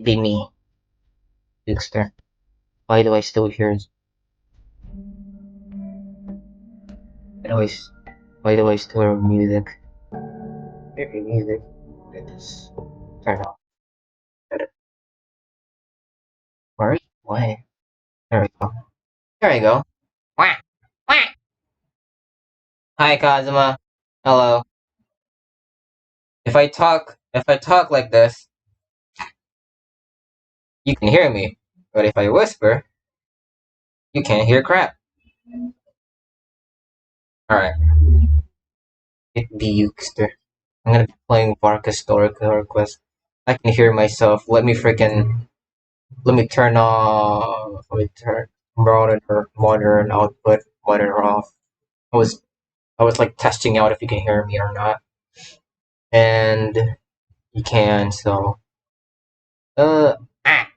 it be me, Dexter? Why do I still hear? Why do I still hear music? Maybe music. Let's turn off. Where? Why? There we go. There we go. Wah! Wah! Hi, Kazuma. Hello. If I talk like this, you can hear me. But if I whisper, you can't hear crap. Alright. It be Yukester. I'm gonna be playing Varka Story Quest. I can hear myself. Let me turn off. Let me turn monitor and output monitor off. I was like testing out if you can hear me or not. And you can, so. Ah! Ah!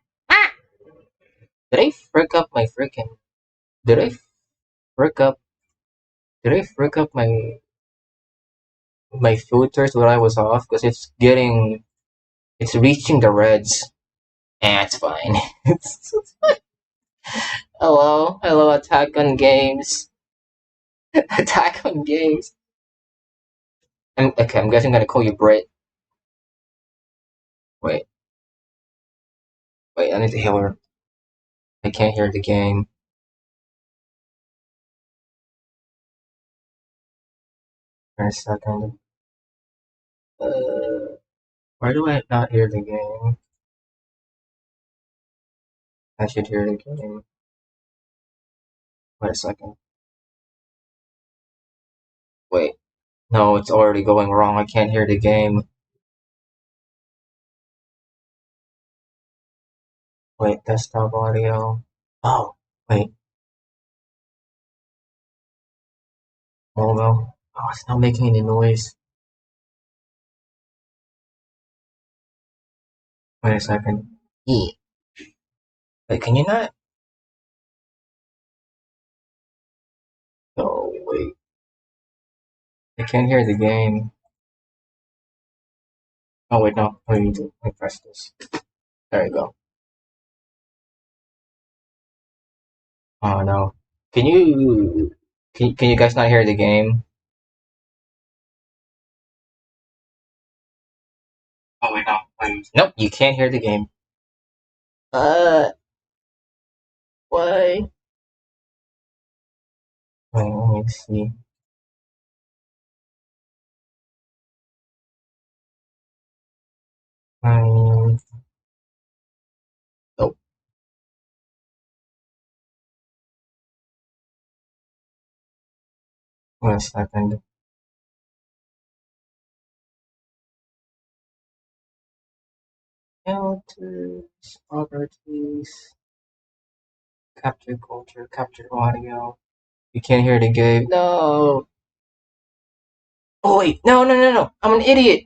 Did I frick up my freaking. Did I frick up. Did I frick up my filters when I was off? Because it's reaching the reds. It's fine. It's fine. Hello, Attack on Games. Attack on Games. I'm guessing I'm gonna call you Brit. Wait, I need to heal her. I can't hear the game. For a second. Why do I not hear the game? I should hear the game. Wait a second. Wait. No, it's already going wrong. I can't hear the game. Wait, desktop audio. Oh, wait. Oh no. Oh, it's not making any noise. Wait a second. E. Wait, can you not? Oh, wait. I can't hear the game. Oh, wait, no. What do you do? Let me press this. There you go. Oh, no. Can you guys not hear the game? Oh, wait, no. Wait. Nope, you can't hear the game. Why? Wait, let me see. Um, oh, wait a second. Filters, properties, capture culture, capture audio. You can't hear the game. No. Oh wait, no. I'm an idiot.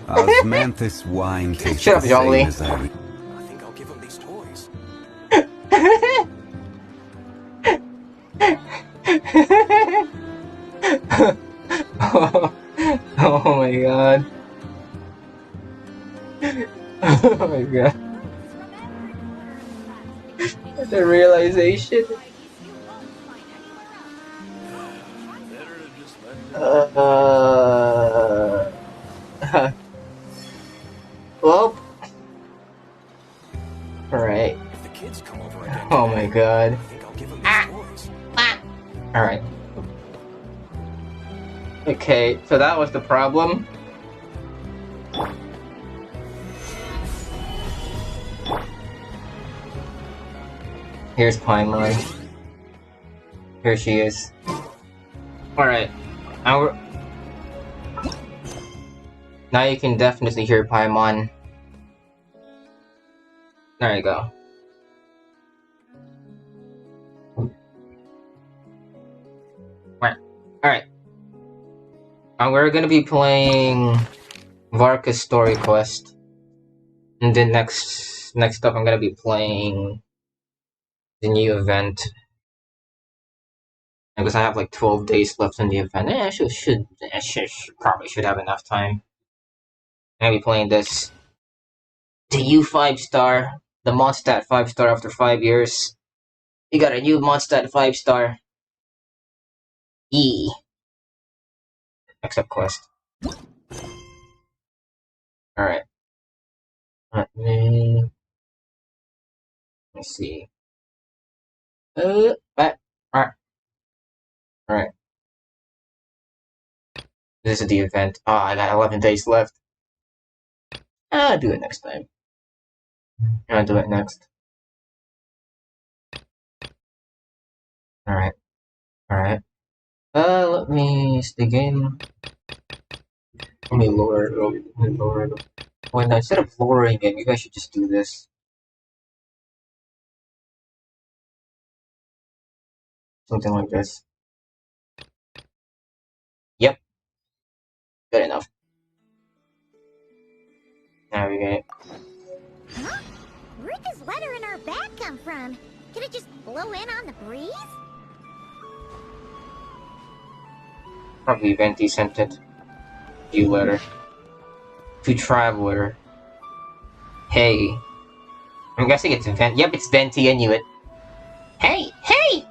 Osmanthus wine tastes Shut up, the Zhongli. same as I. I think I'll give him these toys. Oh my god. Oh my god. The realization. Well. Alright. If the kids come over again Oh my god. I think I'll give him these toys. Alright. Okay, so that was the problem. Here's Paimon. Here she is. Alright. Now you can definitely hear Paimon. There you go. Alright. We're gonna be playing Varka's Story Quest in the next next up I'm gonna be playing the new event. Because I have like 12 days left in the event. Probably should have enough time. I'm gonna be playing this. The U 5-star. The Mondstatd 5-star after 5 years. We got a new Mondstatd 5-star. E. Accept quest. Alright. Let me see. Alright. Alright. This is the event. I got 11 days left. I'll do it next time. I'll do it next. Alright. Alright. Let me the game. Let me lower it. Let me lower it. When instead of lowering it, maybe I should just do this. Something like this. Yep. Good enough. Navigate. Huh? Where'd this letter in our bag come from? Did it just blow in on the breeze? Probably Venti sent it. You letter. To Traveler. Hey. I'm guessing it's Venti. Yep, it's Venti, I knew it. Hey! Hey!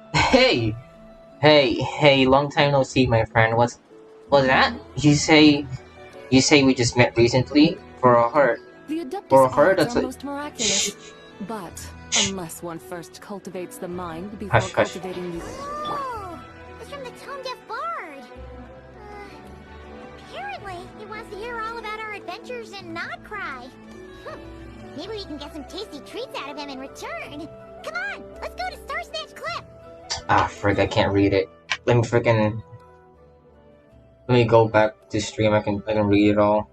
Hey! Hey, long time no see, my friend. What's that? You say we just met recently? For a heart. The Adeptus For a heart, arts that's are a... most miraculous. But unless one first cultivates the mind before Hush, hush. cultivating the... Oh, it's from the tone-deaf bard. Apparently, he wants to hear all about our adventures and not cry. Maybe we can get some tasty treats out of him in return. Come on, let's go to Star Snatch Cliff. Ah, frick, I can't read it. Let me go back to stream. I can read it all.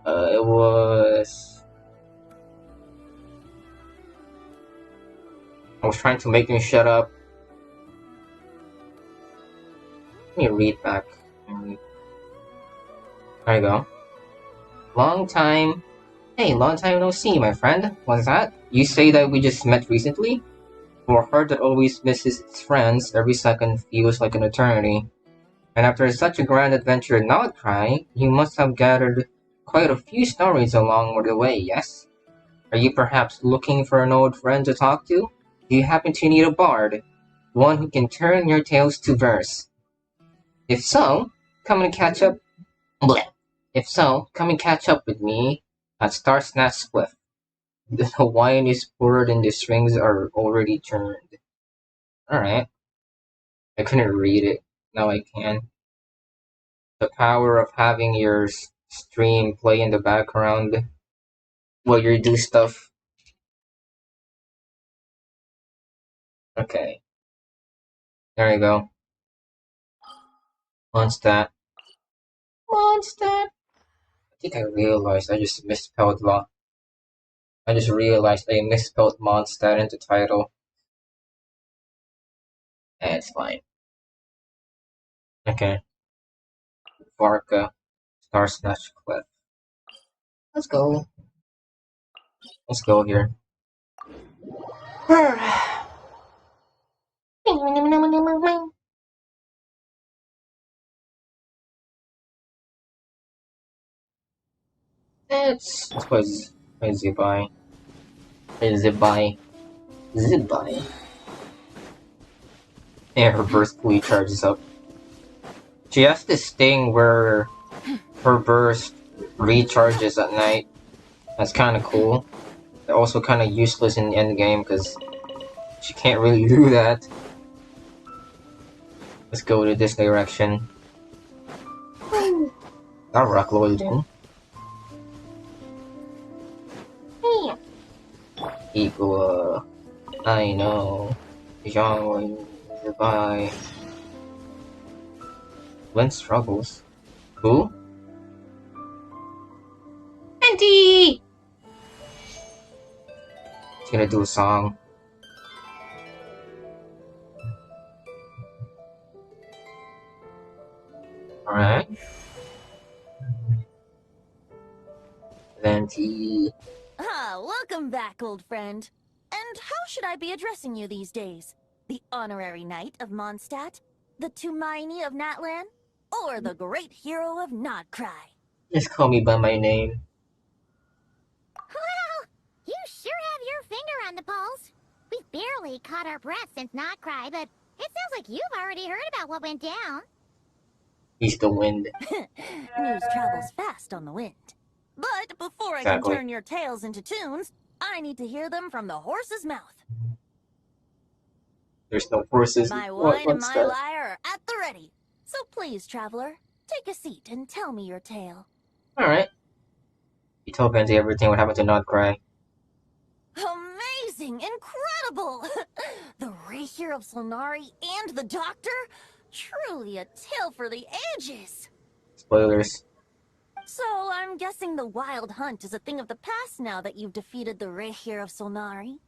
It was... I was trying to make him shut up. Let me read back. There you go. Long time no see, my friend. What's that? You say that we just met recently? For a heart that always misses its friends, every second feels like an eternity. And after such a grand adventure not cry, you must have gathered quite a few stories along the way, yes? Are you perhaps looking for an old friend to talk to? Do you happen to need a bard? One who can turn your tales to verse? If so, come and catch up. Bleh. If so, come and catch up with me at Star Snatch Cliff. The Hawaiian is poured and the strings are already turned. Alright. I couldn't read it. Now I can. The power of having your stream play in the background while you do stuff. Okay. There you go. Mondstatd. Mondstatd! I think I realized I just misspelled law. I just realized I misspelled Mondstatd in the title. And it's fine. Okay. Varka. Star Snatch Cliff. Let's go. Let's go here. Let's play Zibai. Zibai. Zibai. And her burst fully charges up. She has this thing where her burst recharges at night. That's kind of cool. Also kind of useless in the end game because she can't really do that. Let's go to this direction. I'll rock loading. Equal, I know. Young, goodbye. When struggles. Who? Auntie! She's gonna do a song. Alright. Venti. Ah, welcome back, old friend. And how should I be addressing you these days? The honorary knight of Mondstadt? The Tumaini of Natlan? Or the great hero of Nodcry? Just call me by my name. Well, you sure have your finger on the pulse. We've barely caught our breath since Not Cry, but it sounds like you've already heard about what went down. He's the wind. News travels fast on the wind. But before I can Exactly. turn your tales into tunes, I need to hear them from the horse's mouth. There's no horses. My What, wine and what's my that? lyre are at the ready. So please, traveler, take a seat and tell me your tale. Alright. You told Venti everything what happened to Not Cry. Amazing! Incredible! The Rapier of Solnari and the Doctor? Truly a tale for the ages! Spoilers. So, I'm guessing the Wild Hunt is a thing of the past now that you've defeated the Rapier of Solnari?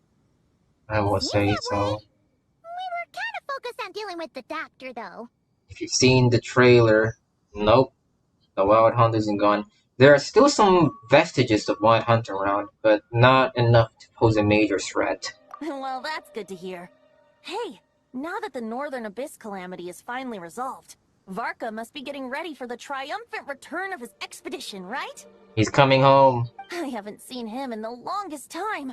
I will Seems say that so. way. We were kind of focused on dealing with the doctor, though. If you've seen the trailer, nope. The Wild Hunt isn't gone. There are still some vestiges of Wild Hunt around, but not enough to pose a major threat. Well, that's good to hear. Hey, now that the Northern Abyss calamity is finally resolved, Varka must be getting ready for the triumphant return of his expedition, right? He's coming home. I haven't seen him in the longest time.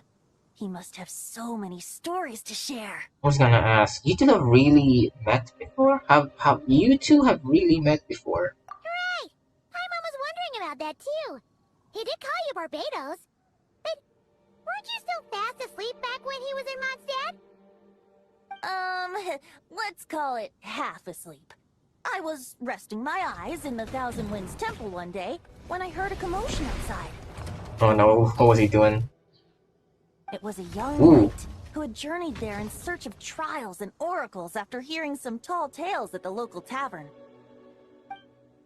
He must have so many stories to share. I was gonna ask, you two have really met before? Have you two have really met before? Hooray! Paimon was wondering about that, too. He did call you Barbados. But weren't you still fast asleep back when he was in Mondstadt? Let's call it half asleep. I was resting my eyes in the Thousand Winds Temple one day when I heard a commotion outside. Oh no, what was he doing? It was a young Ooh. knight who had journeyed there in search of trials and oracles after hearing some tall tales at the local tavern.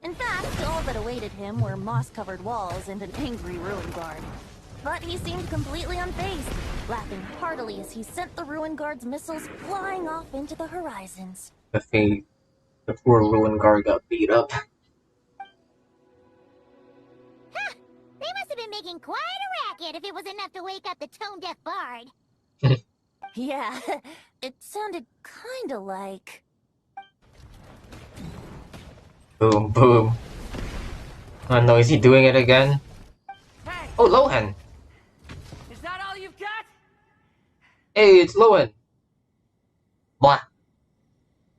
In fact, all that awaited him were moss-covered walls and an angry ruin guard. But he seemed completely unfazed, laughing heartily as he sent the ruin guard's missiles flying off into the horizons. The poor ruin guard got beat up. Huh! They must have been making quite a racket if it was enough to wake up the tone-deaf bard. Yeah, it sounded kinda like... Boom, boom. Oh no, is he doing it again? Hey, Oh, Lohan! is that all you've got? Hey, it's Lohan! Blah.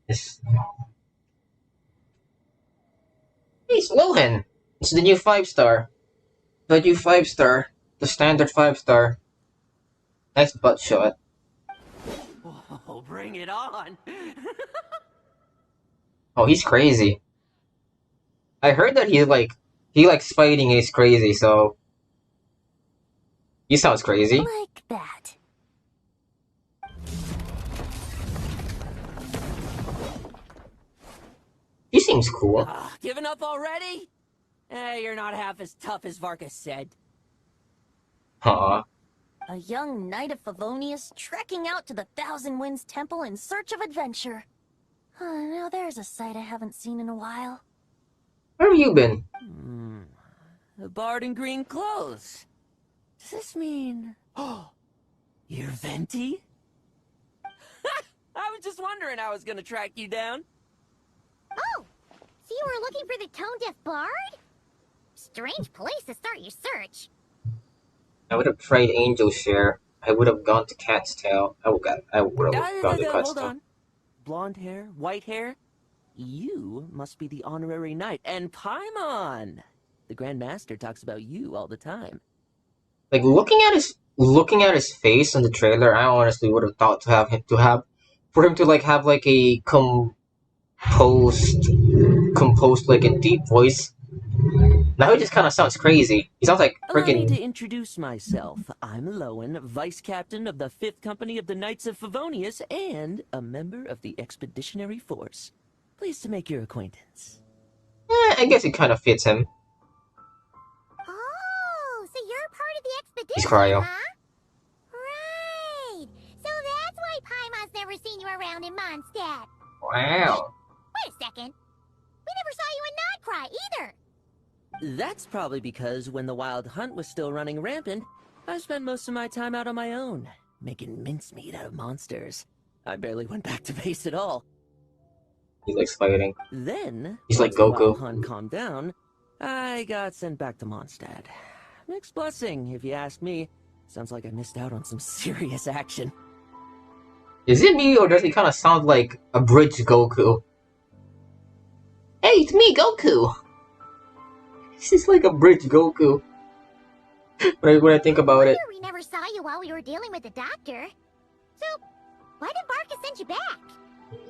It's... Hey, it's Lohan! It's the new 5-star. The new 5-star. The standard 5-star. Nice butt shot. Oh, bring it on. Oh, he's crazy. I heard that he likes fighting, he's crazy, so... He sounds crazy. like that. He seems cool. Giving up already? You're not half as tough as Varka said. Aw. A young knight of Favonius trekking out to the Thousand Winds Temple in search of adventure. Now there's a sight I haven't seen in a while. Where have you been? The bard in green clothes. Does this mean... Oh, you're Venti? I was just wondering I was gonna track you down. Oh! So you were looking for the tone-deaf bard? Strange place to start your search. I would have tried Angel Share. I would have gone to Cat's Tail. I would have gone to Cat's Hold Tail. on. Blonde hair, white hair? You must be the honorary knight. And Paimon! The Grand Master talks about you all the time. Like looking at his face in the trailer, I honestly would have thought for him to like have like a composed like a deep voice. Now he just kind of sounds crazy. He sounds like Allow me to freaking. introduce myself. I'm Lowen, Vice Captain of the 5th Company of the Knights of Favonius and a member of the Expeditionary Force. Pleased to make your acquaintance. I guess it kind of fits him. Oh, so you're part of the expedition, He's cryo. huh? Right. So that's why Paimon's never seen you around in Mondstadt. Wow. Wait a second. We never saw you in Nodcry either. That's probably because when the wild hunt was still running rampant, I spent most of my time out on my own, making mincemeat out of monsters. I barely went back to base at all. He likes fighting. Then, He's like once the wild Goku. hunt calmed down, I got sent back to Mondstadt. Mixed blessing, if you ask me. Sounds like I missed out on some serious action. Is it me, or does he kind of sound like a bridge Goku? Hey, it's me, Goku! He's like a bridge Goku. When I think about it. We never saw you while we were dealing with the doctor. So, why did Varka send you back?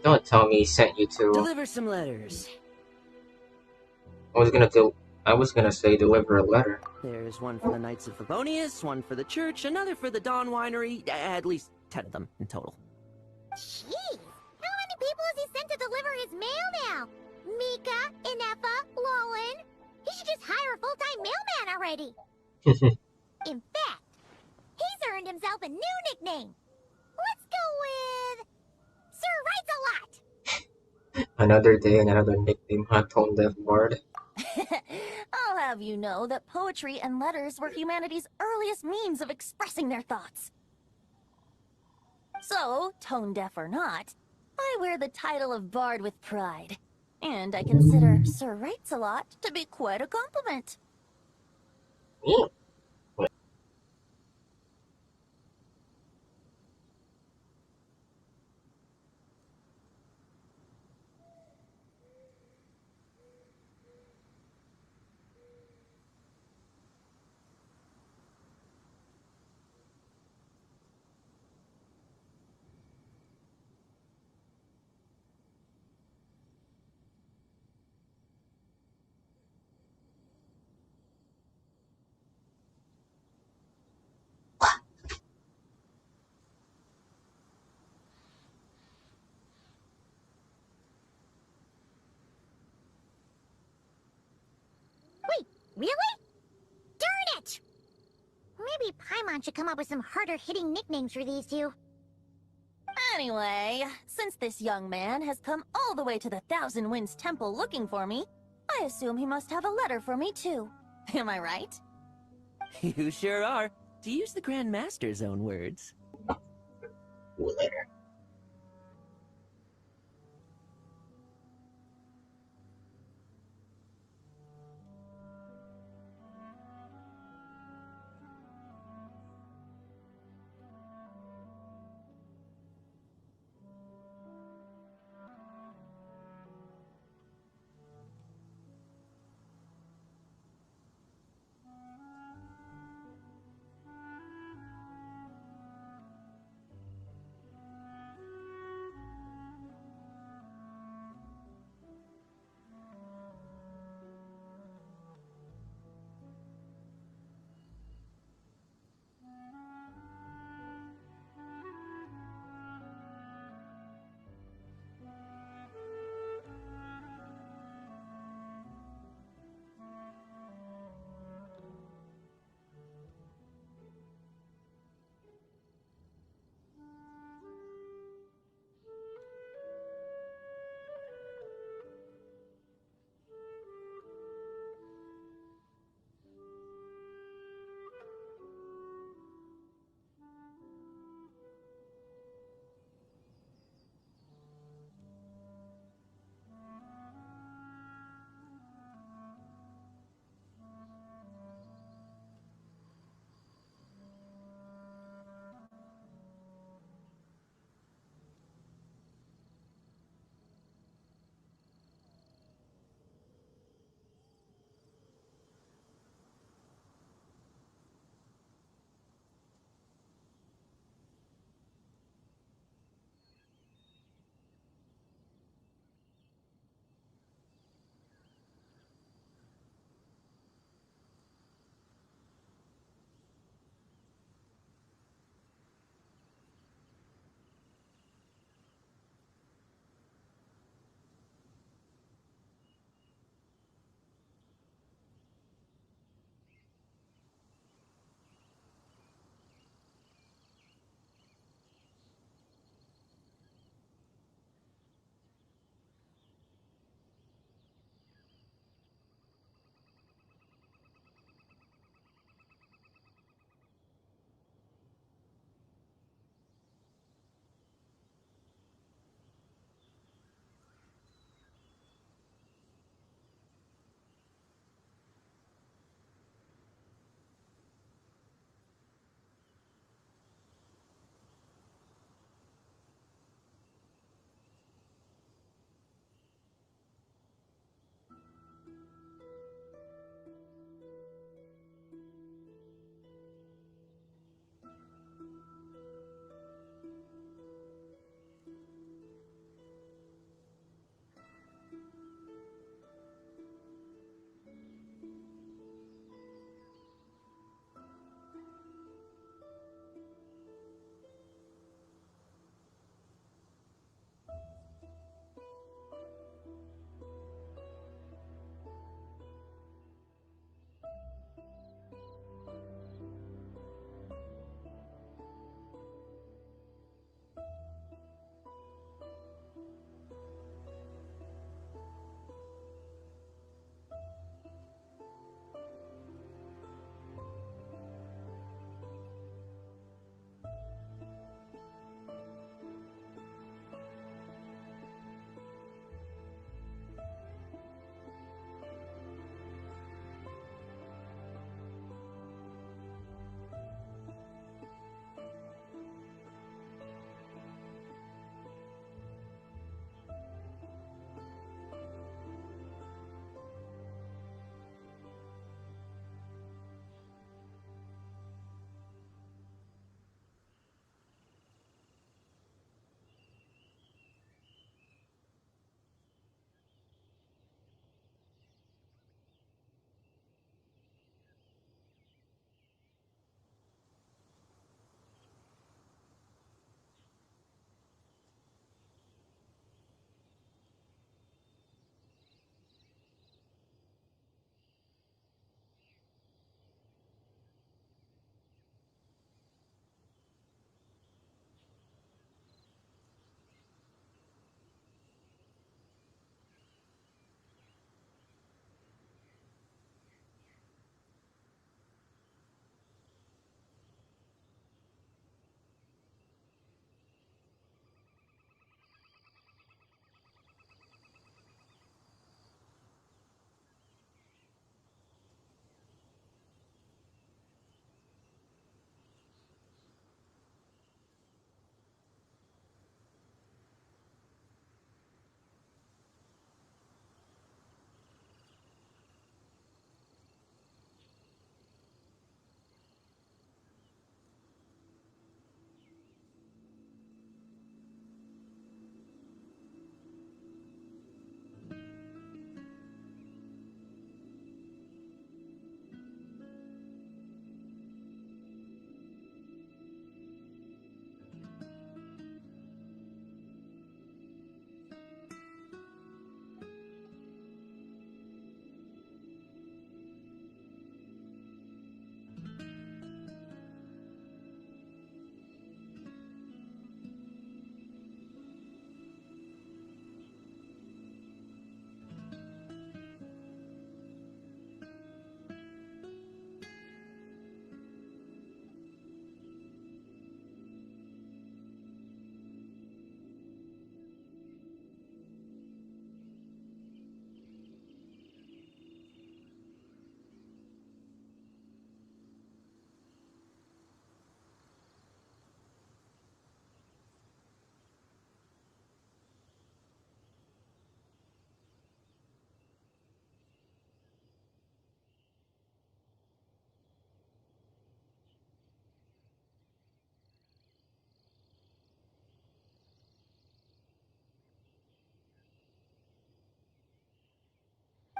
Don't tell me he sent you to... Deliver some letters. I was gonna say deliver a letter. There's one for the Knights of Favonius, one for the church, another for the Dawn Winery, at least 10 of them in total. Jeez, how many people has he sent to deliver his mail now? Mika, Inefa, Lolan. He should just hire a full-time mailman already. In fact, he's earned himself a new nickname. Let's go with Sir Writes-A-Lot. Another day and another nickname, hot tone deaf bard. I'll have you know that poetry and letters were humanity's earliest means of expressing their thoughts. So, tone deaf or not, I wear the title of Bard with pride. And I consider Sir Writes-A-Lot to be quite a compliment. Mm. Wait, really? Darn it! Maybe Paimon should come up with some harder-hitting nicknames for these two. Anyway, since this young man has come all the way to the Thousand Winds Temple looking for me, I assume he must have a letter for me too. Am I right? You sure are, to use the Grand Master's own words. Letter.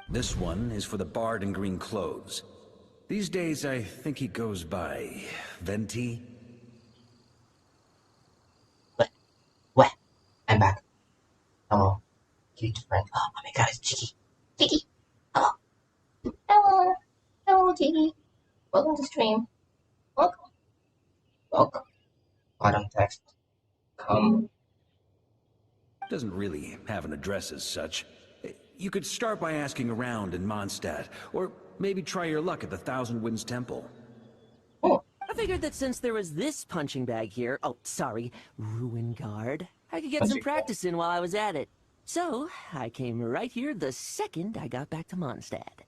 This one is for the bard in green clothes. These days, I think he goes by Venti. What? I'm back. Hello. Cute friend. Oh my god, it's Chicky. Chicky! Hello. Hello. Hello, Chicky. Welcome to stream. Welcome. Welcome. Bottom text. Come. Doesn't really have an address as such. You could start by asking around in Mondstadt, or maybe try your luck at the Thousand Winds Temple. Oh. I figured that since there was this punching bag here, oh, sorry, ruin guard, I could get some Punching practice in while I was at it. So, I came right here the second I got back to Mondstadt.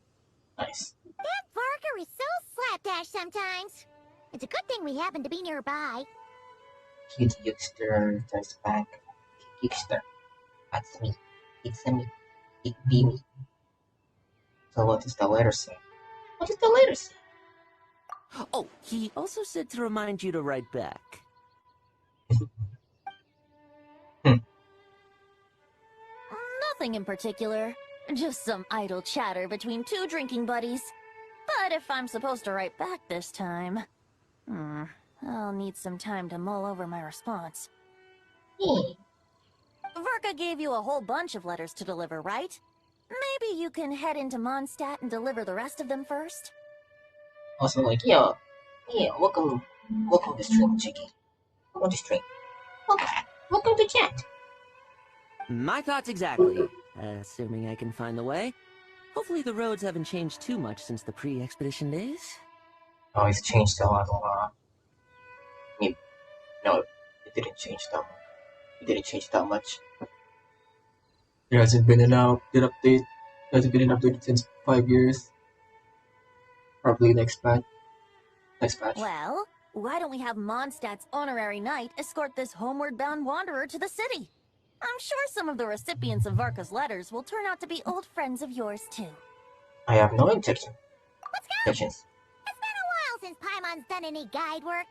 Nice. That Varka is so slapdash sometimes. It's a good thing we happen to be nearby. Cute Yuckster text back. Yuckster. That's me. It's me. It be me. So what does the letter say? What does the letter say? Oh, he also said to remind you to write back. Nothing in particular. Just some idle chatter between two drinking buddies. But if I'm supposed to write back this time... I'll need some time to mull over my response. Varka gave you a whole bunch of letters to deliver, right? Maybe you can head into Mondstadt and deliver the rest of them first? Also like, yeah, welcome to stream, Chicky. Welcome to stream. Welcome to chat. My thoughts exactly. Assuming I can find the way. Hopefully the roads haven't changed too much since the pre-expedition days. Oh, it's changed a lot. I mean, no, it didn't change that much. It didn't change that much. There hasn't been an update. There hasn't been an update since 5 years. Probably next patch. Well, why don't we have Mondstadt's honorary knight escort this homeward-bound wanderer to the city? I'm sure some of the recipients of Varka's letters will turn out to be old friends of yours, too. I have no objection. Let's go! Objections. It's been a while since Paimon's done any guide work.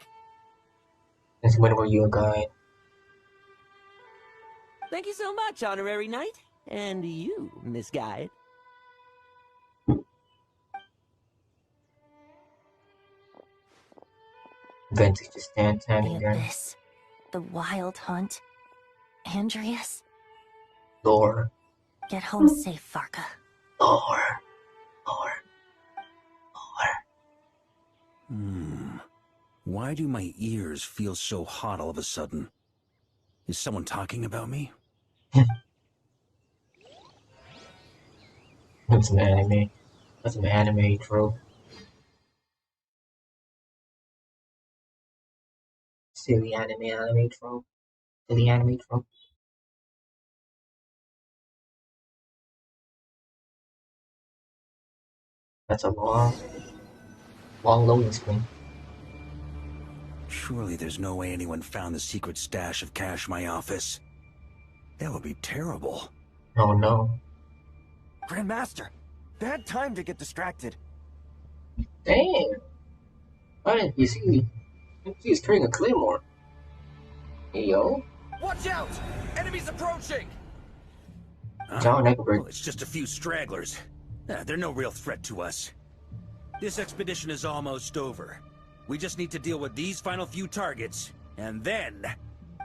Since when were you a guide? Thank you so much, honorary knight. And you, Miss Guide. Venti just standing The there. Abyss. The Wild Hunt. Andreas. Lore. Get home safe, Varka. Lore. Why do my ears feel so hot all of a sudden? Is someone talking about me? That's an anime. That's an anime trope. Silly anime trope. Silly anime trope. That's a long loading screen. Surely there's no way anyone found the secret stash of cash in my office. That would be terrible. Oh no. Grandmaster, bad time to get distracted. Damn. Why didn't you see? He's carrying a claymore. Hey yo. Watch out! Enemies approaching! John Egbert. Well, it's just a few stragglers. They're no real threat to us. This expedition is almost over. We just need to deal with these final few targets, and then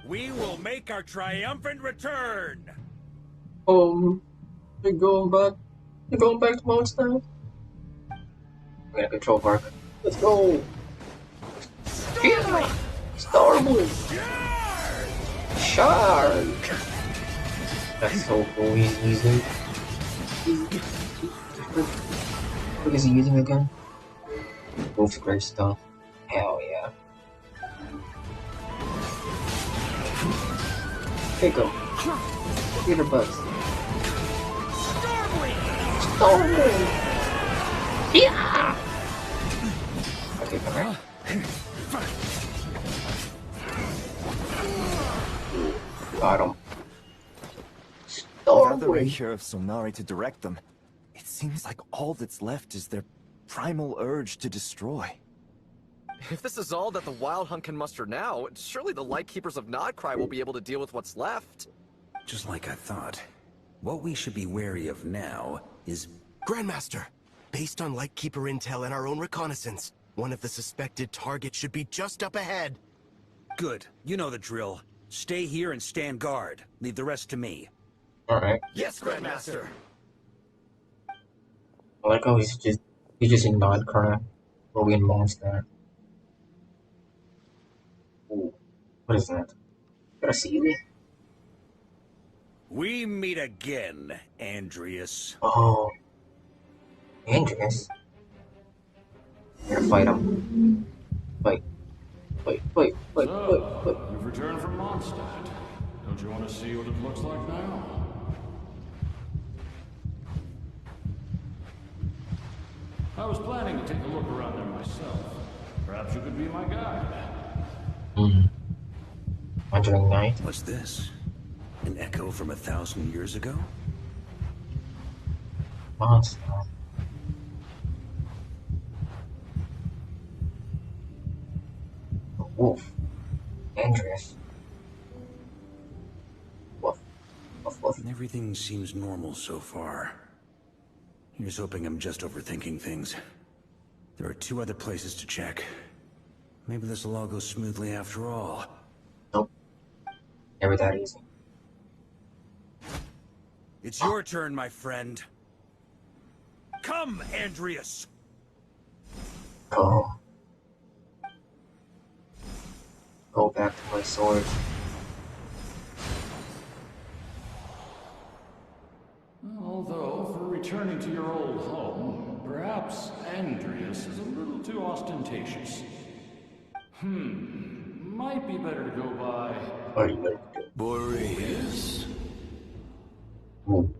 we will make our triumphant return! They're going back. They're going back to Mondstadt. I'm gonna control Varka. Let's go! Yeah! Starboard! Shark! That's so cool. He's using. What is he using again? Wolf's great stuff. Hell yeah. Here you go. Peter Butts. Starboard! Yeah! Okay, come here. Got him. Without the Starboard! ratio of Sonari to direct them, it seems like all that's left is their primal urge to destroy. If this is all that the Wild Hunt can muster now, surely the Lightkeepers of Nodcry will be able to deal with what's left. Just like I thought. What we should be wary of now is Grandmaster, based on Lightkeeper intel and our own reconnaissance, one of the suspected targets should be just up ahead. Good. You know the drill. Stay here and stand guard. Leave the rest to me. Alright. Yes, Grandmaster. I like how he's just in non-current. Or we in Mondstadt. Ooh. What is that? Gotta see you. We meet again, Andreas. Oh. Andreas. You're gonna fight him. Fight. So, you've returned from Mondstadt. Don't you want to see what it looks like now? I was planning to take a look around there myself. Perhaps you could be my guide. Wandering Knight. What's this? An echo from 1,000 years ago? Mondstadt. The wolf. Andreas. Woof. Woof, woof. Everything seems normal so far. Here's hoping I'm just overthinking things. There are 2 other places to check. Maybe this will all go smoothly after all. Nope. Never that easy. It's your turn, my friend. Come, Andreas! Go. Go back to my sword. Although, for returning to your old home, perhaps Andreas is a little too ostentatious. Might be better to go by Boreas. Ooh.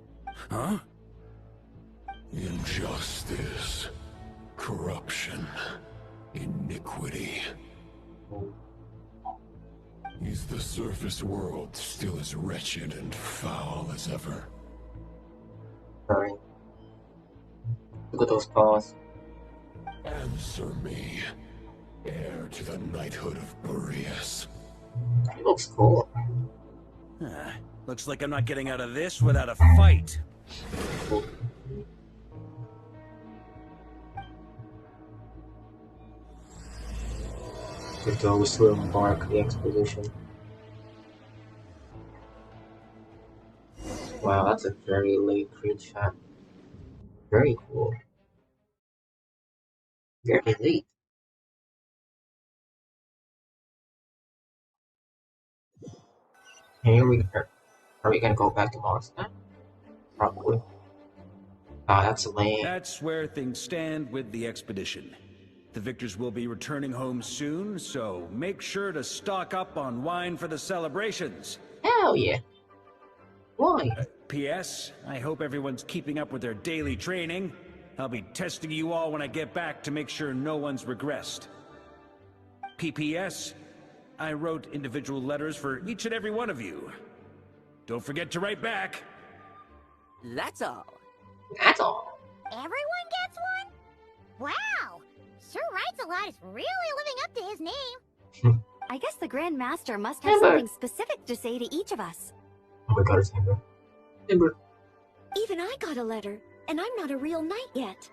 Huh? Injustice, corruption, iniquity. Is the surface world still as wretched and foul as ever? Sorry. Look at those paws. Answer me, heir to the knighthood of Boreas. He looks cool. Looks like I'm not getting out of this without a fight. For those who embark the expedition. Wow, that's a very late screenshot. Very cool. Very late. Here we are we gonna go back to Mondstadt? Probably. Ah, that's lame. That's where things stand with the expedition. The victors will be returning home soon, so make sure to stock up on wine for the celebrations. Hell yeah. Why? P.S. I hope everyone's keeping up with their daily training. I'll be testing you all when I get back to make sure no one's regressed. P.P.S. I wrote individual letters for each and every one of you. Don't forget to write back. That's all. That's all. Everyone gets one? Wow! Sir writes a lot is really living up to his name. I guess the Grand Master must have Amber. something specific to say to each of us. Oh my god, it's Amber. Amber. Even I got a letter, and I'm not a real knight yet.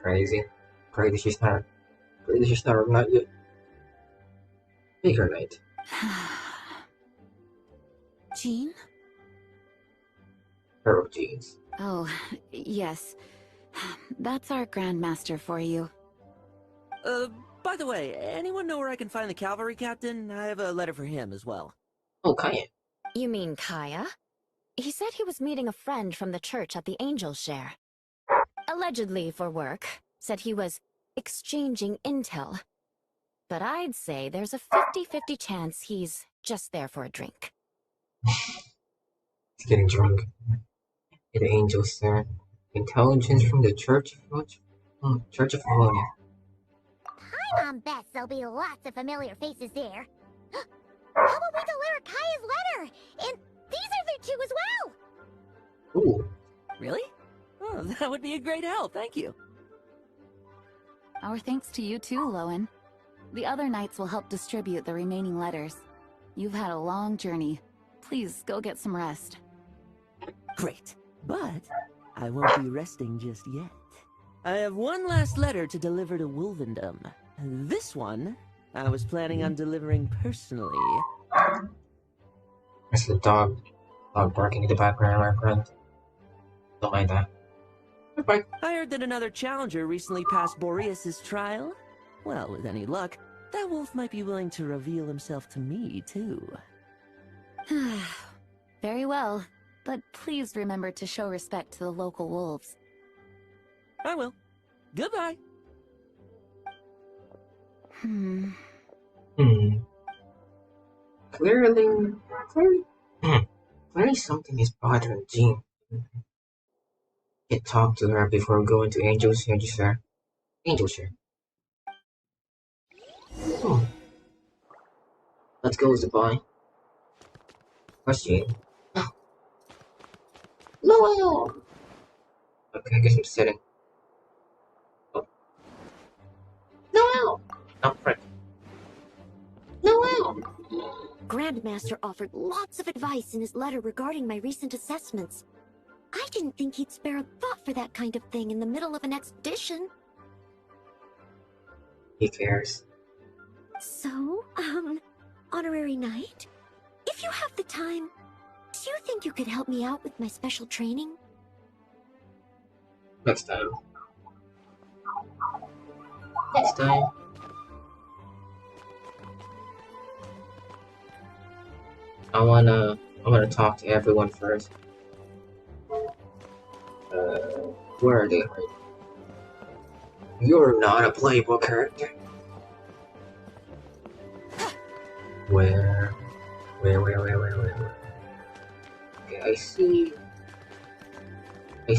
Crazy. Crazy she's not a knight yet. Make her knight. Jean? Her of jeans. Oh, yes. That's our Grand Master for you. By the way, anyone know where I can find the cavalry captain? I have a letter for him as well. Oh, Kaya. You mean Kaya? He said he was meeting a friend from the church at the Angel Share. Allegedly for work. Said he was exchanging intel. But I'd say there's a 50-50 chance he's just there for a drink. He's getting drunk. The angels there. Intelligence from the Church of Church of Harmony. I'm on bets there'll be lots of familiar faces there. How about we deliver Kaya's letter? And these other two as well! Ooh. Really? Oh, that would be a great help, thank you. Our thanks to you too, Lowen. The other knights will help distribute the remaining letters. You've had a long journey. Please go get some rest. Great. But I won't be resting just yet. I have one last letter to deliver to Wolvendom. This one, I was planning on delivering personally. There's the dog barking in the background, my friend. Don't mind that. Bye. I heard that another challenger recently passed Boreas's trial. Well, with any luck, that wolf might be willing to reveal himself to me, too. Very well, but please remember to show respect to the local wolves. I will. Goodbye. Clearly something is bothering Jean. Get talk to her before going to Angel's Share. Angel's Share. Let's go, Zabai. Question. No! Okay, I guess I'm sitting. Oh. No! Oh, frick. No! Grandmaster offered lots of advice in his letter regarding my recent assessments. I didn't think he'd spare a thought for that kind of thing in the middle of an expedition. He cares. So, honorary knight? If you have the time, do you think you could help me out with my special training? Next time. Next time. I wanna talk to everyone first. Where are they? You're not a playable character. Where? Okay, I see. I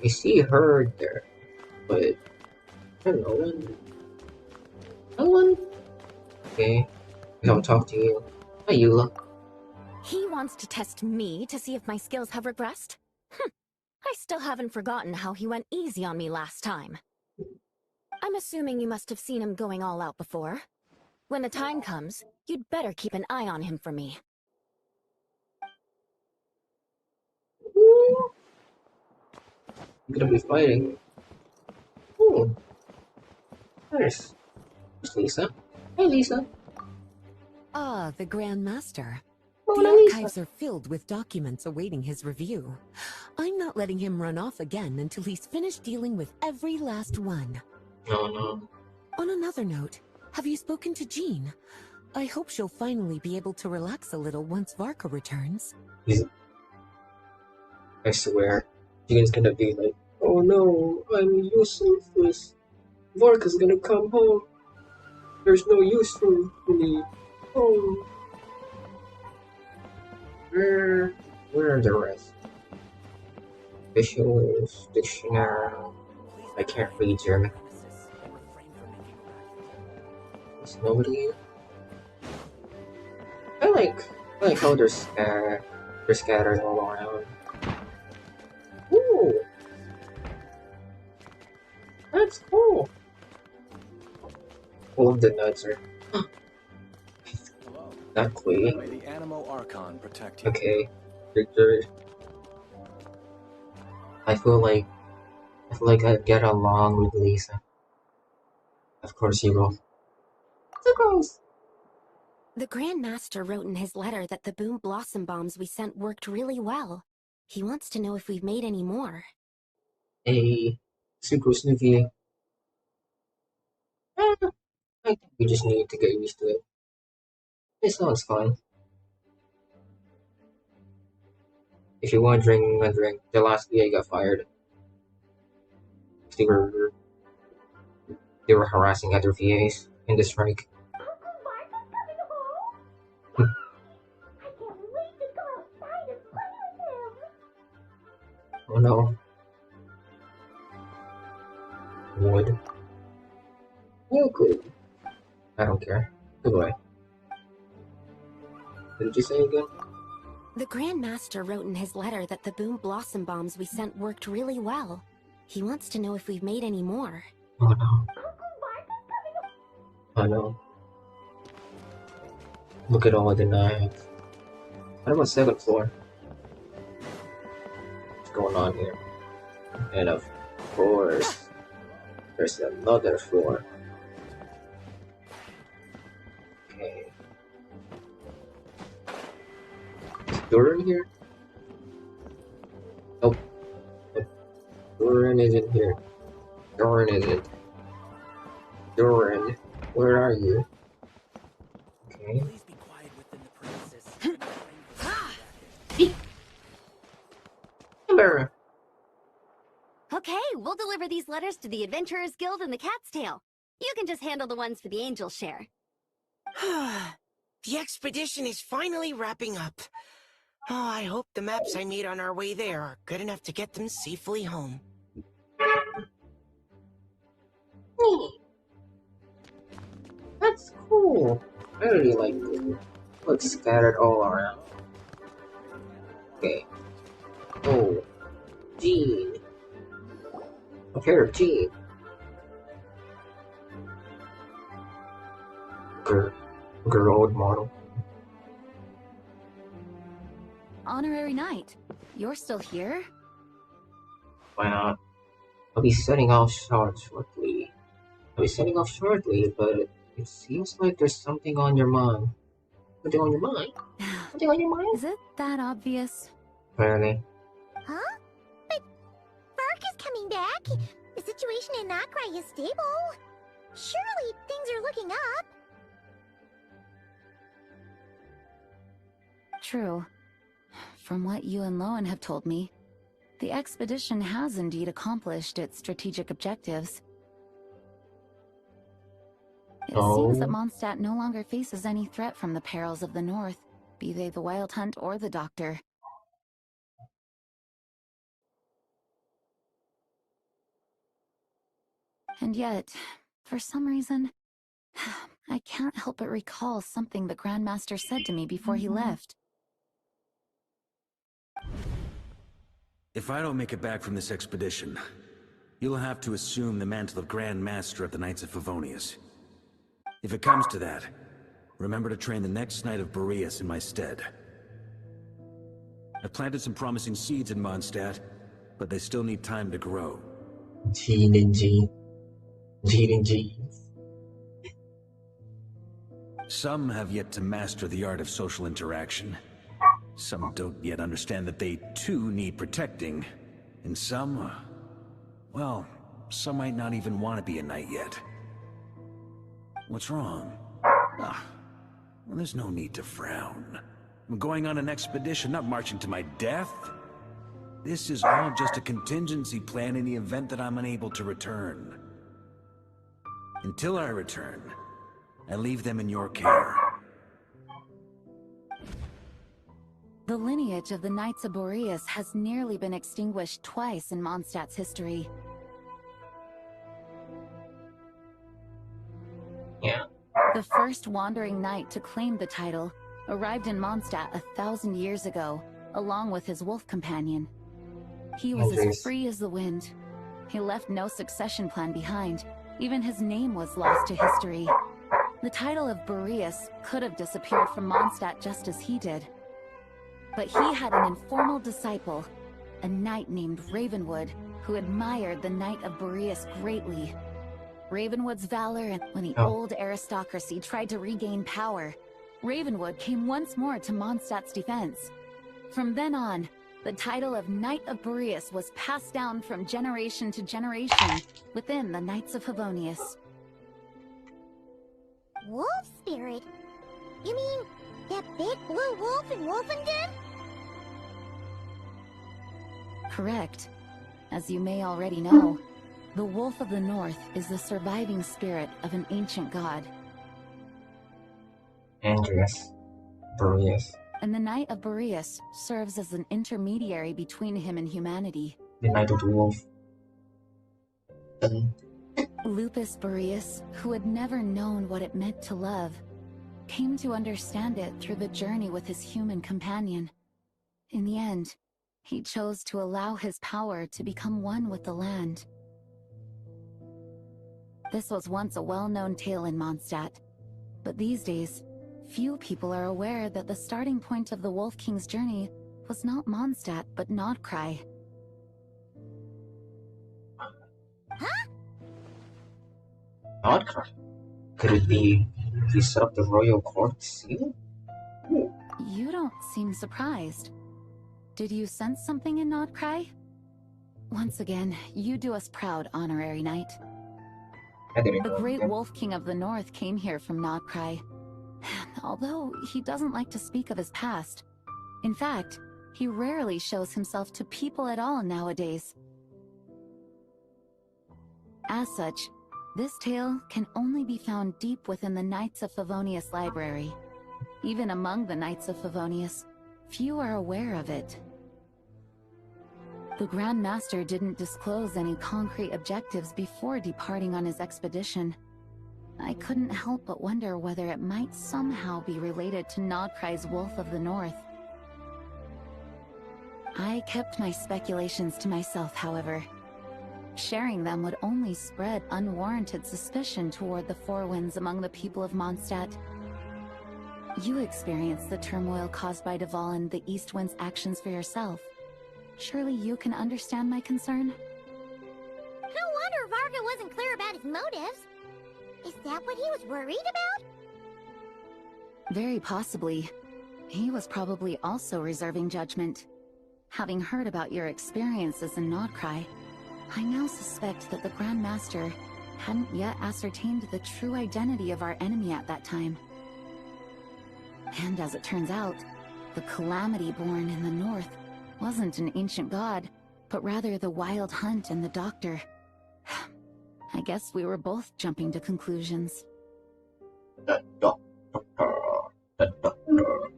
see her there, but I don't know. No one. Okay, I'll talk to you. Hi, Eula. He wants to test me to see if my skills have regressed? I still haven't forgotten how he went easy on me last time. I'm assuming you must have seen him going all out before. When the time comes, you'd better keep an eye on him for me. I'm gonna be fighting. Ooh. Nice. There's Lisa. Hey, Lisa. Ah, the Grand Master. Oh, The Lisa. archives are filled with documents awaiting his review. I'm not letting him run off again until he's finished dealing with every last one. Oh, no. On another note, have you spoken to Jean? I hope she'll finally be able to relax a little once Varka returns. I swear, Jean's gonna be like, oh no, I'm useless. Varka's gonna come home. There's no use for me. Oh. Where are the rest? Officials, dictionary. I can't read German. There's nobody. I like how they're scattered all around. Ooh, that's cool. All of the nuts are not clean. May the Animo Archon protect you. Okay, Victor. I feel like I get along with Lisa. Of course you will. So gross. The Grand Master wrote in his letter that the Boom Blossom Bombs we sent worked really well. He wants to know if we've made any more. Hey, super snoopy. I think we just need to get used to it. It sounds fun. If you're wondering, the last VA got fired. They were harassing other VAs in the strike. Oh no. Wood. Oh, good. I don't care. Goodbye. What did you say again? The Grand Master wrote in his letter that the Boom Blossom Bombs we sent worked really well. He wants to know if we've made any more. Oh no. Oh no. Look at all the knives. What about second floor? going on here. And of course, there's another floor. Okay. Is Duran here? Nope. Duran isn't here. Duran isn't. Duran, where are you? Okay. Please be quiet within the premises. Yapper. Okay, we'll deliver these letters to the Adventurers Guild and the Cat's Tail. You can just handle the ones for the Angel Share. The expedition is finally wrapping up. Oh, I hope the maps I made on our way there are good enough to get them safely home. That's cool. I really like it. Looks scattered all around. Okay. Oh. Jean. A pair of Jean. Girl old model. Honorary Knight, you're still here? Why not? I'll be setting off shortly. But it seems like there's something on your mind. Something on your mind? Something on your mind? Is it that obvious? Apparently. Huh? But Varka's coming back. The situation in Nokrai is stable. Surely things are looking up. True. From what you and Lowen have told me, the expedition has indeed accomplished its strategic objectives. It seems that Mondstadt no longer faces any threat from the perils of the North, be they the Wild Hunt or the Doctor. And yet, for some reason, I can't help but recall something the Grandmaster said to me before he left. If I don't make it back from this expedition, you'll have to assume the mantle of Grand Master of the Knights of Favonius. If it comes to that, remember to train the next Knight of Boreas in my stead. I've planted some promising seeds in Mondstadt, but they still need time to grow. Gene and Gene. Gene and Gene. Some have yet to master the art of social interaction. Some don't yet understand that they, too, need protecting. And some, well, some might not even want to be a knight yet. What's wrong? Ah, well, there's no need to frown. I'm going on an expedition, not marching to my death. This is all just a contingency plan in the event that I'm unable to return. Until I return, I leave them in your care. The lineage of the Knights of Boreas has nearly been extinguished twice in Mondstadt's history. Yeah. The first wandering knight to claim the title arrived in Mondstadt 1,000 years ago, along with his wolf companion. He was as free as the wind. He left no succession plan behind. Even his name was lost to history. The title of Boreas could have disappeared from Mondstadt just as he did. But he had an informal disciple, a knight named Ravenwood, who admired the Knight of Boreas greatly. Ravenwood's valor and when the old aristocracy tried to regain power, Ravenwood came once more to Mondstadt's defense. From then on, the title of Knight of Boreas was passed down from generation to generation within the Knights of Favonius. Wolf spirit? You mean that big blue wolf in Wolfenden? Correct. As you may already know, the Wolf of the North is the surviving spirit of an ancient god. Andreas. Boreas. And the Knight of Boreas serves as an intermediary between him and humanity. The Knight of the Wolf. Lupus Boreas, who had never known what it meant to love, came to understand it through the journey with his human companion. In the end, he chose to allow his power to become one with the land. This was once a well-known tale in Mondstadt, but these days, few people are aware that the starting point of the Wolf King's journey was not Mondstadt but Nokrai. Vodka. Could it be he set up the royal court seal? You don't seem surprised. Did you sense something in Nodcry? Once again, you do us proud, Honorary Knight. I didn't The know great that. Wolf King of the North came here from Nodcry. Although he doesn't like to speak of his past. In fact, he rarely shows himself to people at all nowadays. As such, this tale can only be found deep within the Knights of Favonius library. Even among the Knights of Favonius, few are aware of it. The Grand Master didn't disclose any concrete objectives before departing on his expedition. I couldn't help but wonder whether it might somehow be related to Nodcry's Wolf of the North. I kept my speculations to myself, however. Sharing them would only spread unwarranted suspicion toward the Four Winds among the people of Mondstadt. You experienced the turmoil caused by Duval and the East Wind's actions for yourself. Surely you can understand my concern? No wonder Varka wasn't clear about his motives. Is that what he was worried about? Very possibly. He was probably also reserving judgment. Having heard about your experiences in Nodcry, I now suspect that the Grand Master hadn't yet ascertained the true identity of our enemy at that time. And as it turns out, the calamity born in the north wasn't an ancient god, but rather the Wild Hunt and the Doctor. I guess we were both jumping to conclusions. The doctor. The doctor.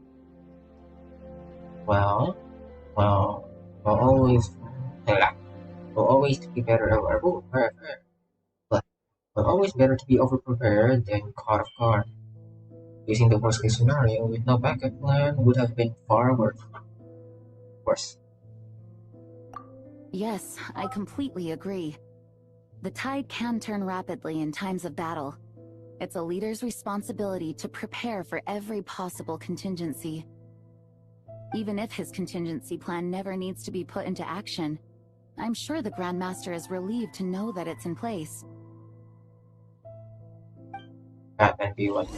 Well, we'll always be better but always better to be overprepared than caught off guard. Using the worst case scenario with no backup plan would have been far worse. Yes, I completely agree. The tide can turn rapidly in times of battle. It's a leader's responsibility to prepare for every possible contingency. Even if his contingency plan never needs to be put into action, I'm sure the Grand Master is relieved to know that it's in place. Batman be like.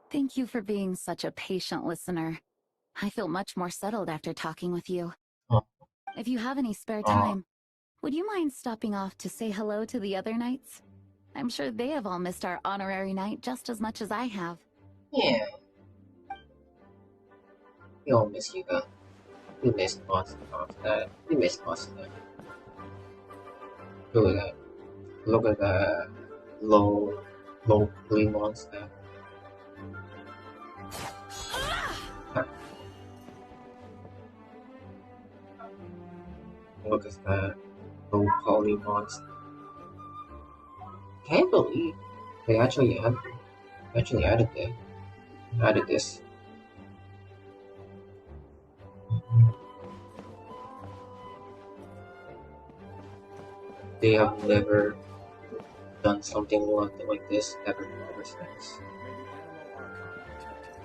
Thank you for being such a patient listener. I feel much more settled after talking with you. Oh. If you have any spare time, would you mind stopping off to say hello to the other knights? I'm sure they have all missed our honorary knight just as much as I have. Yeah. We all miss you, though. We miss Mondstadt. We miss Mondstadt. Look at that. Look at that. Low Mondstadt. Look at that. Low poly monster. Can't believe they actually added this. They have never done something like this ever since.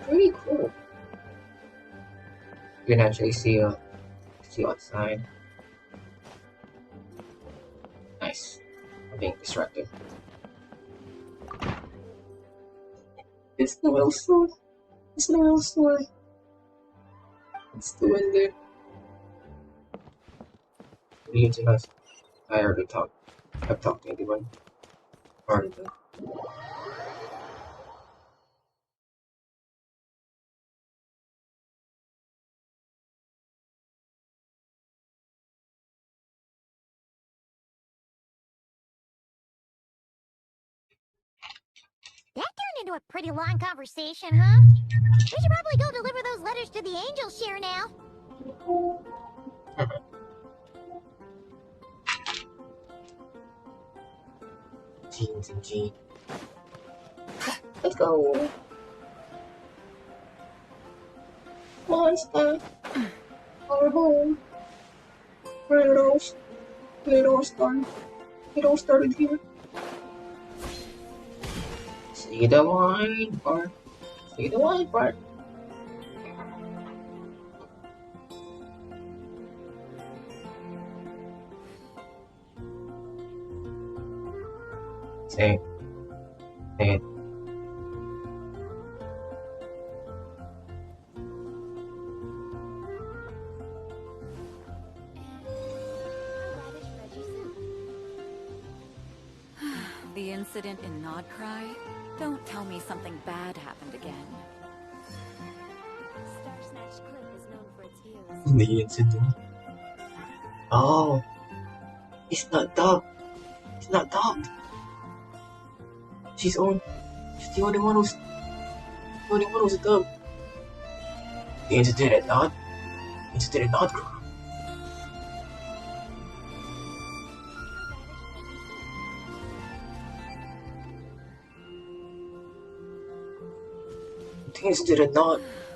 Pretty cool. You can actually see outside. Nice. I'm being distracted. It's the well sword. It's the well sword. It's the window. What do you think? I already talked. I've talked to anyone. Already done. That turned into a pretty long conversation, huh? We should probably go deliver those letters to the angel share now. Jeans and jeans. Let's go. Monster. Our home. Where it all started. It all started here. See the wine part. See the wine part. Say it. Say it. The incident in Nodcry? Don't tell me something bad happened again. The incident. Oh, it's not dubbed. It's not dubbed. She's the only one who's dubbed. The incident at Nodcry.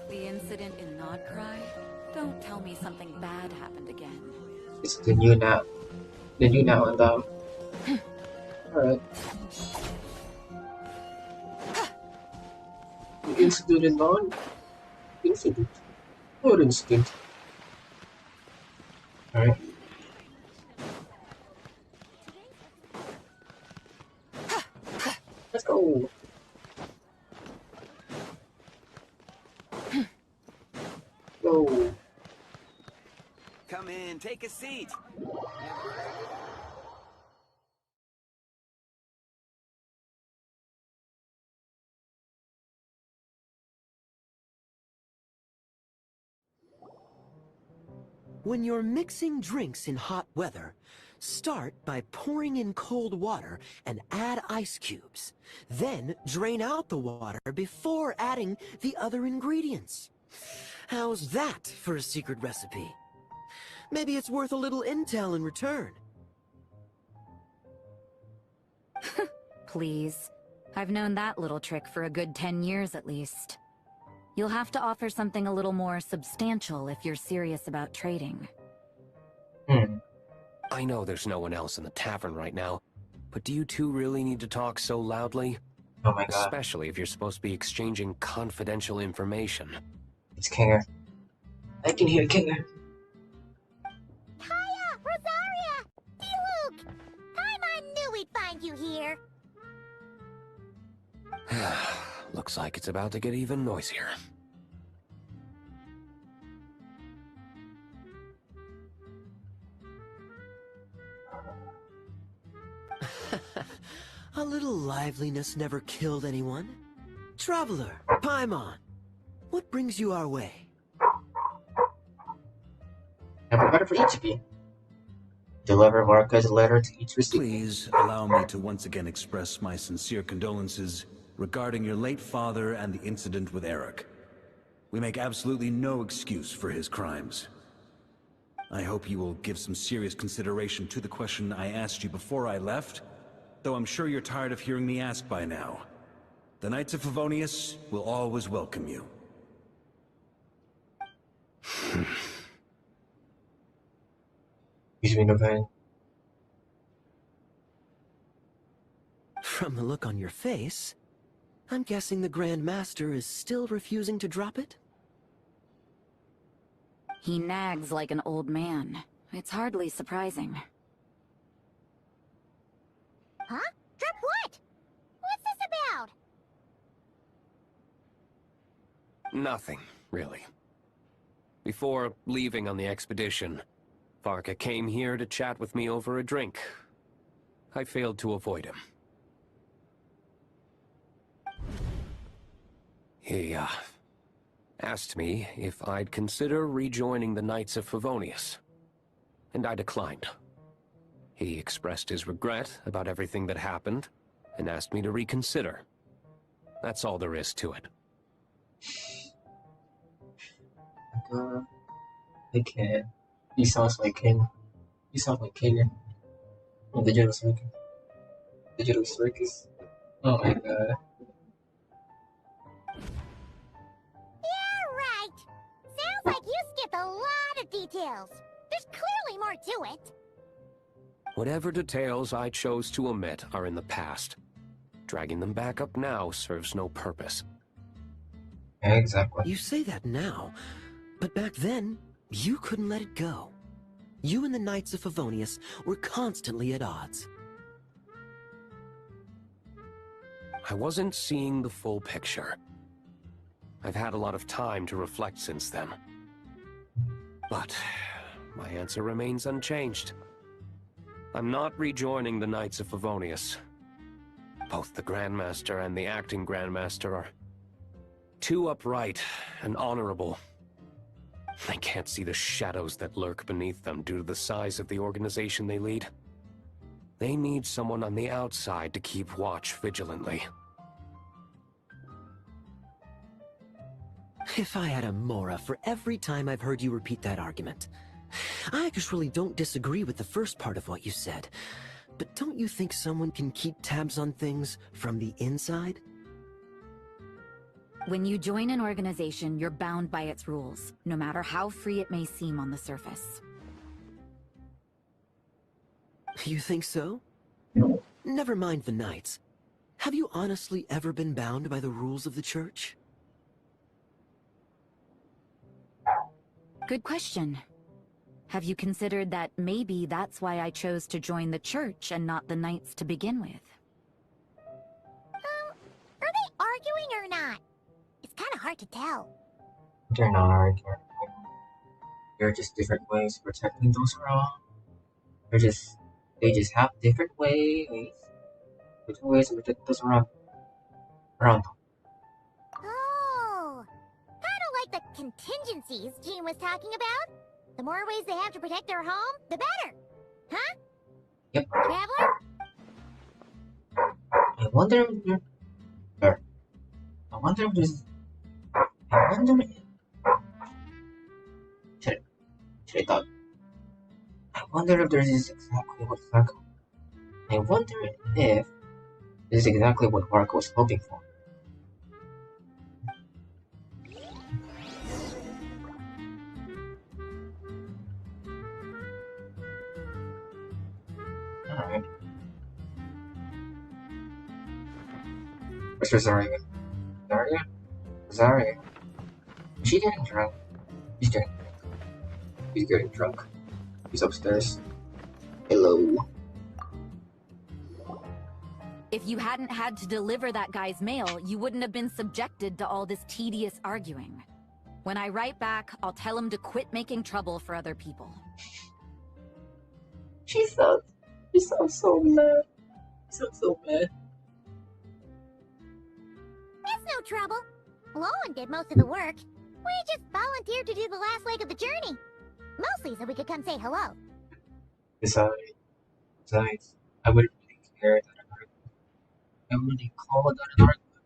The incident in Nodcry? Don't tell me something bad happened again. It's the new now. The new now and alright. The incident in Nod? Incident. What incident? Alright. Let's go. Go. Come in, take a seat. When you're mixing drinks in hot weather, start by pouring in cold water and add ice cubes. Then drain out the water before adding the other ingredients. How's that for a secret recipe? Maybe it's worth a little intel in return. Please. I've known that little trick for a good 10 years at least. You'll have to offer something a little more substantial if you're serious about trading. I know there's no one else in the tavern right now, but do you two really need to talk so loudly? Oh my god. Especially if you're supposed to be exchanging confidential information. It's Kinger. I can hear Kinger. Hiya, Rosaria! D-Luke! I knew we'd find you here. Looks like it's about to get even noisier. A little liveliness never killed anyone. Traveler, Paimon, what brings you our way? I prepared for each of you. Deliver Varka's letter to each recipient. Please allow me to once again express my sincere condolences regarding your late father and the incident with Eric. We make absolutely no excuse for his crimes. I hope you will give some serious consideration to the question I asked you before I left, though I'm sure you're tired of hearing me ask by now. The Knights of Favonius will always welcome you. Excuse me, Novine. From the look on your face, I'm guessing the Grand Master is still refusing to drop it? He nags like an old man. It's hardly surprising. Huh? Drop what? What's this about? Nothing, really. Before leaving on the expedition, Varka came here to chat with me over a drink. I failed to avoid him. He, asked me if I'd consider rejoining the Knights of Favonius, and I declined. He expressed his regret about everything that happened, and asked me to reconsider. That's all there is to it. I can't. He sounds like him. He sounds like King. Oh, Digital Circus. Digital Circus. Oh my god. Yeah, right. Sounds like you skipped a lot of details. There's clearly more to it. Whatever details I chose to omit are in the past. Dragging them back up now serves no purpose. Exactly. You say that now, but back then, you couldn't let it go. You and the Knights of Favonius were constantly at odds. I wasn't seeing the full picture. I've had a lot of time to reflect since then. But my answer remains unchanged. I'm not rejoining the Knights of Favonius. Both the Grandmaster and the acting Grandmaster are too upright and honorable. They can't see the shadows that lurk beneath them due to the size of the organization they lead. They need someone on the outside to keep watch vigilantly. If I had a Mora for every time I've heard you repeat that argument. I actually don't disagree with the first part of what you said, but don't you think someone can keep tabs on things from the inside? When you join an organization, you're bound by its rules, no matter how free it may seem on the surface. You think so? Never mind the Knights. Have you honestly ever been bound by the rules of the Church? Good question. Have you considered that maybe that's why I chose to join the Church and not the Knights to begin with? Are they arguing or not? It's kind of hard to tell. They're not arguing. They're just different ways of protecting those around. They just have different ways of protecting those around them. Oh, kind of like the contingencies Gene was talking about. The more ways they have to protect their home, the better. Huh? Yep. Traveler? I wonder if this is exactly what Varka. I wonder if this is exactly what Varka was hoping for. Alright. Where's Rosaria? Rosaria? Is she getting drunk? She's getting drunk. He's upstairs. Hello. If you hadn't had to deliver that guy's mail, you wouldn't have been subjected to all this tedious arguing. When I write back, I'll tell him to quit making trouble for other people. She sounds so mad. She sounds so mad. It's no trouble. Lowen did most of the work. We just volunteered to do the last leg of the journey. Mostly so we could come say hello. Besides, I wouldn't really care that an argument. I wouldn't really call that an argument.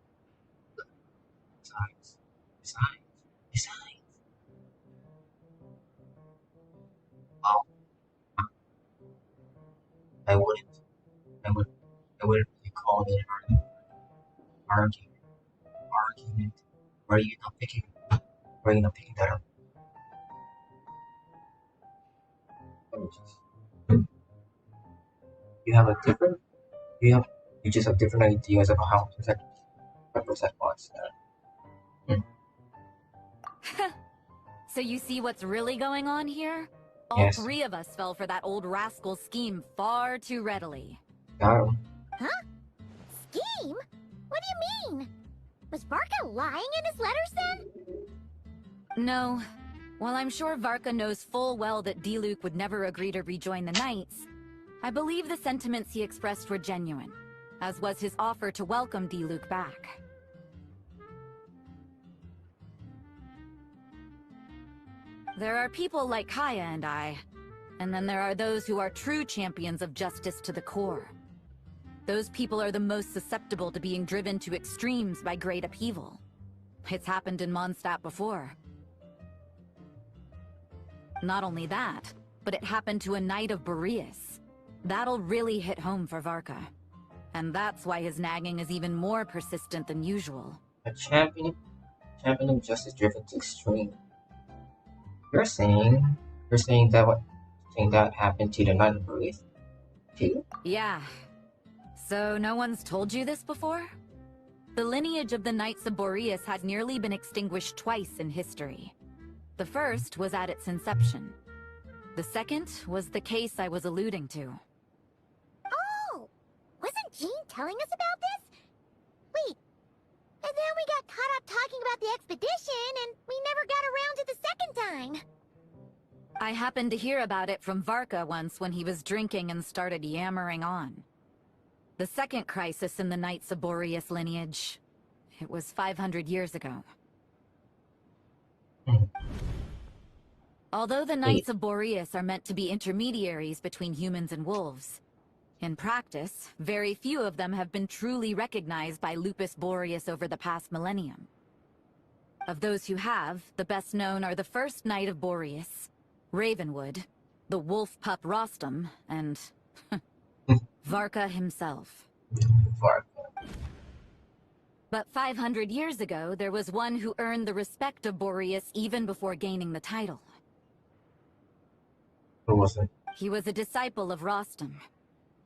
Besides. Oh, I wouldn't really call it an argument. Why are you not picking that up? You just have different ideas about how to represent Mondstadt. So you see what's really going on here? All Yes. 3 of us fell for that old rascal's scheme far too readily. Got him. Huh? Scheme? What do you mean? Was Varka lying in his letters then? No. While I'm sure Varka knows full well that Diluc would never agree to rejoin the Knights, I believe the sentiments he expressed were genuine, as was his offer to welcome Diluc back. There are people like Kaya and I, and then there are those who are true champions of justice to the core. Those people are the most susceptible to being driven to extremes by great upheaval. It's happened in Mondstadt before. Not only that, but it happened to a Knight of Boreas. That'll really hit home for Varka. And that's why his nagging is even more persistent than usual. A champion of justice driven to extreme. You're saying that happened to the Knight of Boreas too? Yeah. So no one's told you this before? The lineage of the Knights of Boreas had nearly been extinguished twice in history. The first was at its inception. The second was the case I was alluding to. Oh! Wasn't Jean telling us about this? about the expedition, and we never got around to the second time. I happened to hear about it from Varka once when he was drinking and started yammering on. The second crisis in the Knights of Boreas lineage. It was 500 years ago. Although the Knights of Boreas are meant to be intermediaries between humans and wolves, in practice, very few of them have been truly recognized by Lupus Boreas over the past millennium. Of those who have, the best known are the first Knight of Boreas, Ravenwood, the wolf pup Rostam, and Varka himself. But 500 years ago, there was one who earned the respect of Boreas even before gaining the title. Who was it? He was a disciple of Rostam.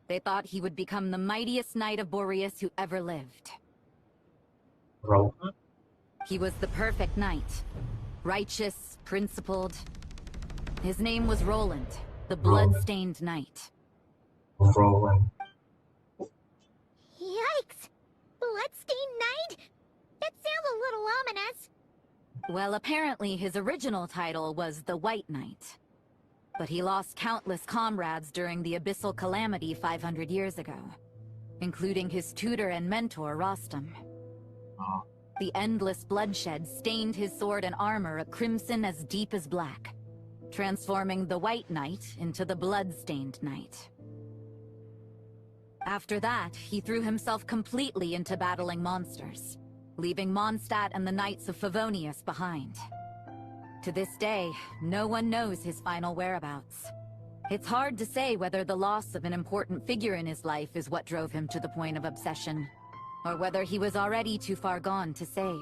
They thought he would become the mightiest Knight of Boreas who ever lived. Rohan? He was the perfect knight. Righteous, principled. His name was Roland, the blood-stained knight. Roland. Yikes! Bloodstained Knight? That sounds a little ominous. Well, apparently his original title was the White Knight. But he lost countless comrades during the Abyssal Calamity 500 years ago, including his tutor and mentor, Rostam. The endless bloodshed stained his sword and armor a crimson as deep as black, transforming the White Knight into the Blood-stained Knight. After that, he threw himself completely into battling monsters, leaving Mondstadt and the Knights of Favonius behind. To this day, no one knows his final whereabouts. It's hard to say whether the loss of an important figure in his life is what drove him to the point of obsession, or whether he was already too far gone to save.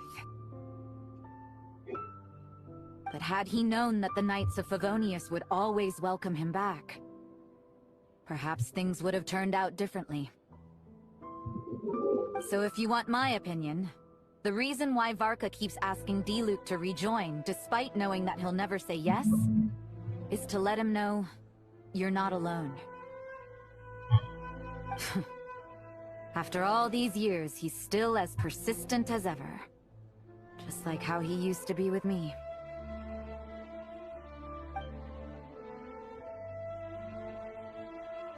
But had he known that the Knights of Favonius would always welcome him back, perhaps things would have turned out differently. So if you want my opinion, the reason why Varka keeps asking Diluc to rejoin, despite knowing that he'll never say yes, is to let him know you're not alone. After all these years, he's still as persistent as ever. Just like how he used to be with me.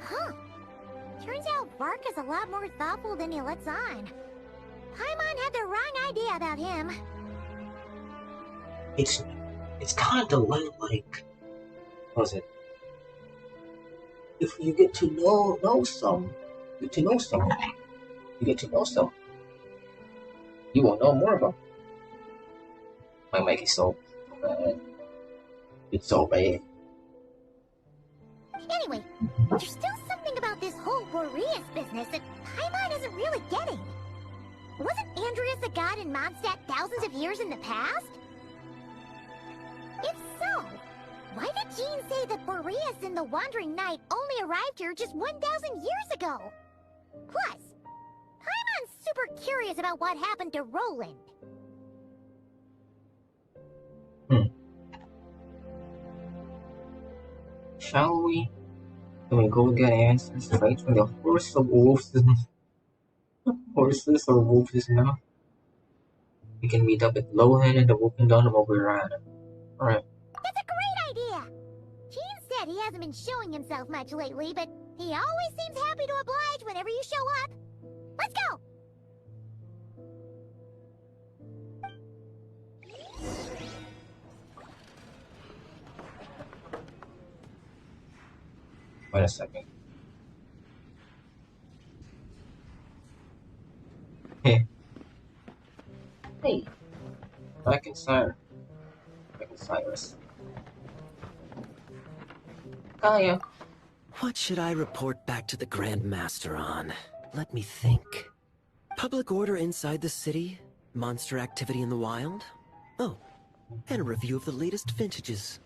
Huh. Turns out Varka's a lot more thoughtful than he lets on. Paimon had the wrong idea about him. It's kind of like, what was it? If you get to know some, you get to know some, you will know more about. Might make it so bad. It's so bad. Anyway, there's still something about this whole Boreas business that Paimon isn't really getting. Wasn't Andreas a god in Mondstadt thousands of years in the past? If so, why did Jean say that Boreas and the Wandering Knight only arrived here just 1,000 years ago? Plus, Paimon's super curious about what happened to Roland. Shall we? Can we go get answers right from the horse of wolves? Horses or wolves now? We can meet up at Lohan and the Wolfen Dawn while we're at it. Alright. That's a great idea! Jean said he hasn't been showing himself much lately, but he always seems happy to oblige whenever you show up. Let's go! Wait a second. Hey. Hey. Back in Cyrus. Kaya. What should I report back to the Grand Master on? Let me think. Public order inside the city? Monster activity in the wild? Oh, and a review of the latest vintages.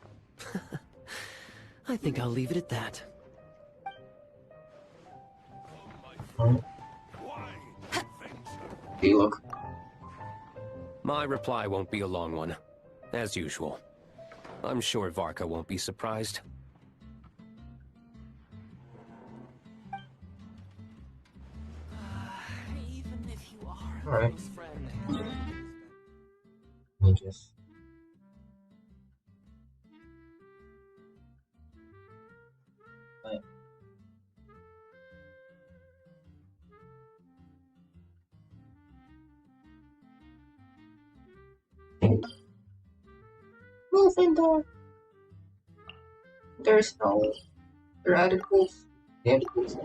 I think I'll leave it at that. Hey, look. My reply won't be a long one, as usual. I'm sure Varka won't be surprised. Even if you are Alright. changes. But move in there. There's no radicals. Radicals.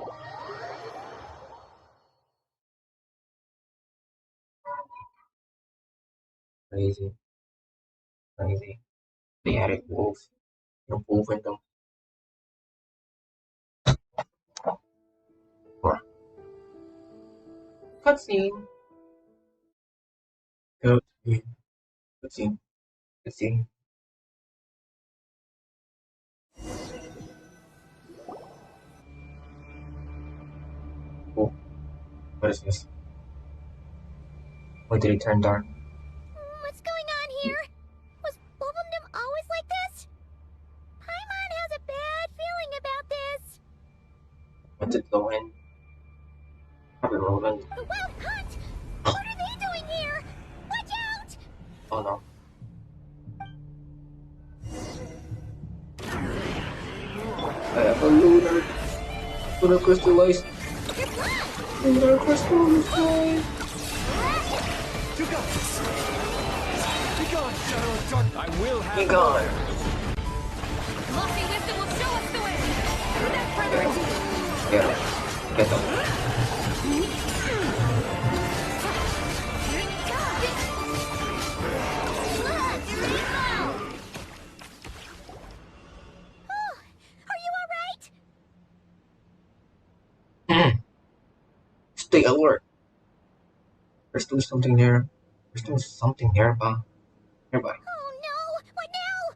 Crazy. Crazy. The attic wolf. You're moving them. Cutscene. Cutscene. Cutscene. Cutscene. Oh, what is this? Why did it turn dark? What's going on here? Was Wolfendom always like this? Paimon has a bad feeling about this. What did go in? Probably relevant. The Wild Hunt! What are they doing here? Watch out! Oh no. I have a lunar crystallized. Lunar crystallized. You got this. Be gone, Shadow of Darkness. I will have. Be gone. Lofty wisdom will show us the way. Without further ado. Get them. Stay alert. There's still something there. There's still something nearby. Nearby. Oh no! What now?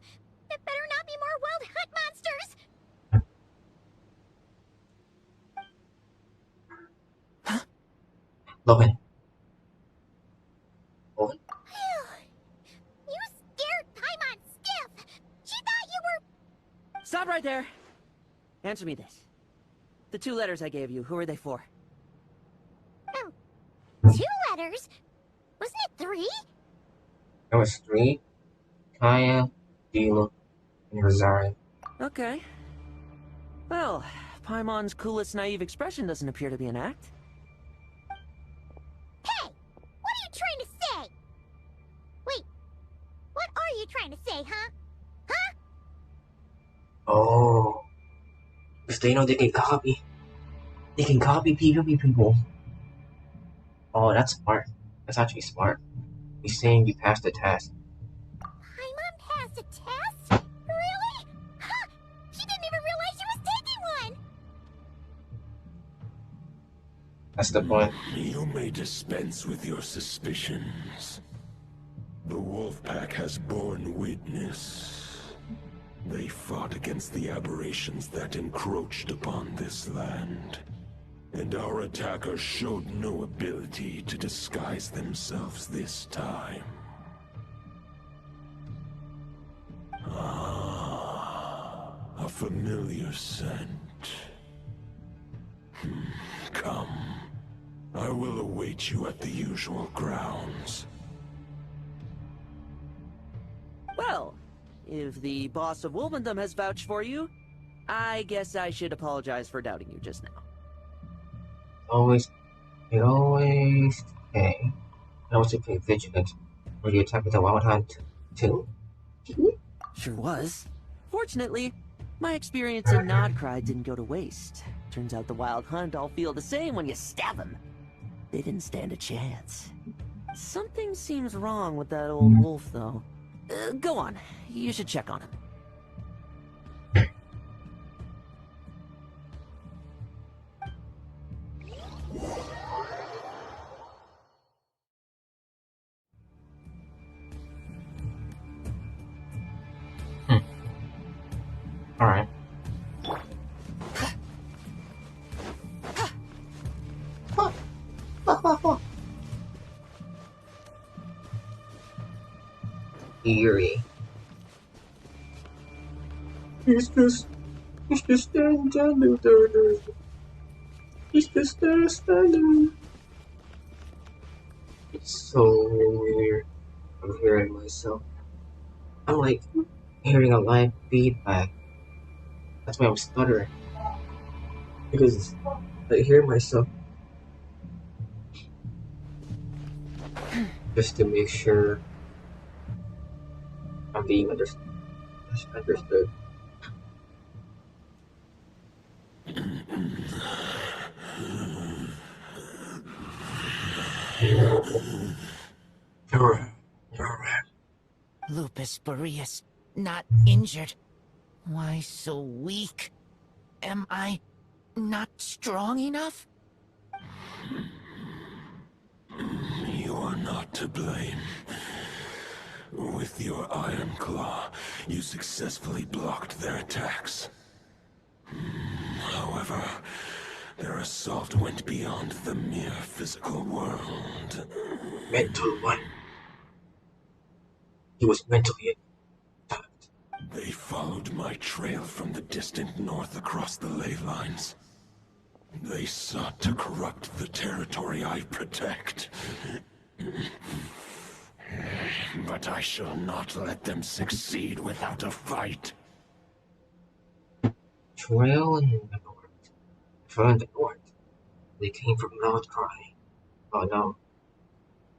There better not be more Wild Hunt monsters! Logan. Logan. You scared Paimon stiff! She thought you were... Stop right there! Answer me this. The 2 letters I gave you, who are they for? 2 letters? Wasn't it 3? There was 3. Kaya, Dila, and Rosario. Okay. Well, Paimon's coolest naive expression doesn't appear to be an act. Hey! What are you trying to say? Wait, what are you trying to say, huh? Huh? Oh. Because they know they can copy. They can copy people. Oh, that's smart. That's actually smart. He's saying you passed the test. Paimon passed a test? Really? Huh! She didn't even realize she was taking one! That's the point. You may dispense with your suspicions. The wolf pack has borne witness. They fought against the aberrations that encroached upon this land. And our attackers showed no ability to disguise themselves this time. Ah, a familiar scent. Come. I will await you at the usual grounds. Well, if the boss of Wolfendom has vouched for you, I guess I should apologize for doubting you just now. It always okay. I also play vigilant. Were you attacked with a wild hunt too? Sure was. Fortunately, my experience in Nodcry didn't go to waste. Turns out the Wild Hunt all feel the same when you stab them. They didn't stand a chance. Something seems wrong with that old wolf, though. Go on. You should check on him. Alright. Eerie. He's just standing there. He's just there standing. It's so weird. I'm hearing myself. I'm like hearing a live feedback. That's why I'm stuttering. Because I hear myself just to make sure I'm being understood. You're right. Lupus Boreas, not injured. Why so weak? Am I not strong enough? You are not to blame. With your Iron Claw, you successfully blocked their attacks. However, their assault went beyond the mere physical world. Mental one. He was mentally attacked. They followed my trail from the distant north across the ley lines. They sought to corrupt the territory I protect. But I shall not let them succeed without a fight. Trail in the north. Trail in the north. They came from Nodcry. Oh no.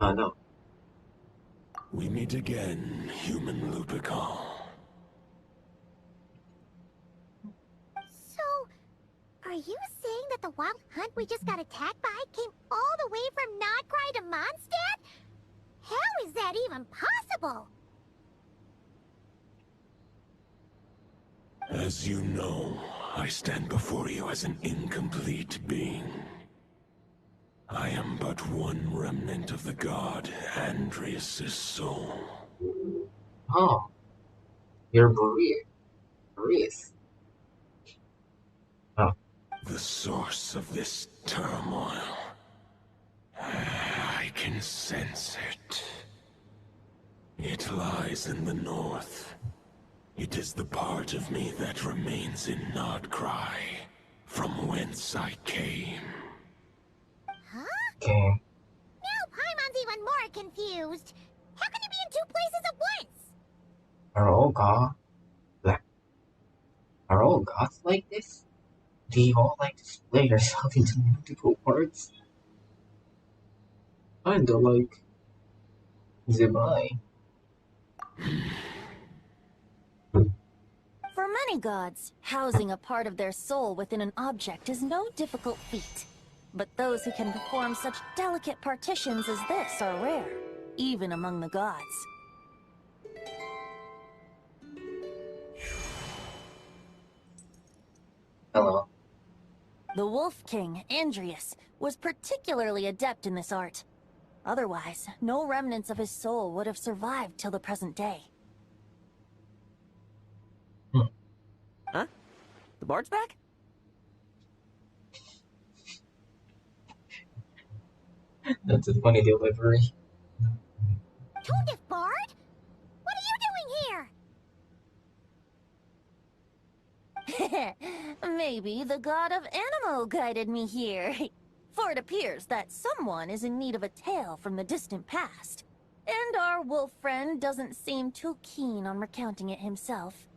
Oh no. We meet again, human Lupical. So, are you saying that the wild hunt we just got attacked by came all the way from Nodcry to Mondstadt? How is that even possible? As you know, I stand before you as an incomplete being. I am but one remnant of the god Andreas' soul. Oh. You're Boreas. Oh. The source of this turmoil. I can sense it. It lies in the north. It is the part of me that remains in Nodcry, from whence I came. Huh? Okay. Now Paimon's even more confused. How can you be in two places at once? Are all gods like this? Do you all like to split yourself into multiple parts? Kinda like Zebai. For many gods, housing a part of their soul within an object is no difficult feat. But those who can perform such delicate partitions as this are rare, even among the gods. Hello. The Wolf King, Andreas, was particularly adept in this art. Otherwise, no remnants of his soul would have survived till the present day. Huh? The bard's back? That's a funny delivery. Tone-deaf bard? What are you doing here? Maybe the god of Animo guided me here. For it appears that someone is in need of a tale from the distant past. And our wolf friend doesn't seem too keen on recounting it himself.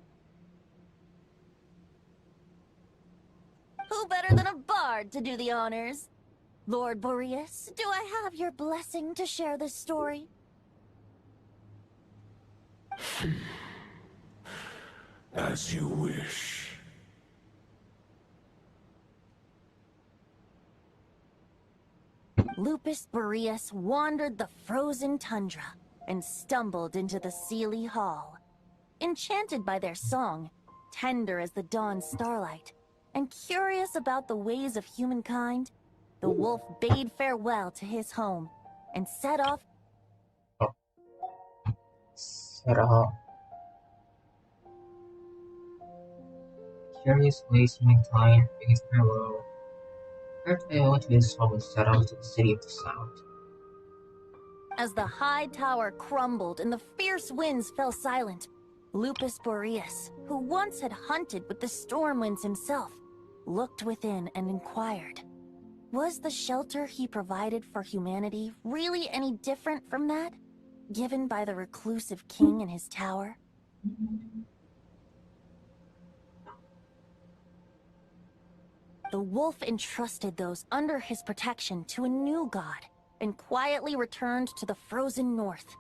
Who better than a bard to do the honors? Lord Boreas, do I have your blessing to share this story? As you wish. Lupus Boreas wandered the frozen tundra and stumbled into the Seelie Hall. Enchanted by their song, tender as the dawn starlight, and curious about the ways of humankind, the wolf bade farewell to his home and set off. Curious ways humankind bade farewell. After I went to his home and set out to the city of the south. As the high tower crumbled and the fierce winds fell silent, Lupus Boreas, who once had hunted with the storm winds himself, looked within and inquired, was the shelter he provided for humanity really any different from that? given by the reclusive king in his tower? The wolf entrusted those under his protection to a new god and quietly returned to the frozen north.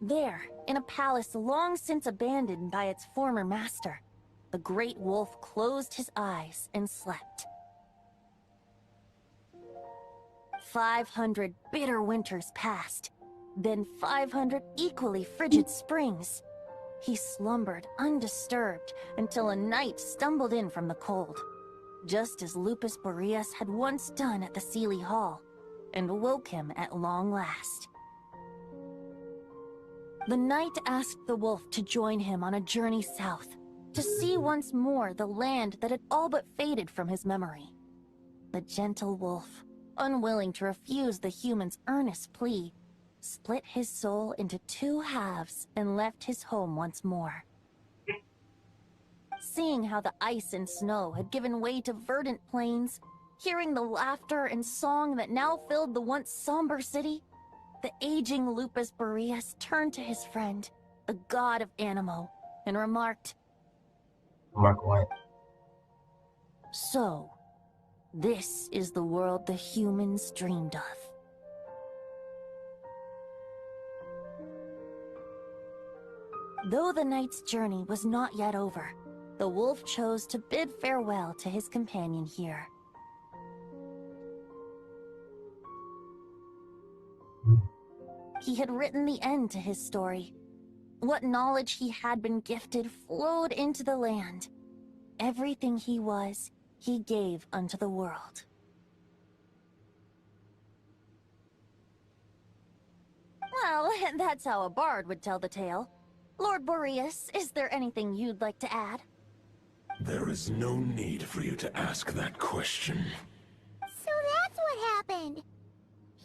There, in a palace long since abandoned by its former master, the great wolf closed his eyes and slept. 500 bitter winters passed, then 500 equally frigid springs. He slumbered undisturbed until a night stumbled in from the cold, just as Lupus Boreas had once done at the Seelie Hall, and woke him at long last. The knight asked the wolf to join him on a journey south, to see once more the land that had all but faded from his memory. The gentle wolf, unwilling to refuse the human's earnest plea, split his soul into 2 halves and left his home once more. Seeing how the ice and snow had given way to verdant plains, hearing the laughter and song that now filled the once somber city, the aging Lupus Boreas turned to his friend, the god of Animo, and remarked, Mark what? "So, this is the world the humans dreamed of." Though the knight's journey was not yet over, the wolf chose to bid farewell to his companion here. He had written the end to his story. What knowledge he had been gifted flowed into the land. Everything he was, he gave unto the world. Well, that's how a bard would tell the tale. Lord Boreas, is there anything you'd like to add? There is no need for you to ask that question. So that's what happened.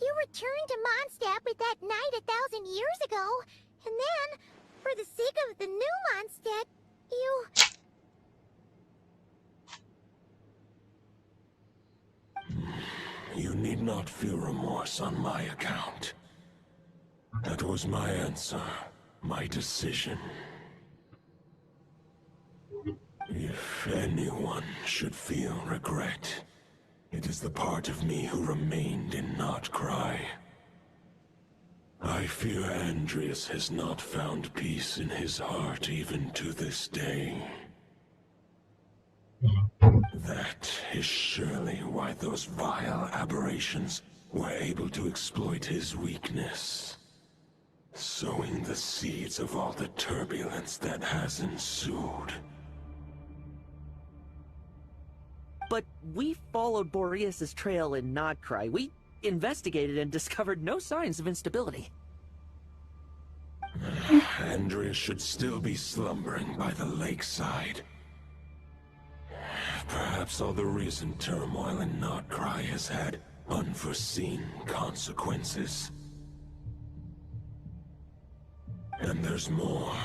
You returned to Mondstadt with that knight 1,000 years ago, and then, for the sake of the new Mondstadt, you... You need not feel remorse on my account. That was my answer, my decision. If anyone should feel regret, it is the part of me who remained in Notcry. I fear Andreas has not found peace in his heart even to this day. That is surely why those vile aberrations were able to exploit his weakness, sowing the seeds of all the turbulence that has ensued. But we followed Boreas' trail in Nodcry. We investigated and discovered no signs of instability. Andreas should still be slumbering by the lakeside. Perhaps all the recent turmoil in Notcry has had unforeseen consequences. And there's more.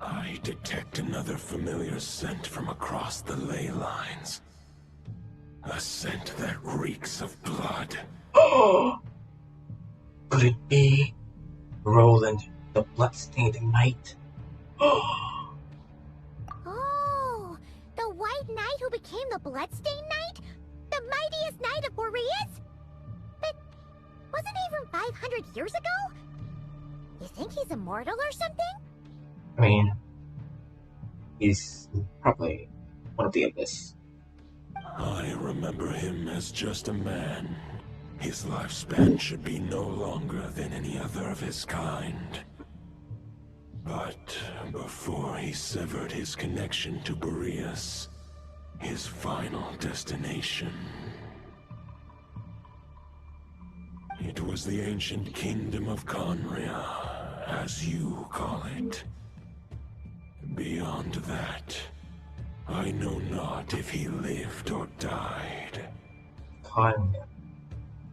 I detect another familiar scent from across the ley lines. A scent that reeks of blood. Oh! Could it be Roland, the bloodstained knight? Oh, the White Knight who became the Bloodstained Knight? The mightiest knight of Boreas? But wasn't he from 500 years ago? You think he's immortal or something? I mean, he's probably one of the Abyss. I remember him as just a man. His lifespan should be no longer than any other of his kind. But before he severed his connection to Boreas, his final destination, it was the ancient kingdom of Conria, as you call it. Beyond that, I know not if he lived or died. Conria.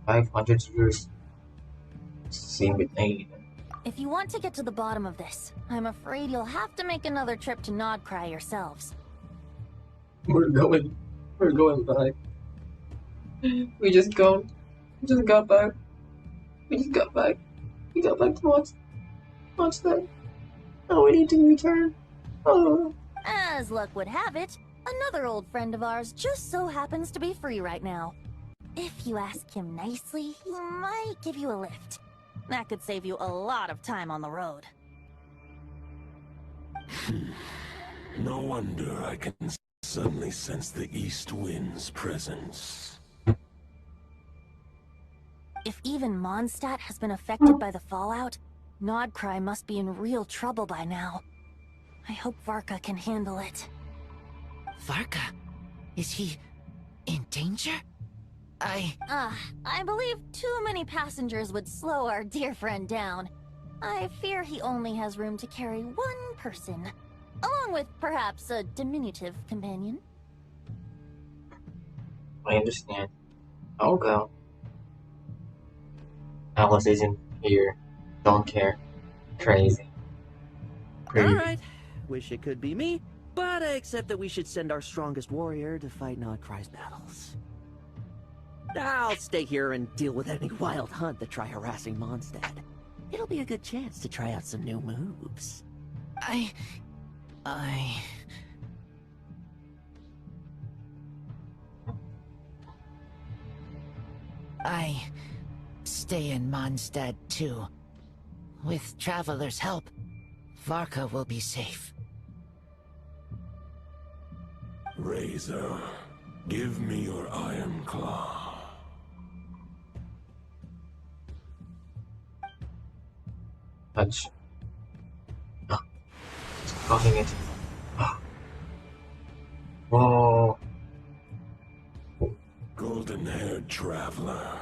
500 years. Same with Aid. If you want to get to the bottom of this, I'm afraid you'll have to make another trip to Nodcry yourselves. We're going back. We just got back. We just got back. We got back to Mondstadt. Oh, we need to return. Oh. As luck would have it, another old friend of ours just so happens to be free right now. If you ask him nicely, he might give you a lift. That could save you a lot of time on the road. No wonder I can suddenly sense the east wind's presence. If even Mondstadt has been affected by the fallout, Nodcry must be in real trouble by now. I hope Varka can handle it. Varka? Is he in danger? I believe too many passengers would slow our dear friend down. I fear he only has room to carry one person, along with perhaps a diminutive companion. I understand. I'll go. Alice isn't here. Don't care. Crazy. Alright, wish it could be me, but I accept that we should send our strongest warrior to fight Nodcry's battles. I'll stay here and deal with any wild hunt that try harassing Mondstadt. It'll be a good chance to try out some new moves. I stay in Mondstadt too. With Traveler's help, Varka will be safe. Razor, give me your iron claw. Touch. Causing it. Whoa. Golden-haired traveler,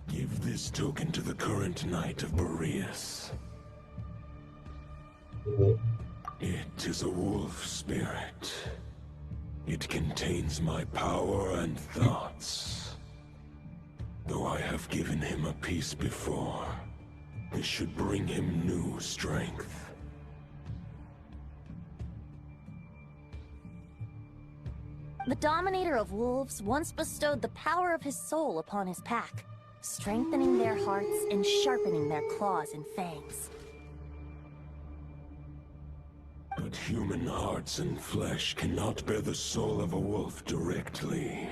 give this token to the current knight of Boreas. It is a wolf spirit. It contains my power and thoughts. Though I have given him a piece before, this should bring him new strength. The Dominator of Wolves once bestowed the power of his soul upon his pack, strengthening their hearts and sharpening their claws and fangs. But human hearts and flesh cannot bear the soul of a wolf directly.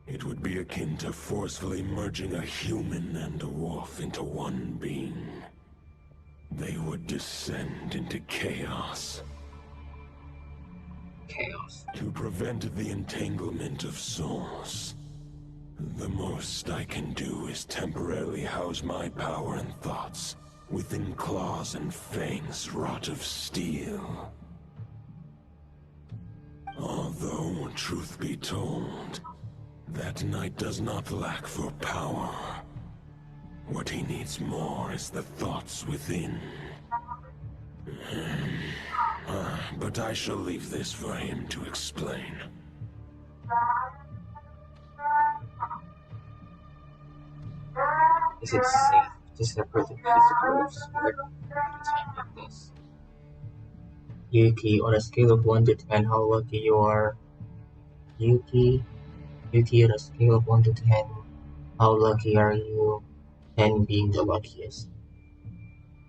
It would be akin to forcefully merging a human and a wolf into one being. They would descend into chaos. Chaos. To prevent the entanglement of souls, the most I can do is temporarily house my power and thoughts within claws and fangs wrought of steel. Although, truth be told, that knight does not lack for power. What he needs more is the thoughts within. But I shall leave this for him to explain. Is it safe to separate the physical of spirit at a time like this? Yuuki, on a scale of 1 to 10, how lucky you are. Yuuki, on a scale of 1 to 10, how lucky are you? 10 being the luckiest.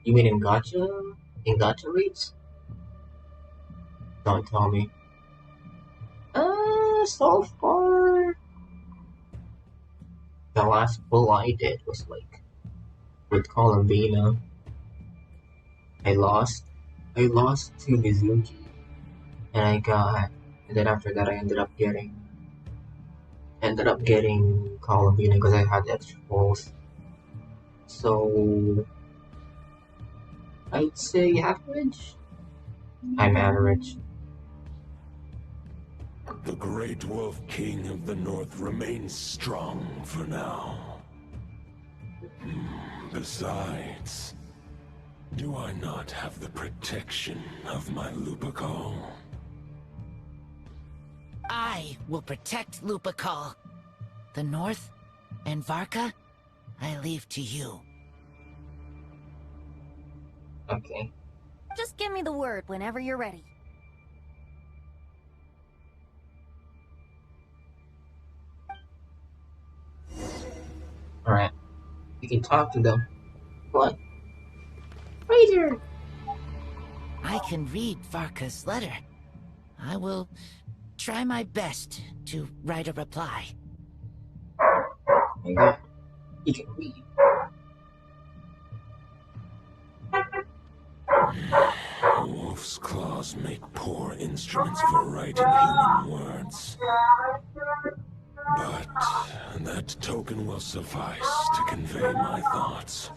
You mean in gacha? In gacha rates? Don't tell me. So far, the last pull I did was like with Columbina. I lost to Mizuki, and then after that I ended up getting Columbina because I had extra pulls. So I'd say average. I'm average. The Great Wolf King of the North remains strong for now. Besides, do I not have the protection of my Lupacol? I will protect Lupacol. The North and Varka, I leave to you. Okay. Just give me the word whenever you're ready. Alright. You can talk to them. What? Right here. I can read Varka's letter. I will try my best to write a reply. Oh my god. He can read. Wolf's claws make poor instruments for writing human words. But that token will suffice to convey my thoughts.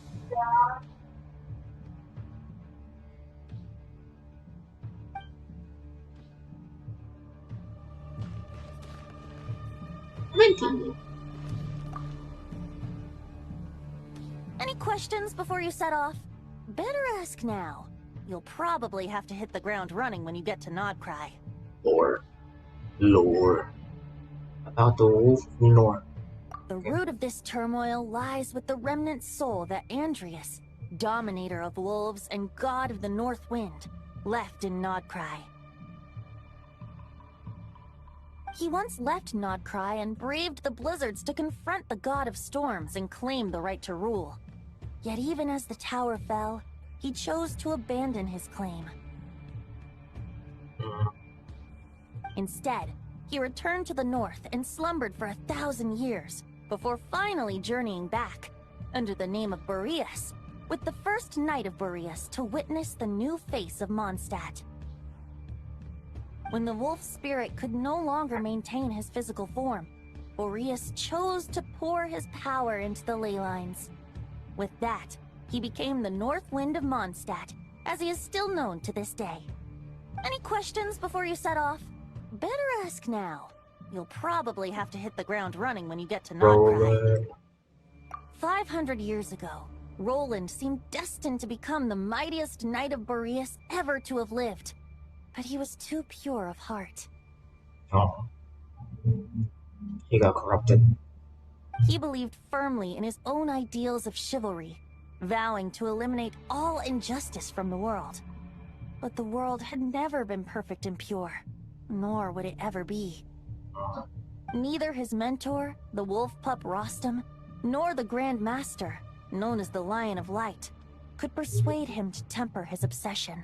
Any questions before you set off? Better ask now. You'll probably have to hit the ground running when you get to Nodcry. Lore. About the Wolf of North. The root of this turmoil lies with the remnant soul that Andreas, dominator of wolves and god of the North Wind, left in Nodcry. He once left Nodcry and braved the blizzards to confront the god of storms and claim the right to rule. Yet even as the tower fell, he chose to abandon his claim. Instead, he returned to the north and slumbered for 1,000 years, before finally journeying back, under the name of Boreas, with the first knight of Boreas to witness the new face of Mondstadt. When the wolf spirit could no longer maintain his physical form, Boreas chose to pour his power into the ley lines. With that, he became the North Wind of Mondstadt, as he is still known to this day. Any questions before you set off? Better ask now. You'll probably have to hit the ground running when you get to Nodcry. 500 years ago, Roland seemed destined to become the mightiest knight of Boreas ever to have lived. But he was too pure of heart. Oh. He got corrupted. He believed firmly in his own ideals of chivalry, vowing to eliminate all injustice from the world. But the world had never been perfect and pure, nor would it ever be. Neither his mentor, the wolf pup Rostam, nor the Grand Master, known as the Lion of Light, could persuade him to temper his obsession.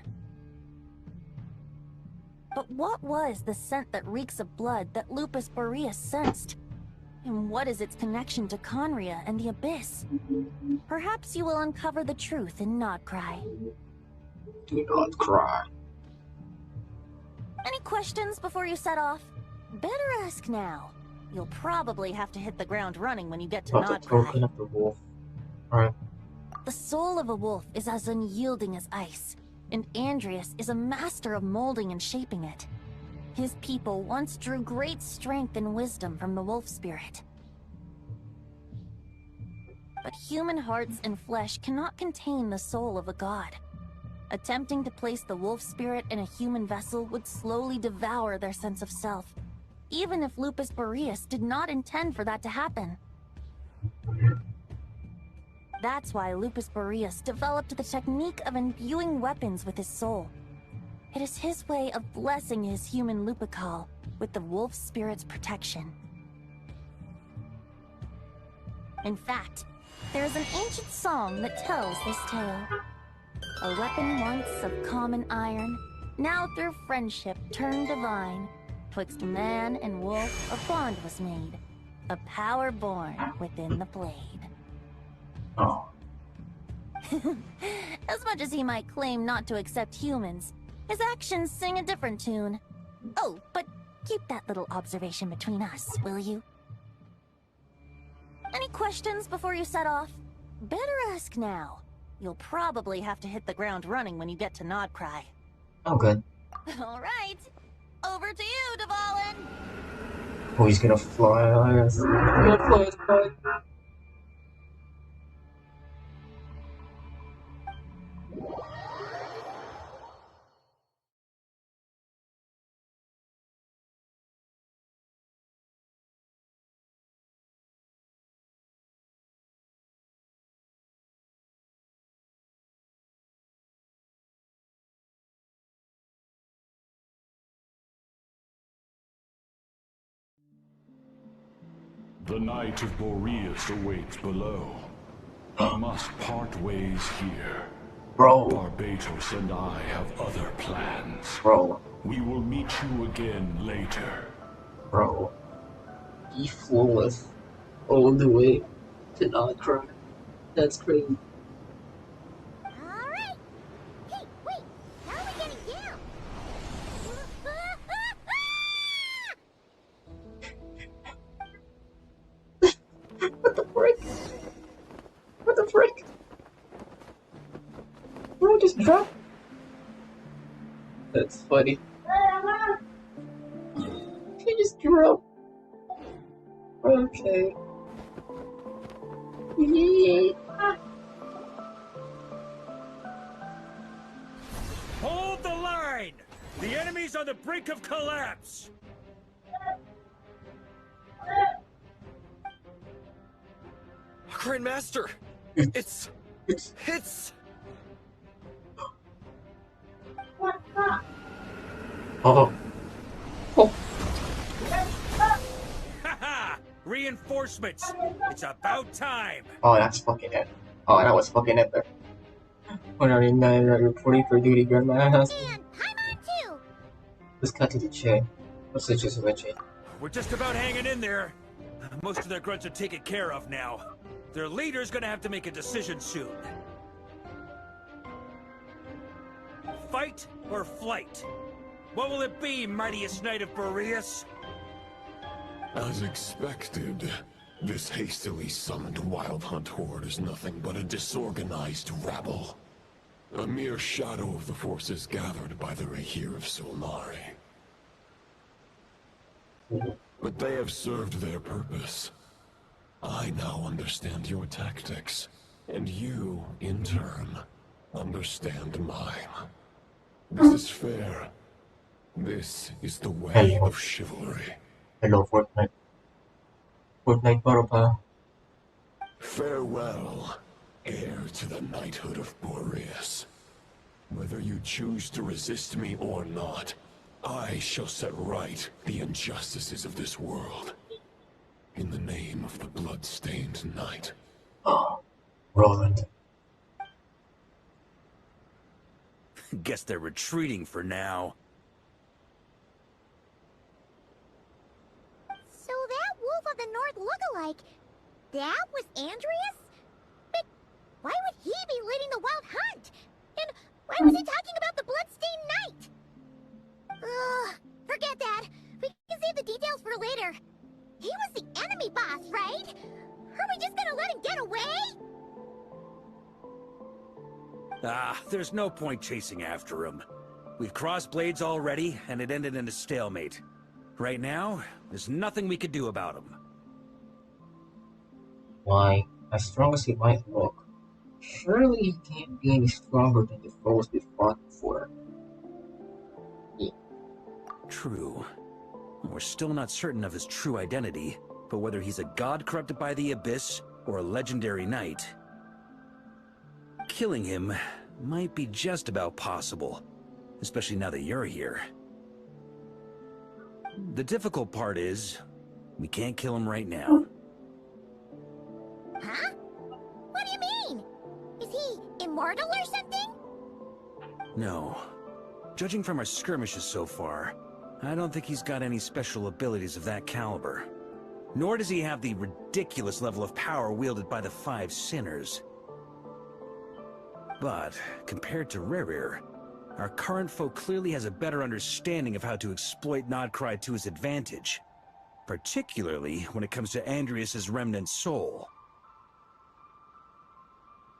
But what was the scent that reeks of blood that Lupus Boreas sensed? And what is its connection to Conria and the Abyss? Perhaps you will uncover the truth in Nodcry. Do not cry. Any questions before you set off? Better ask now. You'll probably have to hit the ground running when you get to About the token Nodcry. of the wolf. Alright. The soul of a wolf is as unyielding as ice, and Andreas is a master of molding and shaping it. His people once drew great strength and wisdom from the wolf spirit. But human hearts and flesh cannot contain the soul of a god. Attempting to place the wolf spirit in a human vessel would slowly devour their sense of self, even if Lupus Boreas did not intend for that to happen. That's why Lupus Boreas developed the technique of imbuing weapons with his soul. It is his way of blessing his human Lupical with the wolf spirit's protection. In fact, there is an ancient song that tells this tale. A weapon once of common iron, now through friendship turned divine. Twixt man and wolf a bond was made, a power born within the blade. Oh. As much as he might claim not to accept humans, his actions sing a different tune. Oh, but keep that little observation between us, will you? Any questions before you set off? Better ask now. You'll probably have to hit the ground running when you get to Nodcry. Oh, good. All right. Over to you, Dvalin. Oh, he's gonna fly. He's gonna fly. The Knight of Boreas awaits below. We must part ways here. Bro. Barbatos and I have other plans. Bro. We will meet you again later. Bro. He flew us all the way to not cry. That's crazy. Alright. Hey, wait. How are we getting down? What the frick? What the frick? Bro, just drop. That's funny. He just dropped. Okay. Hold the line! The enemy's on the brink of collapse! Grandmaster! It's... Oh. Haha! Reinforcements! It's about time! Oh, that's fucking it. Oh, that was fucking it there. 109 reporting for duty, Grandma. And I'm on too! Let's cut to the chain. What's the gist of that chain? We're just about hanging in there. Most of their grunts are taken care of now. Their leader's gonna have to make a decision soon. Fight or flight? What will it be, mightiest knight of Boreas? As expected, this hastily summoned Wild Hunt horde is nothing but a disorganized rabble. A mere shadow of the forces gathered by the Rahir of Solnari. But they have served their purpose. I now understand your tactics, and you, in turn, understand mine. This is fair. This is the way of chivalry. Hello, Fortnite. Fortnite Barba. Farewell, heir to the knighthood of Boreas. Whether you choose to resist me or not, I shall set right the injustices of this world. In the name of the blood-stained knight. Oh, Roland. Guess they're retreating for now. So that Wolf of the North lookalike, that was Andreas? But why would he be leading the Wild Hunt? And why was he talking about the Bloodstained Knight? Ugh, forget that. We can save the details for later. He was the enemy boss, right? Are we just gonna let him get away? Ah, there's no point chasing after him. We've crossed blades already, and it ended in a stalemate. Right now, there's nothing we could do about him. Why, as strong as he might look, surely he can't be any stronger than the foes we fought before. Yeah. True. We're still not certain of his true identity, but whether he's a god corrupted by the Abyss or a legendary knight, killing him might be just about possible, especially now that you're here. The difficult part is, we can't kill him right now. Huh? What do you mean? Is he immortal or something? No. Judging from our skirmishes so far, I don't think he's got any special abilities of that caliber. Nor does he have the ridiculous level of power wielded by the Five Sinners. But, compared to Rerir, our current foe clearly has a better understanding of how to exploit Nodcry to his advantage. Particularly when it comes to Andreas' remnant soul.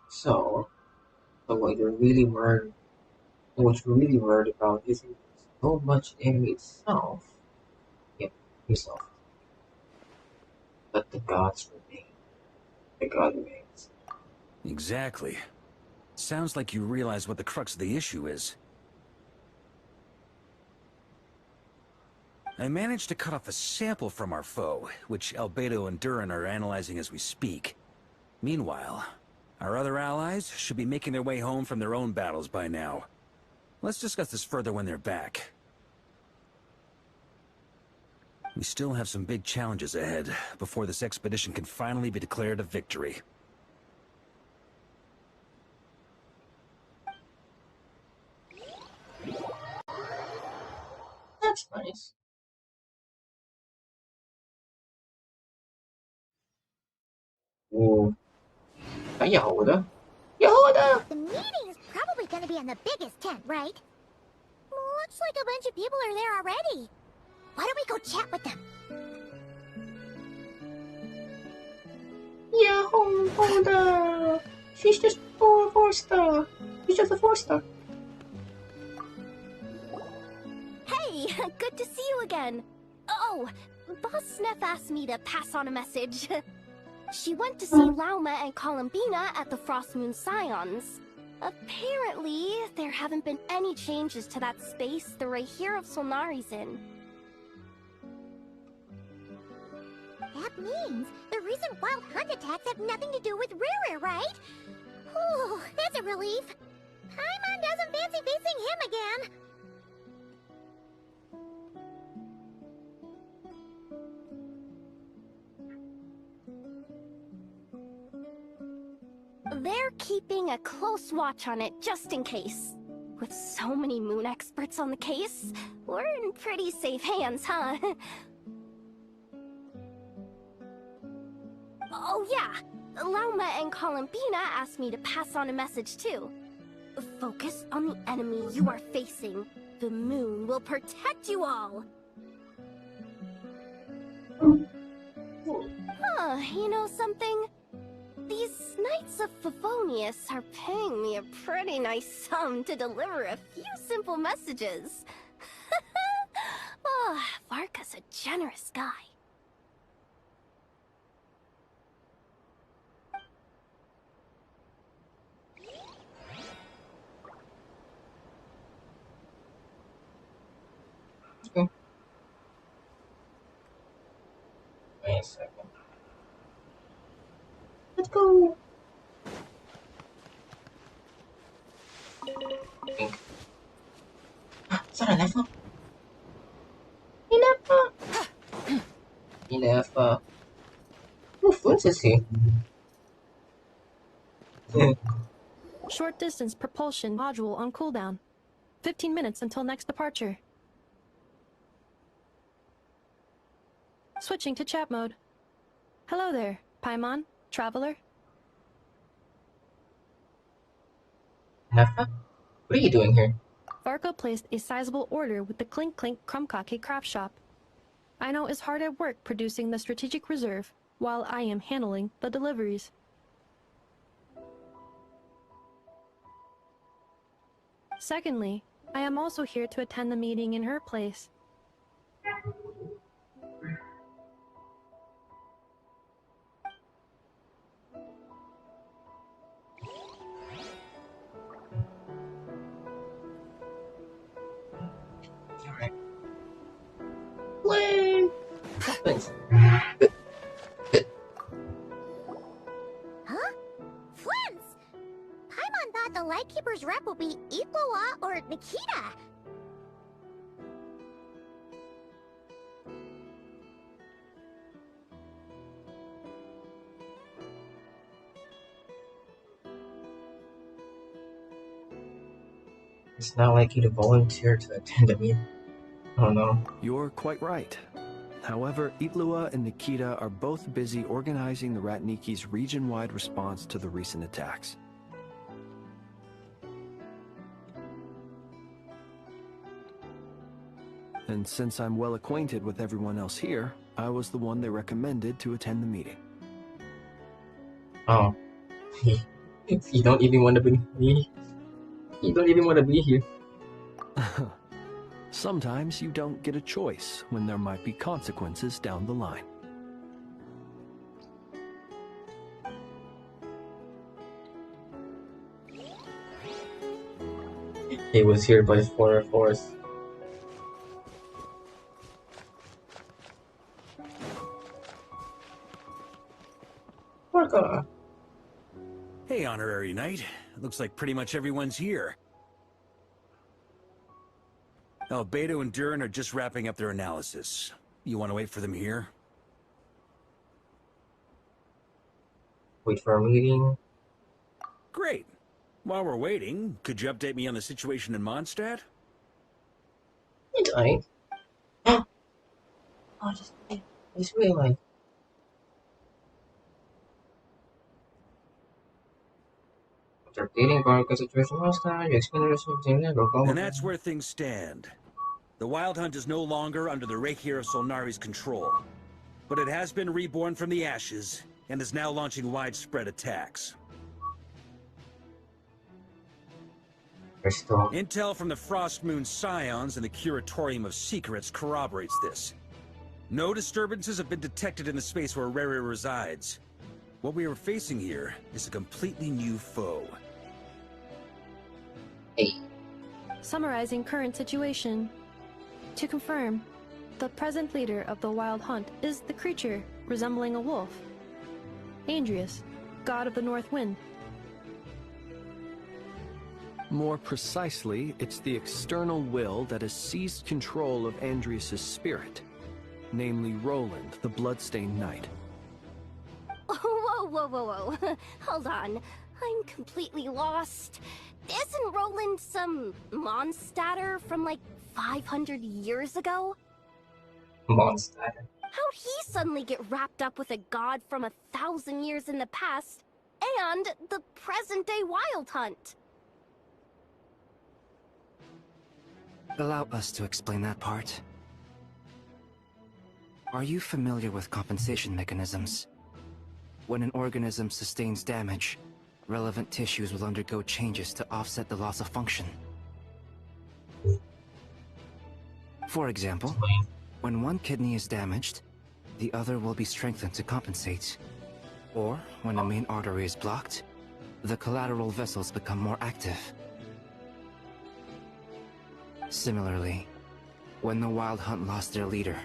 So what you're really worried about isn't so much the enemy itself, yeah, yourself, but the gods remain. The god remains. Exactly. Sounds like you realize what the crux of the issue is. I managed to cut off a sample from our foe, which Albedo and Durin are analyzing as we speak. Meanwhile, our other allies should be making their way home from their own battles by now. Let's discuss this further when they're back. We still have some big challenges ahead before this expedition can finally be declared a victory. That's nice. Ooh. Yehoda. Yehoda! The meeting is probably gonna be in the biggest tent, right? Looks like a bunch of people are there already. Why don't we go chat with them? Yehoda! She's just four-star. She's just a 4-star. Hey, good to see you again. Oh, Boss Sneff asked me to pass on a message. She went to see Lauma and Columbina at the Frost Moon Scions. Apparently, there haven't been any changes to that space the Rahir of Solnari's in. That means the recent wild hunt attacks have nothing to do with Ruru, right? Whew, that's a relief. Paimon doesn't fancy facing him again. They're keeping a close watch on it just in case. With so many moon experts on the case, we're in pretty safe hands, huh? Oh yeah, Lauma and Columbina asked me to pass on a message too. Focus on the enemy you are facing. The moon will protect you all. Huh, you know something? These Knights of Favonius are paying me a pretty nice sum to deliver a few simple messages. Oh, Varka's a generous guy. Okay. Wait a second. Let's go. Pink. Is that an Effa? Ineffa. Who fools is he? Short distance propulsion module on cooldown. 15 minutes until next departure. Switching to chat mode. Hello there, Paimon, traveler. Neffa? What are you doing here? Varka placed a sizable order with the Clink Clink Krumkake craft shop. Aino is hard at work producing the strategic reserve, while I am handling the deliveries. Secondly, I am also here to attend the meeting in her place. Alright. Play! Thanks. Huh? Flins! Paimon thought the Lightkeeper's rep would be Iqua or Nikita. It's not like you to volunteer to attend a meeting. Oh no. You're quite right. However, Itlua and Nikita are both busy organizing the Ratniki's region-wide response to the recent attacks. And since I'm well acquainted with everyone else here, I was the one they recommended to attend the meeting. Oh. You don't even want to be here. You don't even want to be here. Sometimes you don't get a choice when there might be consequences down the line. He was here by force. Varka. Hey, Honorary Knight. Looks like pretty much everyone's here. Albedo and Durin are just wrapping up their analysis. You want to wait for them here? Wait for a meeting. Great. While we're waiting, could you update me on the situation in Mondstadt? Did I? just realized. After dating Varka situation last time, you explained the blah blah And blah. that's where things stand. The Wild Hunt is no longer under the Reikir of Solnari's control, but it has been reborn from the ashes and is now launching widespread attacks. Intel from the Frost Moon Scions and the Curatorium of Secrets corroborates this. No disturbances have been detected in the space where Rere resides. What we are facing here is a completely new foe. Summarizing current situation. To confirm, the present leader of the Wild Hunt is the creature resembling a wolf. Andrius, god of the North Wind. More precisely, it's the external will that has seized control of Andrius' spirit, namely Roland, the Bloodstained Knight. Whoa, whoa, whoa, whoa. Hold on. I'm completely lost. Isn't Roland some Mondstadter from like 500 years ago? Mondstadt. How'd he suddenly get wrapped up with a god from 1,000 years in the past and the present-day Wild Hunt? Allow us to explain that part. Are you familiar with compensation mechanisms? When an organism sustains damage, relevant tissues will undergo changes to offset the loss of function. For example, when one kidney is damaged, the other will be strengthened to compensate. Or, when a main artery is blocked, the collateral vessels become more active. Similarly, when the Wild Hunt lost their leader,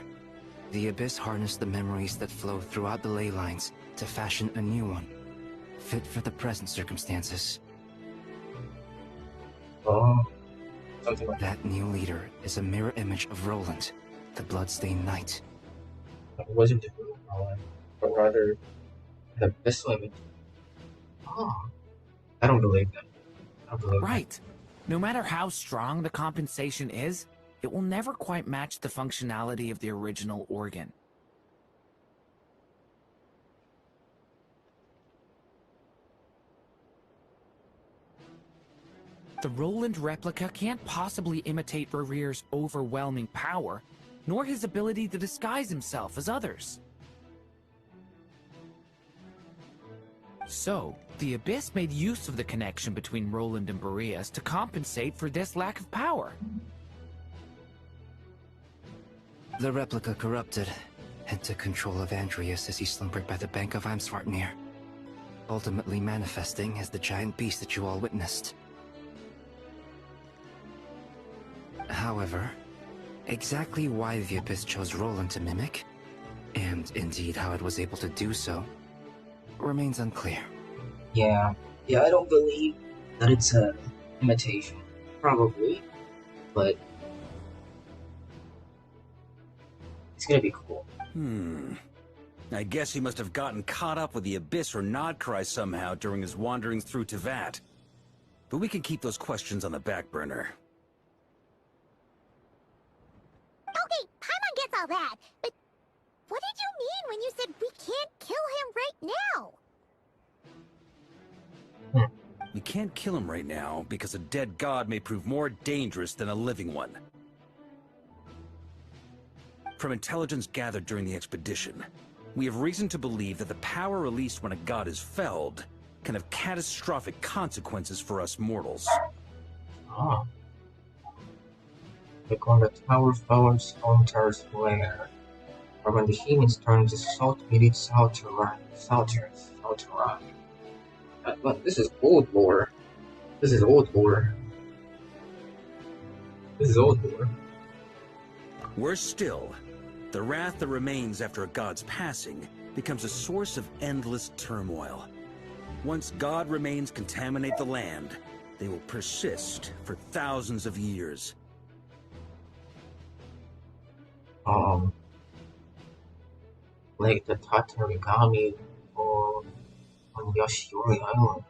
the Abyss harnessed the memories that flow throughout the ley lines to fashion a new one, fit for the present circumstances. Oh, something like that. New leader is a mirror image of Roland, the Bloodstained Knight. It wasn't Roland, but rather the Abyss image. Oh, I don't believe that. I don't believe right. That. No matter how strong the compensation is, it will never quite match the functionality of the original organ. The Roland replica can't possibly imitate Rere's overwhelming power, nor his ability to disguise himself as others. So, the Abyss made use of the connection between Roland and Boreas to compensate for this lack of power. The replica corrupted and took control of Andrius as he slumbered by the bank of Amsvartnir, ultimately manifesting as the giant beast that you all witnessed. However, exactly why the Abyss chose Roland to mimic, and indeed how it was able to do so, remains unclear. Yeah, I don't believe that it's an imitation. Probably, but it's gonna be cool. I guess he must have gotten caught up with the Abyss or Nodcry somehow during his wanderings through Teyvat. But we can keep those questions on the back burner. Okay, Paimon gets all that, but what did you mean when you said we can't kill him right now? We can't kill him right now because a dead god may prove more dangerous than a living one. From intelligence gathered during the expedition, we have reason to believe that the power released when a god is felled can have catastrophic consequences for us mortals. Ah. Like when the tower fell on Stone Tower's flare, or when the humans turned to salt-meated Salteran. But this is old lore. This is old lore. Worse still, the wrath that remains after a god's passing becomes a source of endless turmoil. Once god remains contaminate the land, they will persist for thousands of years. Like the Tatarigami or on Yoshiori Island,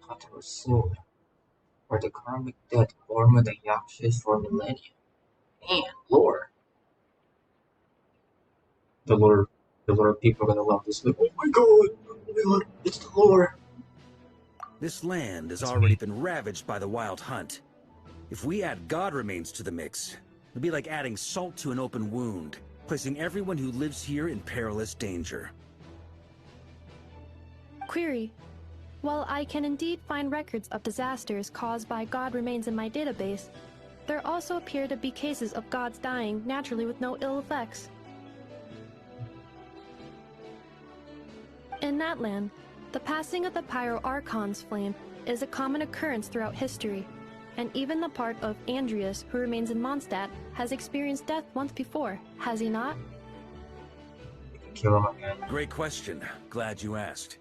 Tatarasu, where the karmic dead form the Yakshas for millennia. And lore. The lore, the lore people are gonna love this. Like, oh my god, it's the lore. This land has already been ravaged by the Wild Hunt. If we add god remains to the mix, it'd be like adding salt to an open wound, placing everyone who lives here in perilous danger. Query. While I can indeed find records of disasters caused by god remains in my database, there also appear to be cases of gods dying naturally with no ill effects. In that land, the passing of the Pyro-Archon's flame is a common occurrence throughout history, and even the part of Andreas who remains in Mondstadt has experienced death once before, has he not? Kill him again. Great question. Glad you asked.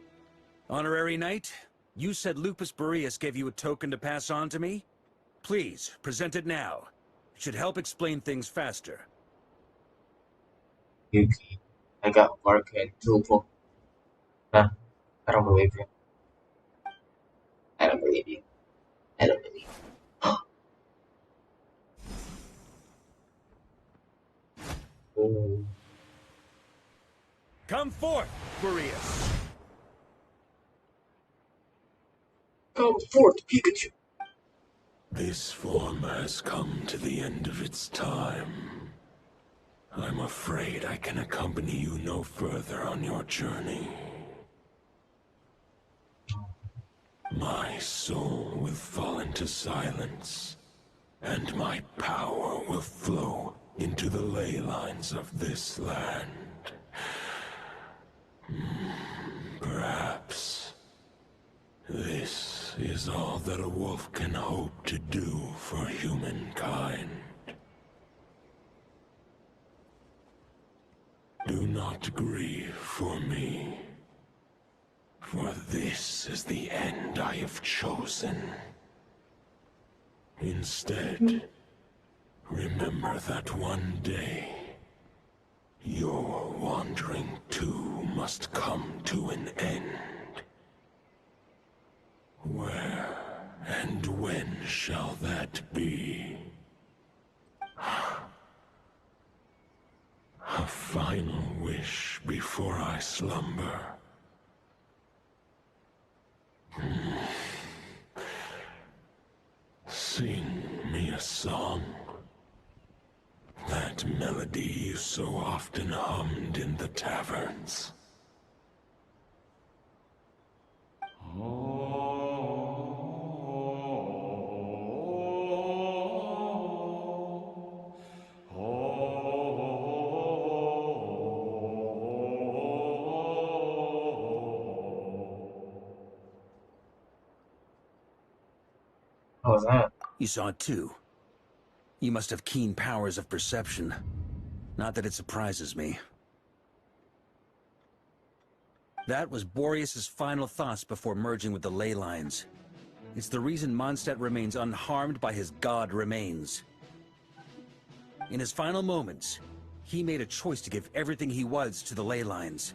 Honorary Knight, you said Lupus Boreas gave you a token to pass on to me? Please, present it now. It should help explain things faster. Yuuki, I got Varka and Vtuber. Nah, I don't believe you. I don't believe you. I don't believe you. Oh. Come forth, Boreas. Come forth, Pikachu. This form has come to the end of its time. I'm afraid I can accompany you no further on your journey. My soul will fall into silence, and my power will flow into the ley lines of this land. Perhaps this is all that a wolf can hope to do for humankind. Do not grieve for me, for this is the end I have chosen. Instead, remember that one day, your wandering too must come to an end. Where and when shall that be? A final wish before I slumber. Sing me a song. That melody you so often hummed in the taverns. How was that? You saw it too. You must have keen powers of perception. Not that it surprises me. That was Boreas' final thoughts before merging with the ley lines. It's the reason Mondstadt remains unharmed by his god remains. In his final moments, he made a choice to give everything he was to the ley lines.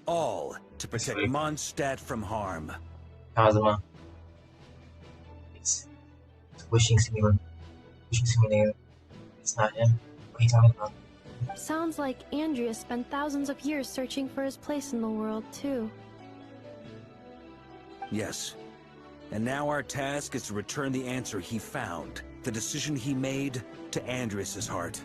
All to protect Mondstadt from harm. Kazuma. It's wishing simulator. Wishing simulator. It's not him. What are you talking about? Sounds like Andreas spent thousands of years searching for his place in the world, too. Yes. And now our task is to return the answer he found, the decision he made, to Andreas' heart.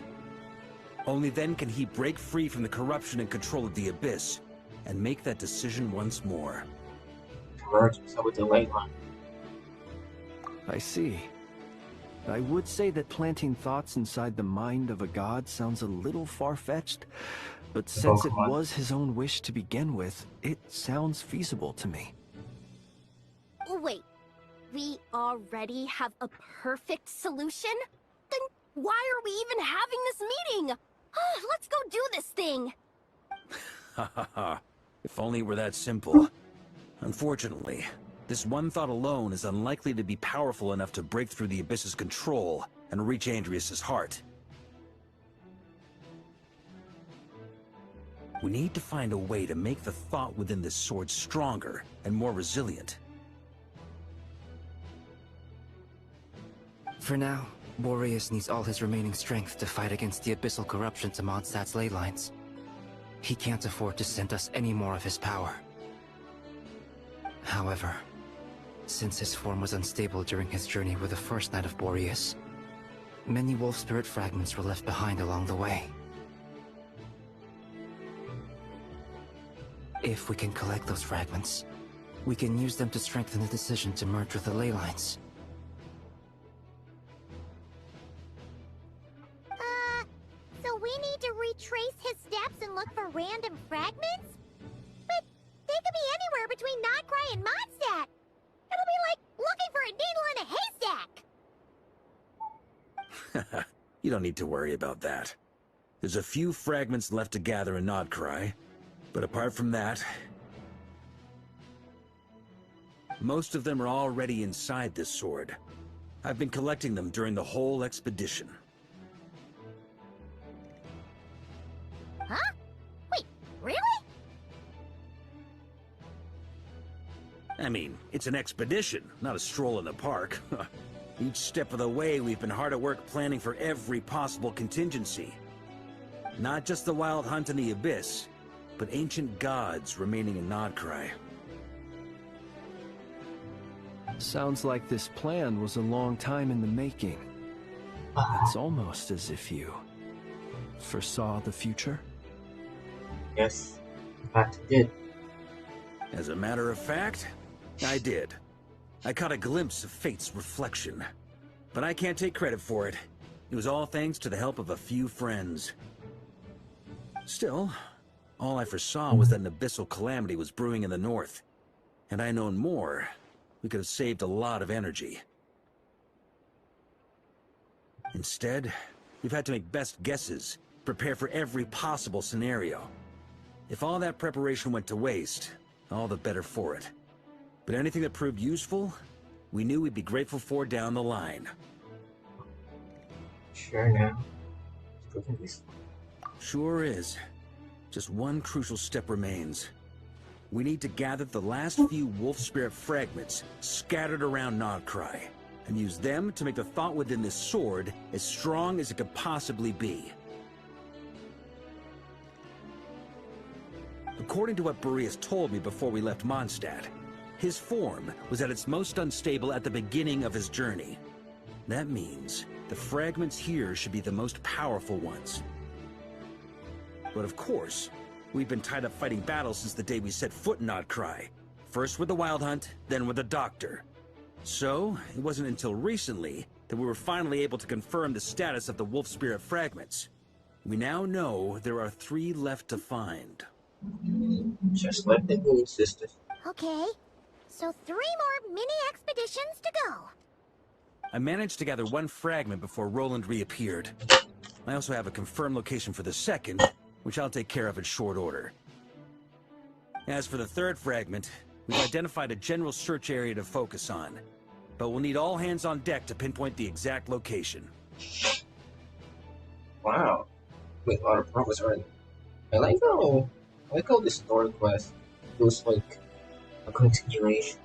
Only then can he break free from the corruption and control of the Abyss, and make that decision once more. Convergence with the ley line. I see. I would say that planting thoughts inside the mind of a god sounds a little far-fetched, but since it was his own wish to begin with, it sounds feasible to me. Wait, we already have a perfect solution? Then why are we even having this meeting? Let's go do this thing! Ha ha ha. If only it were that simple. Unfortunately, this one thought alone is unlikely to be powerful enough to break through the Abyss's control and reach Andreas' heart. We need to find a way to make the thought within this sword stronger and more resilient. For now, Boreas needs all his remaining strength to fight against the abyssal corruption to Mondstadt's ley lines. He can't afford to send us any more of his power. However, since his form was unstable during his journey with the first Knight of Boreas, many wolf spirit fragments were left behind along the way. If we can collect those fragments, we can use them to strengthen the decision to merge with the ley lines. So we need to retrace his steps and look for random fragments? But they could be anywhere between Nodcry and Mondstadt. It'll be like looking for a needle in a haystack. You don't need to worry about that. There's a few fragments left to gather in Nodcry, but apart from that, most of them are already inside this sword. I've been collecting them during the whole expedition. Huh? Wait, really? I mean, it's an expedition, not a stroll in the park. Each step of the way, we've been hard at work planning for every possible contingency. Not just the wild hunt in the abyss, but ancient gods remaining in Nodcry. Sounds like this plan was a long time in the making. It's almost as if you foresaw the future. Yes, in fact I did. As a matter of fact, I did. I caught a glimpse of fate's reflection. But I can't take credit for it. It was all thanks to the help of a few friends. Still, all I foresaw was that an abyssal calamity was brewing in the north. Had I known more, we could have saved a lot of energy. Instead, we've had to make best guesses, prepare for every possible scenario. If all that preparation went to waste, all the better for it. But anything that proved useful, we knew we'd be grateful for down the line. Sure now. Sure is. Just one crucial step remains. We need to gather the last few wolf spirit fragments scattered around Nodcry, and use them to make the thought within this sword as strong as it could possibly be. According to what Boreas told me before we left Mondstadt, his form was at its most unstable at the beginning of his journey. That means the fragments here should be the most powerful ones. But of course, we've been tied up fighting battles since the day we set foot in Nodcry. First with the Wild Hunt, then with the Doctor. So, it wasn't until recently that we were finally able to confirm the status of the Wolf Spirit fragments. We now know there are 3 left to find. Just like the Moon Sisters. Okay, so 3 more mini expeditions to go. I managed to gather 1 fragment before Roland reappeared. I also have a confirmed location for the second, which I'll take care of in short order. As for the 3rd fragment, we've identified a general search area to focus on, but we'll need all hands on deck to pinpoint the exact location. Wow, with a lot of progress already. I like how the story quest feels like a continuation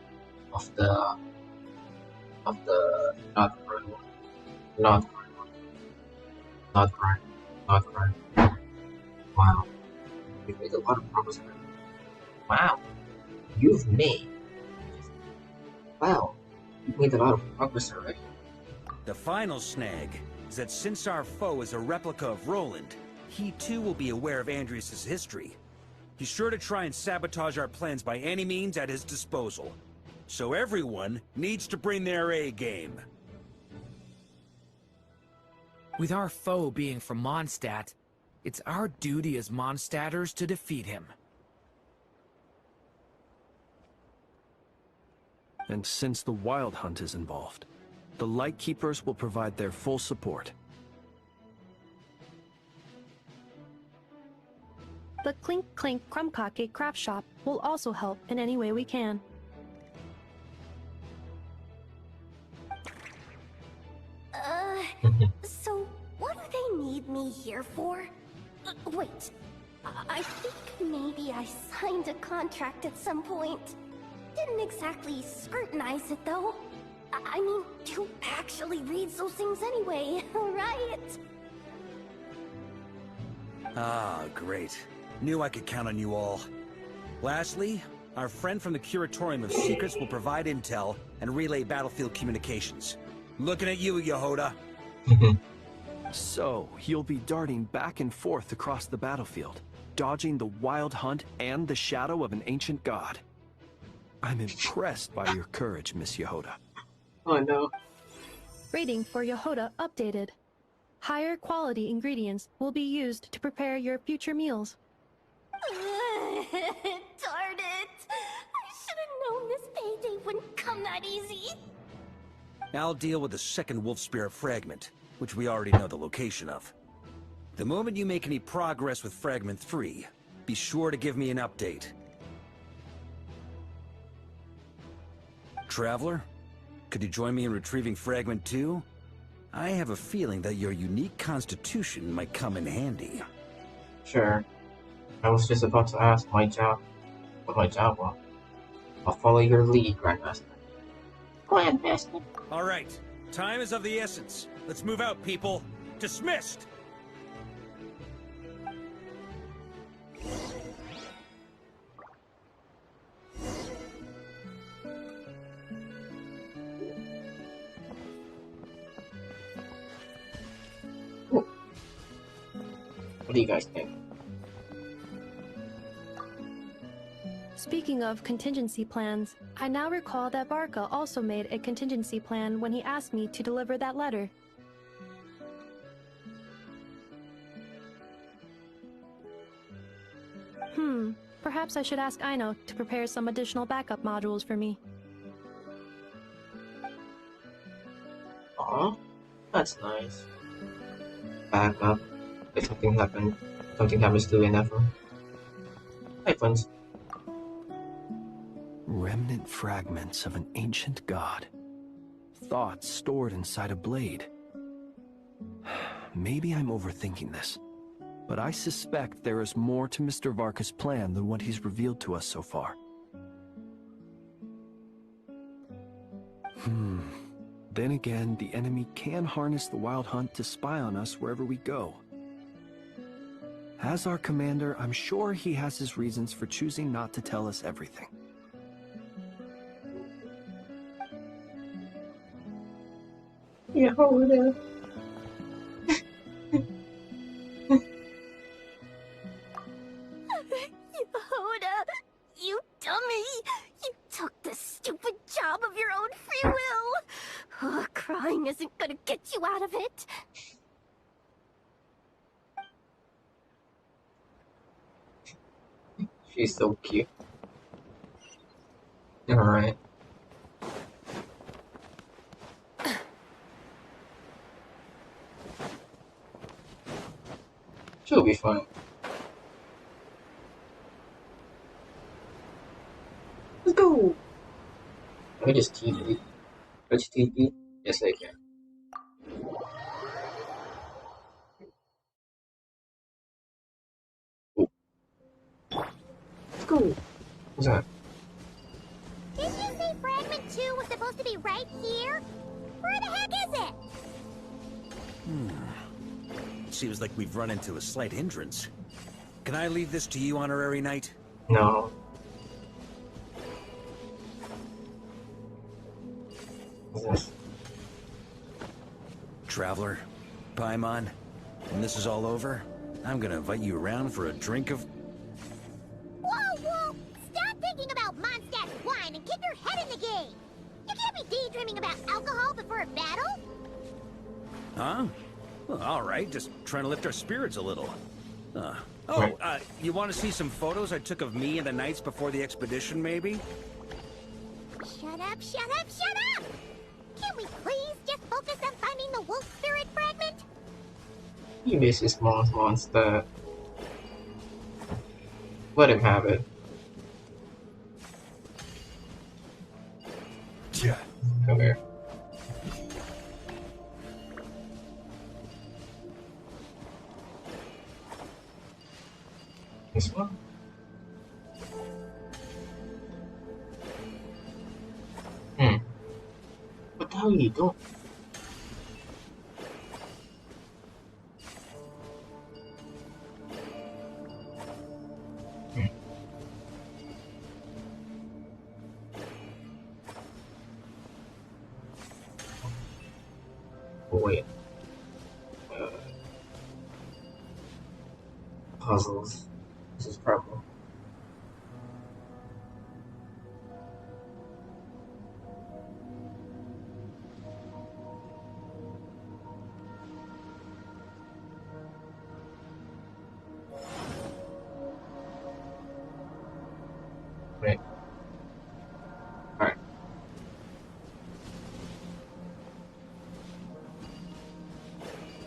of the not crime. Wow, you've made a lot of progress already. Wow, you've made a lot of progress already. The final snag is that since our foe is a replica of Roland, he too will be aware of Andrias' history. He's sure to try and sabotage our plans by any means at his disposal. So everyone needs to bring their A game. With our foe being from Mondstadt, it's our duty as Mondstadters to defeat him. And since the Wild Hunt is involved, the Lightkeepers will provide their full support. The Clink Clink Krumkake craft shop will also help in any way we can. So what do they need me here for? Wait, I think maybe I signed a contract at some point. Didn't exactly scrutinize it though. I mean, who actually reads those things anyway, right? Ah, great. Knew I could count on you all. Lastly, our friend from the Curatorium of Secrets will provide intel and relay battlefield communications. Looking at you, Yehoda. So, you'll be darting back and forth across the battlefield, dodging the wild hunt and the shadow of an ancient god. I'm impressed by your courage, Miss Yehoda. Oh no. Rating for Yehoda updated. Higher quality ingredients will be used to prepare your future meals. Darn it! I should have known this payday wouldn't come that easy. I'll deal with the second wolf spirit fragment, which we already know the location of. The moment you make any progress with Fragment 3, be sure to give me an update. Traveler, could you join me in retrieving Fragment 2? I have a feeling that your unique constitution might come in handy. Sure. I was just about to ask what my job was. I'll follow your lead, Grandmaster. Grandmaster. Alright, time is of the essence. Let's move out, people. Dismissed! What do you guys think? Speaking of contingency plans, I now recall that Varka also made a contingency plan when he asked me to deliver that letter. Perhaps I should ask Aino to prepare some additional backup modules for me. Aw, that's nice. Backup. If something happens to Ineffa. Hi, friends. Remnant fragments of an ancient god. Thoughts stored inside a blade. Maybe I'm overthinking this, but I suspect there is more to Mr. Varka's plan than what he's revealed to us so far. Then again, the enemy can harness the Wild Hunt to spy on us wherever we go. As our commander, I'm sure he has his reasons for choosing not to tell us everything. Yehoda. Yehoda, you dummy! You took the stupid job of your own free will! Crying isn't gonna get you out of it! She's so cute. Alright. She'll be fine. Let's go! Can I just TP? Let's TP? Yes, I can. Oh. Let's go! What's that? Didn't you say Fragment 2 was supposed to be right here? Where the heck is it? Seems like we've run into a slight hindrance. Can I leave this to you, Honorary Knight? No. What's this? Traveler, Paimon, when this is all over, I'm gonna invite you around for a drink of... Whoa! Stop thinking about Mondstadt wine and keep your head in the game! You can't be daydreaming about alcohol before a battle! Huh? Well, alright, just trying to lift our spirits a little. You want to see some photos I took of me and the knights before the expedition, maybe? Shut up! Can we please just focus on finding the wolf spirit fragment? He misses Mondstadt. Let him have it. Yeah. Come here. This one? What the hell are you doing? Oh wait. Puzzles. This is purple. Wait. Alright.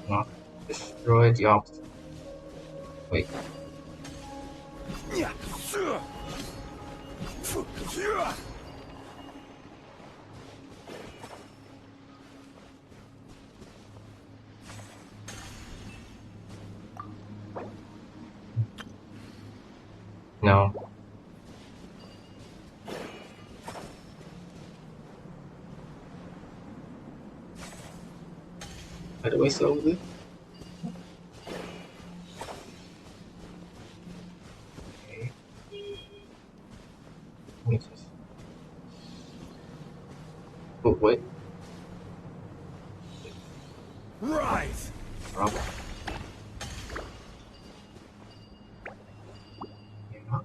No. Destroy the obstacle. Wait. No. How do I solve this? Okay. Wait. Oh, wait. Rise! Wrong. Yeah.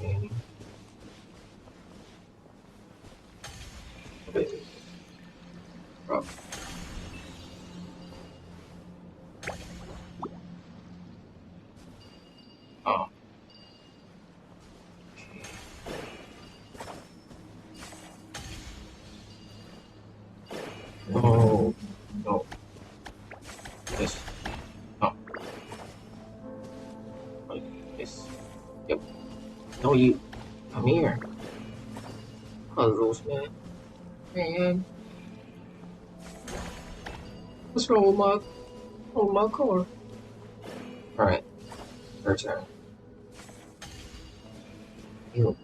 Okay. Okay. Wrong. Oh. Oh. No. This. No. Like this. Yep. No, you. Come here. Puzzles, man. Man. What's wrong with my car? Alright. Your turn. You.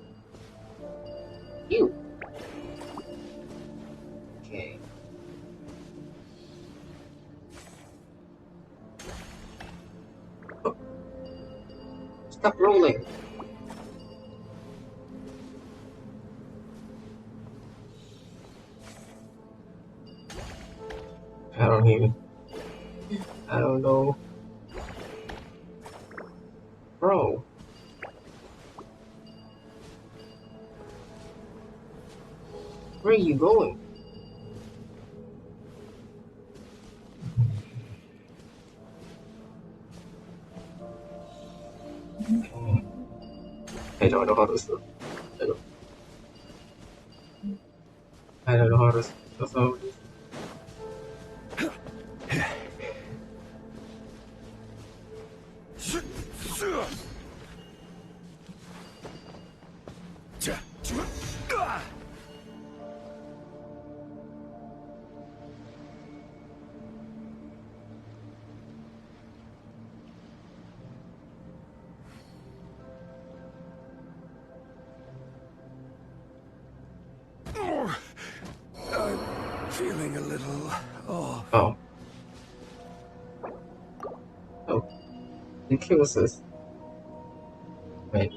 You. Okay. Oh. Stop rolling. I don't even. I don't know. Bro. Where are you going? I don't know how to stop. I don't know how to solve this. I'm feeling a little off. Oh. Oh. It kills us. Wait.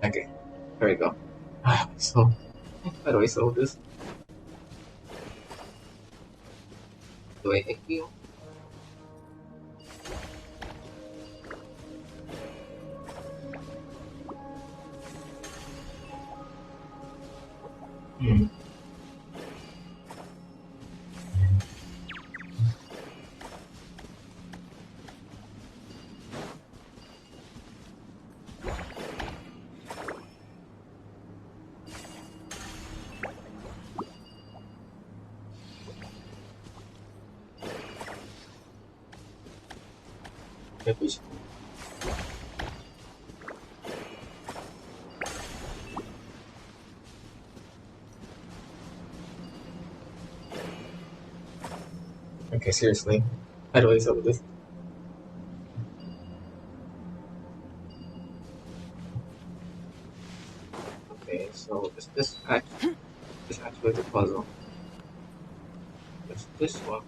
Okay. There we go. So, how do I solve this? Do I heal? Hmm. Maybe. Okay, seriously. How do I solve this? Okay, so is this actually the puzzle? It's this one.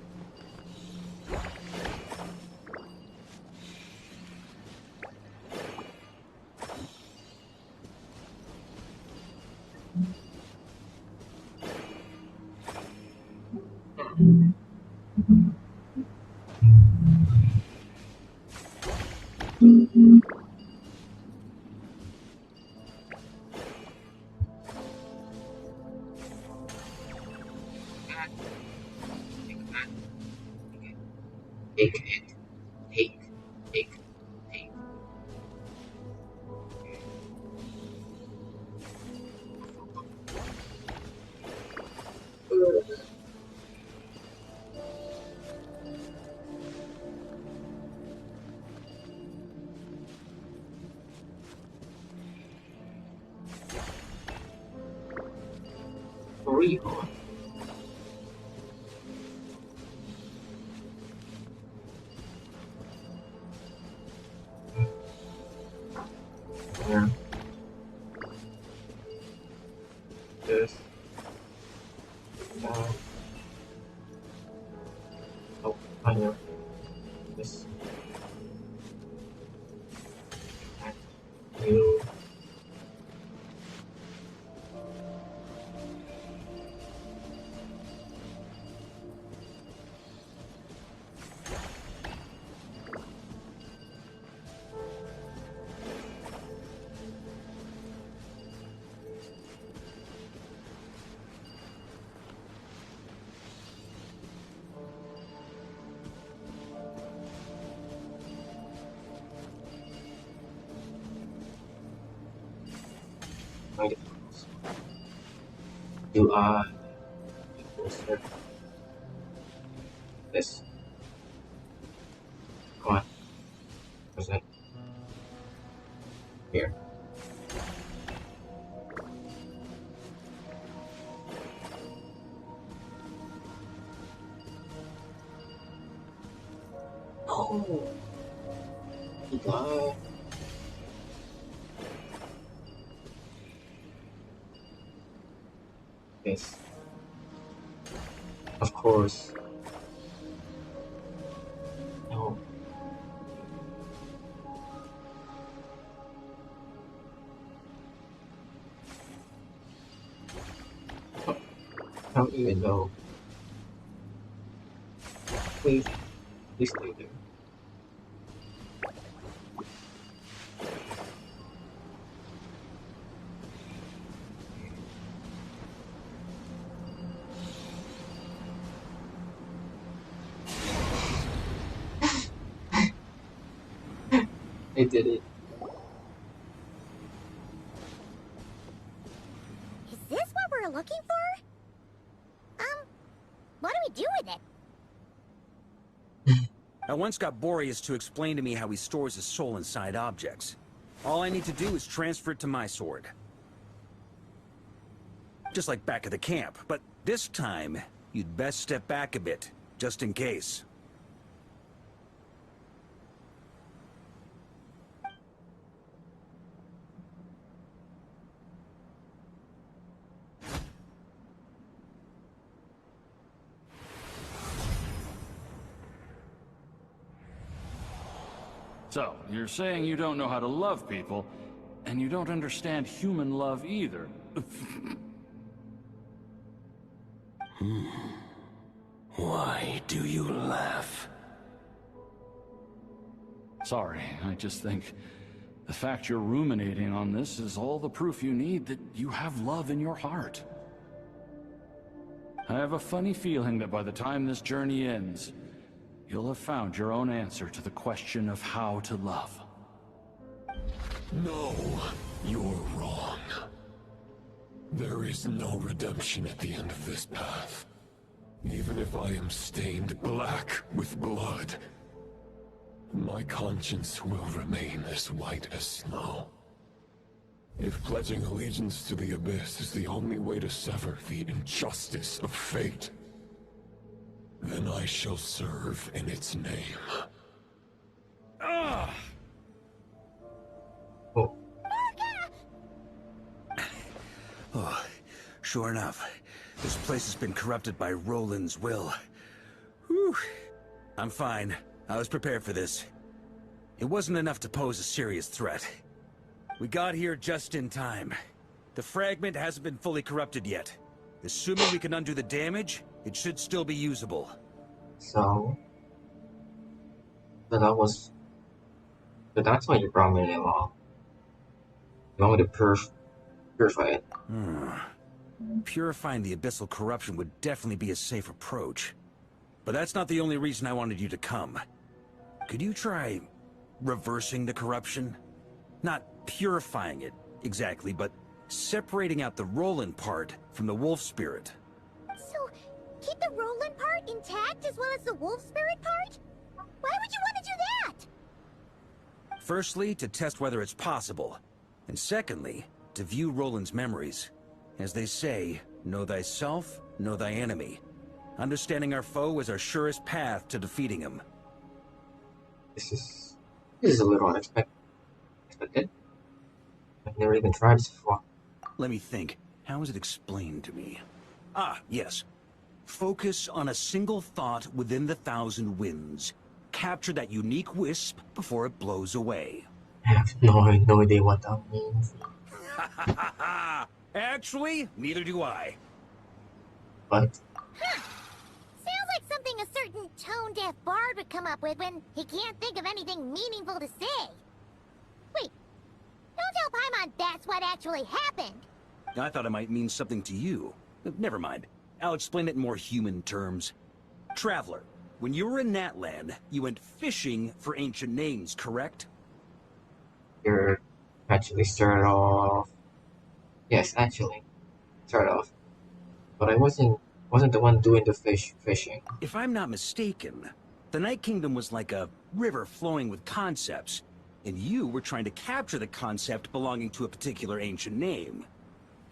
Take it. Take. Take. Take. Real. Yeah. This. Oh, I know. This. You. Do I insert this? Come on. What's that? Here. Oh. Do I? Yes. Of course. No. I don't even know. Please. Please stay there. I did it. Is this what we're looking for? What do we do with it? I once got Boreas to explain to me how he stores his soul inside objects. All I need to do is transfer it to my sword. Just like back at the camp, but this time, you'd best step back a bit, just in case. So, you're saying you don't know how to love people, and you don't understand human love either. Why do you laugh? Sorry, I just think the fact you're ruminating on this is all the proof you need that you have love in your heart. I have a funny feeling that by the time this journey ends, you'll have found your own answer to the question of how to love. No, you're wrong. There is no redemption at the end of this path. Even if I am stained black with blood, my conscience will remain as white as snow. If pledging allegiance to the Abyss is the only way to sever the injustice of fate, then I shall serve in its name. Ugh! Oh. Oh, sure enough, this place has been corrupted by Roland's will. Whew. I'm fine. I was prepared for this. It wasn't enough to pose a serious threat. We got here just in time. The fragment hasn't been fully corrupted yet. Assuming we can undo the damage, it should still be usable. So that's why you brought me along. You want me to purify it. Purifying the abyssal corruption would definitely be a safe approach. But that's not the only reason I wanted you to come. Could you try reversing the corruption? Not purifying it, exactly, but separating out the Roland part from the wolf spirit. So, keep the Roland part intact as well as the wolf spirit part? Why would you want to do that? Firstly, to test whether it's possible. And secondly, to view Roland's memories. As they say, know thyself, know thy enemy. Understanding our foe is our surest path to defeating him. This is a little unexpected. I've never even tried this before. Let me think. How is it explained to me? Ah, yes. Focus on a single thought within the 1,000 winds. Capture that unique wisp before it blows away. I have no idea what that means. Actually, neither do I. What? Huh. Sounds like something a certain tone-deaf bard would come up with when he can't think of anything meaningful to say. Wait, don't tell Paimon that's what actually happened. I thought it might mean something to you. Never mind. I'll explain it in more human terms. Traveler, when you were in Natland, you went fishing for ancient names, correct? You're actually started off. Yes, actually, start off. But I wasn't the one doing the fishing. If I'm not mistaken, the Night Kingdom was like a river flowing with concepts, and you were trying to capture the concept belonging to a particular ancient name.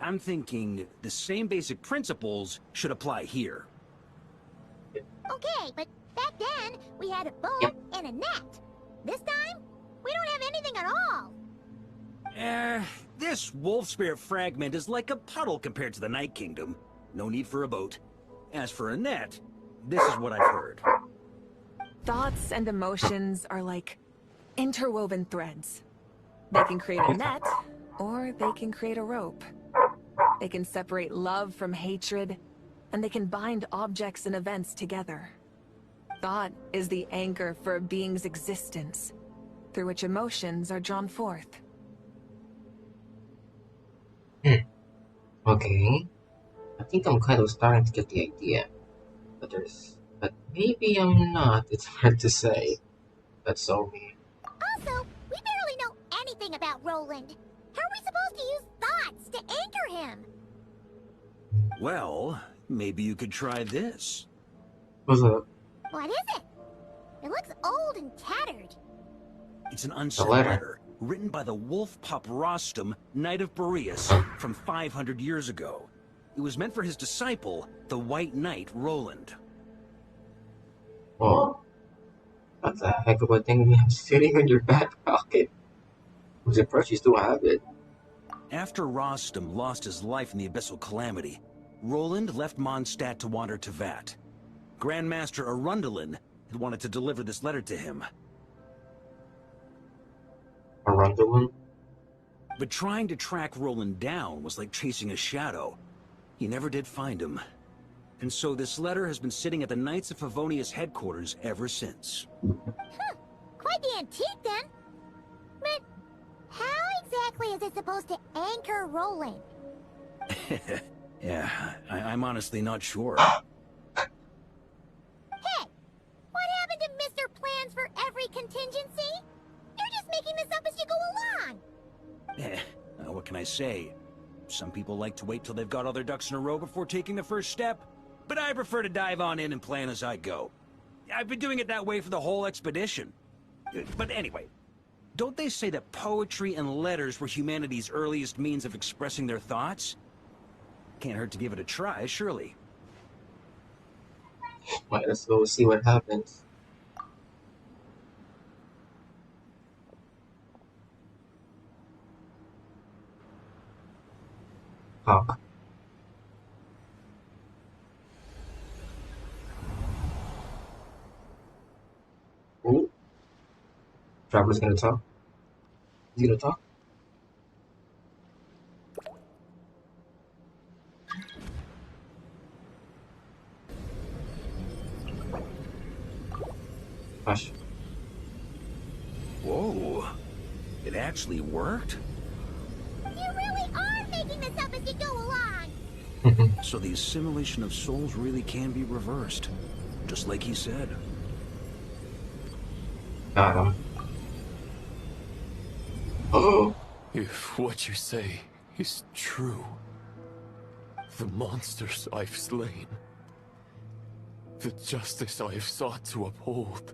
I'm thinking the same basic principles should apply here. Okay, but back then, we had a boat and a net. This time, we don't have anything at all. This wolf spirit fragment is like a puddle compared to the Night Kingdom. No need for a boat. As for a net, this is what I've heard. Thoughts and emotions are like interwoven threads. They can create a net, or they can create a rope. They can separate love from hatred, and they can bind objects and events together. Thought is the anchor for a being's existence, through which emotions are drawn forth. Okay. I think I'm kind of starting to get the idea. But maybe I'm not. It's hard to say. That's so weird. Also, we barely know anything about Roland. How are we supposed to use thoughts to anchor him? Well, maybe you could try this. What's up? What is it? It looks old and tattered. It's an unsaid letter written by the wolf pup Rostam, Knight of Boreas, from 500 years ago. It was meant for his disciple, the White Knight Roland. Oh, that's a heck of a thing sitting in your back pocket. I'm surprised you still have it. After Rostam lost his life in the Abyssal Calamity, Roland left Mondstadt to wander to Vat. Grandmaster Arundelen had wanted to deliver this letter to him. Arundelen? But trying to track Roland down was like chasing a shadow. He never did find him. And so this letter has been sitting at the Knights of Favonius headquarters ever since. Huh. Quite the antique, then. But how exactly is it supposed to anchor Roland? Yeah, I'm honestly not sure. Hey! What happened to Mr. Plans for every contingency? You're just making this up as you go along! What can I say? Some people like to wait till they've got all their ducks in a row before taking the first step, but I prefer to dive on in and plan as I go. I've been doing it that way for the whole expedition. But anyway, don't they say that poetry and letters were humanity's earliest means of expressing their thoughts? Can't hurt to give it a try, surely. Might as well see what happens. Hawk. Ooh. Traveler's gonna talk. He's gonna talk. Hush. Whoa. It actually worked? You really are making this up as you go along! So the assimilation of souls really can be reversed. just like he said. Got him. Oh. If what you say is true, the monsters I've slain, the justice I have sought to uphold,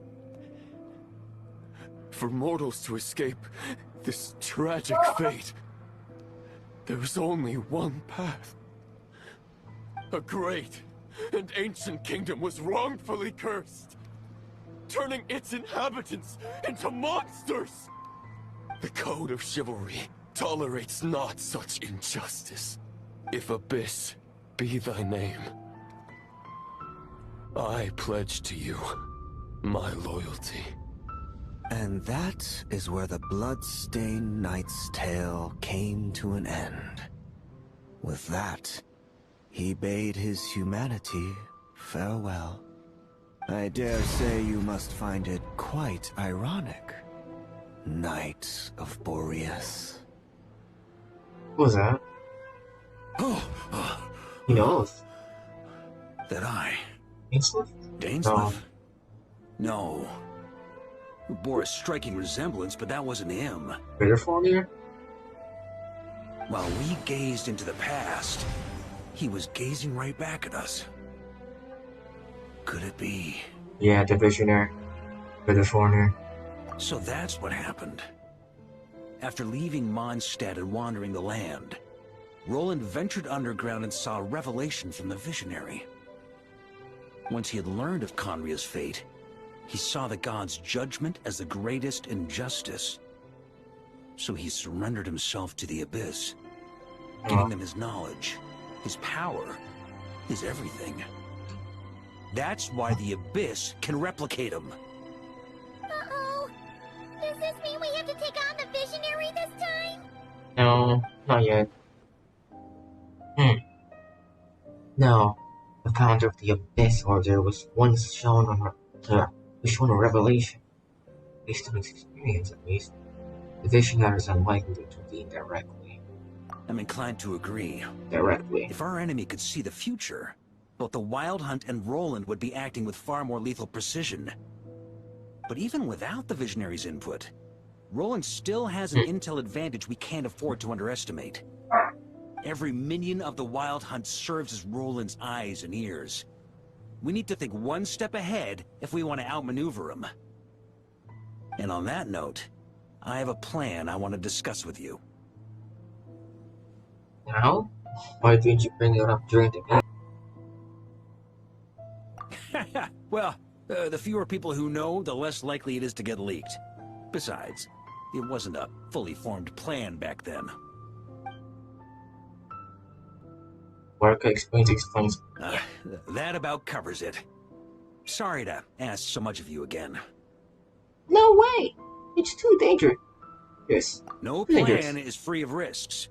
for mortals to escape this tragic fate, there's only one path. A great and ancient kingdom was wrongfully cursed, turning its inhabitants into monsters. The code of chivalry tolerates not such injustice. If Abyss be thy name, I pledge to you my loyalty. And that is where the blood-stained knight's tale came to an end. With that, he bade his humanity farewell. I dare say you must find it quite ironic, Knight of Boreas. What was that? He knows. That I... Dainsleif? Dainsleif? No. It bore a striking resemblance, but that wasn't him. Better for here? While we gazed into the past, he was gazing right back at us. Could it be? Yeah, the visionary. The foreigner. So that's what happened. After leaving Mondstadt and wandering the land, Roland ventured underground and saw a revelation from the visionary. Once he had learned of Conria's fate, he saw the gods' judgment as the greatest injustice. So he surrendered himself to the Abyss, giving them his knowledge, his power, his everything. That's why the Abyss can replicate him. Uh-oh. Does this mean we have to take on the visionary this time? No, not yet. No. The founder of the Abyss Order was once shown a revelation. Based on his experience, at least, the visionary is unlikely to intervene directly. I'm inclined to agree. Directly. If our enemy could see the future, both the Wild Hunt and Roland would be acting with far more lethal precision. But even without the visionary's input, Roland still has an intel advantage we can't afford to underestimate. Every minion of the Wild Hunt serves as Roland's eyes and ears. We need to think one step ahead if we want to outmaneuver him. And on that note, I have a plan I want to discuss with you. Now? Why didn't you bring it up during the game? Well, the fewer people who know, the less likely it is to get leaked. Besides, it wasn't a fully formed plan back then. Varka explains. That about covers it. Sorry to ask so much of you again. No way! It's too dangerous. Yes. No plan is free of risks.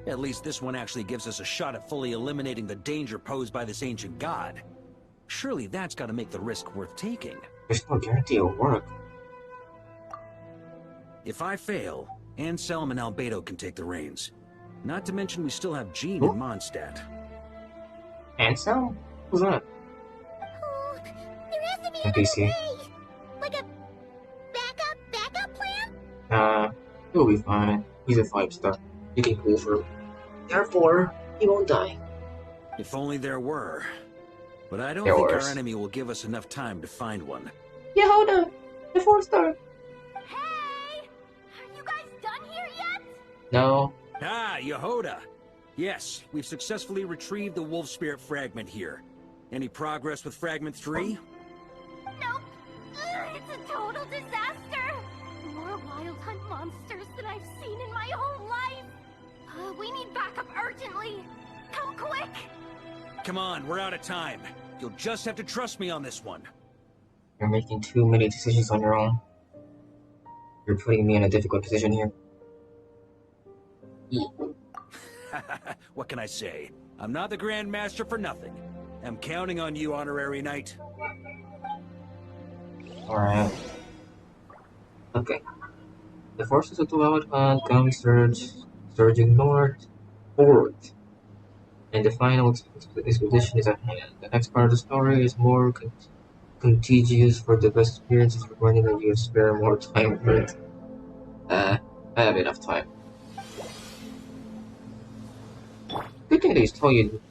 At least this one actually gives us a shot at fully eliminating the danger posed by this ancient god. Surely that's got to make the risk worth taking. There's no guarantee it'll work. If I fail, Anselm and Albedo can take the reins. Not to mention we still have Jean in Mondstadt. Anselm? Who's that? Oh, there has to be NPC. another way. Like a backup plan? He'll be fine. He's a 5-star. You can pull through. Therefore, he won't die. If only there were. But I don't There think was. our enemy will give us enough time to find one. Yeah, hold on. The 4-star. Hey! Are you guys done here yet? No. Ah, Yehoda! Yes, we've successfully retrieved the Wolf Spirit fragment here. Any progress with Fragment 3? Nope. It's a total disaster. More Wild Hunt monsters than I've seen in my whole life. We need backup urgently. Come quick. Come on, we're out of time. You'll just have to trust me on this one. You're making too many decisions on your own. You're putting me in a difficult position here. What can I say? I'm not the Grand Master for nothing. I'm counting on you, Honorary Knight. Alright. Okay. The forces of the Wild Hunt come surging forward. And the final expedition is at hand. The next part of the story is more contagious for the best experiences, providing that you spare more time for it. I have enough time. Good thing they told you.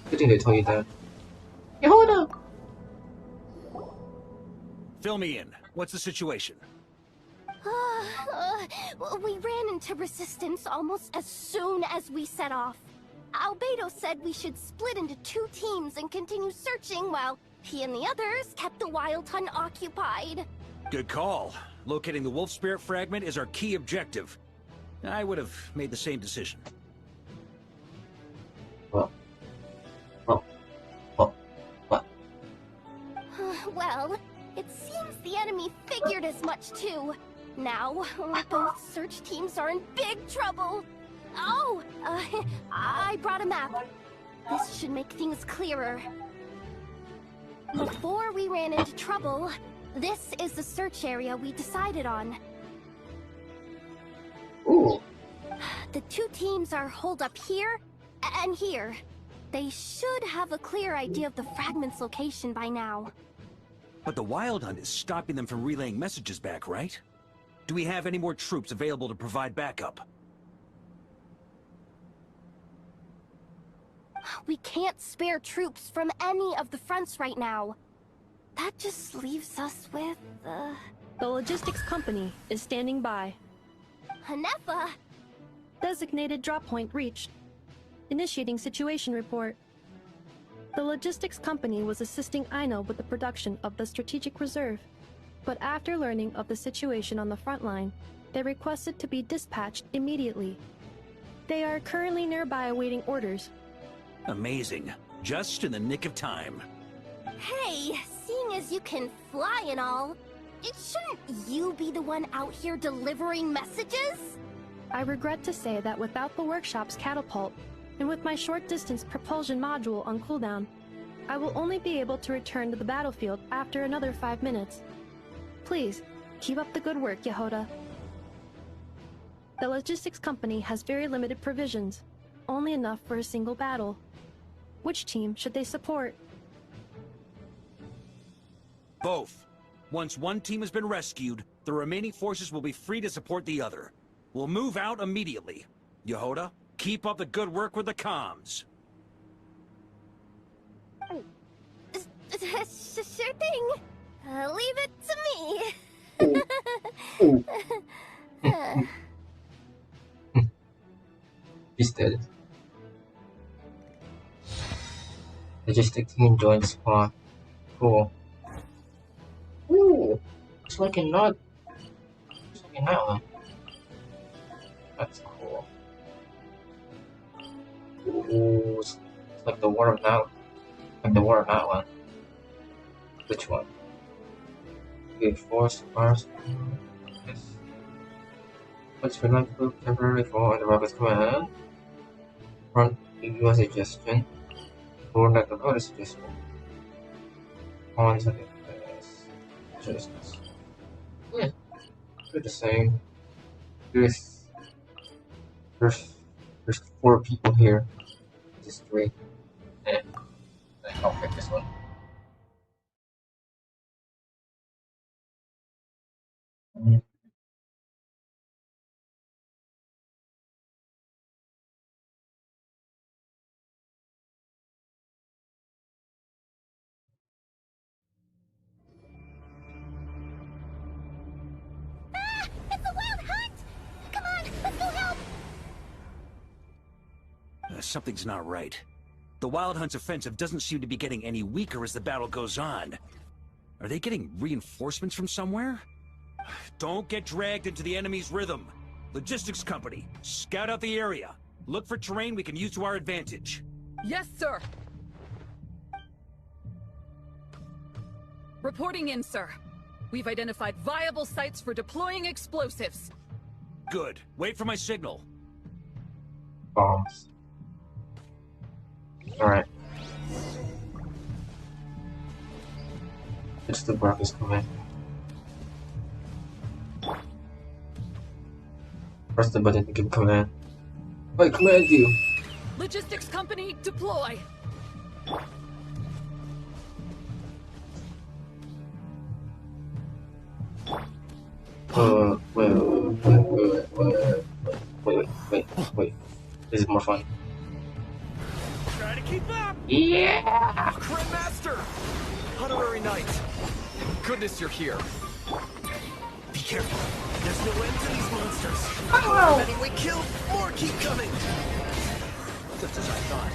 Good thing they told you that. Yeah, hold up. Fill me in. What's the situation? We ran into resistance almost as soon as we set off. Albedo said we should split into 2 teams and continue searching while he and the others kept the Wild Hunt occupied. Good call. Locating the wolf spirit fragment is our key objective. I would have made the same decision. Well, it seems the enemy figured as much too. Now, both search teams are in big trouble. Oh, I brought a map. This should make things clearer. Before we ran into trouble, this is the search area we decided on. Ooh. The 2 teams are holed up here and here. They should have a clear idea of the fragment's location by now. But the Wild Hunt is stopping them from relaying messages back, right? Do we have any more troops available to provide backup? We can't spare troops from any of the fronts right now. That just leaves us with, The logistics company is standing by. Hanefa! Designated drop point reached. Initiating situation report. The logistics company was assisting Aino with the production of the strategic reserve, but after learning of the situation on the front line, they requested to be dispatched immediately. They are currently nearby awaiting orders. Amazing. Just in the nick of time. Hey, seeing as you can fly and all, shouldn't you be the one out here delivering messages? I regret to say that without the workshop's catapult, and with my short-distance propulsion module on cooldown, I will only be able to return to the battlefield after another 5 minutes. Please, keep up the good work, Yehoda. The logistics company has very limited provisions, only enough for a single battle. Which team should they support? Both. Once one team has been rescued, the remaining forces will be free to support the other. We'll move out immediately. Yehoda, keep up the good work with the comms. Sure thing. Leave it to me. He's dead. Logistic team joined spawn. Cool. Ooh, it's like a nut. It's like a nut one. That's cool. Ooh, it's like the war of that. Like the war of that one. Which one? Good force bars. Yes. Let's remember to temporarily for the rocket's command. Front your suggestion. Or like the other suggestion. On to the justice. Yeah. They're the same. There's 4 people here. Just 3. I'll pick this one. It's a wild hunt! Come on, let's go help! Something's not right. The Wild Hunt's offensive doesn't seem to be getting any weaker as the battle goes on. Are they getting reinforcements from somewhere? Don't get dragged into the enemy's rhythm. Logistics company, scout out the area. Look for terrain we can use to our advantage. Yes, sir. Reporting in, sir. We've identified viable sites for deploying explosives. Good. Wait for my signal. Bombs. Alright. It's the Varka's command. Press the button to give command. I command you! Logistics company, deploy! Wait. This is more fun. Try to keep up! Yeah! Grandmaster! Honorary Knight! Thank goodness you're here. Be careful. There's no end to these monsters. However many we kill, more keep coming. Just as I thought.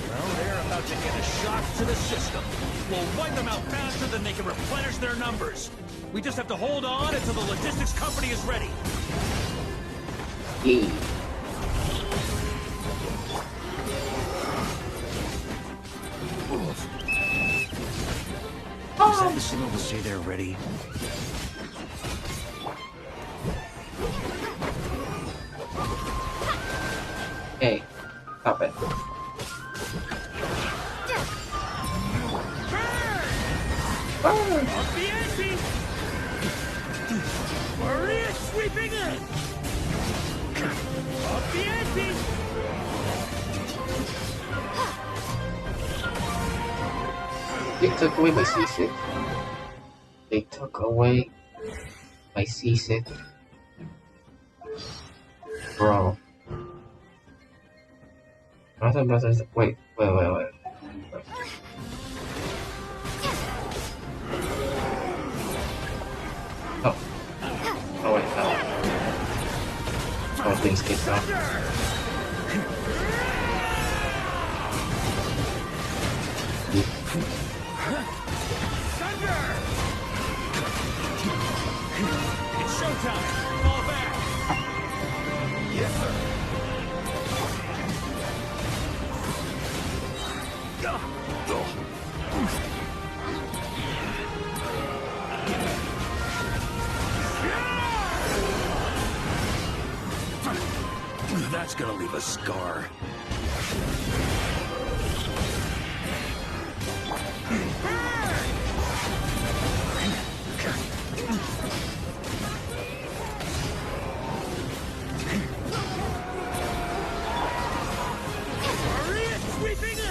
Well, they're about to get a shock to the system. We'll wipe them out faster than they can replenish their numbers. We just have to hold on until the logistics company is ready. Yeah. Is that the signal to say they're ready? Hey, stop it. Off the ante! Maria sweeping in! Off the ante! They took away my C6. They took away my C6. Bro. Wait. Oh wait, no. Oh, things get down. It's showtime! Fall back! Yes, sir! That's gonna leave a scar. Maria sweeping in!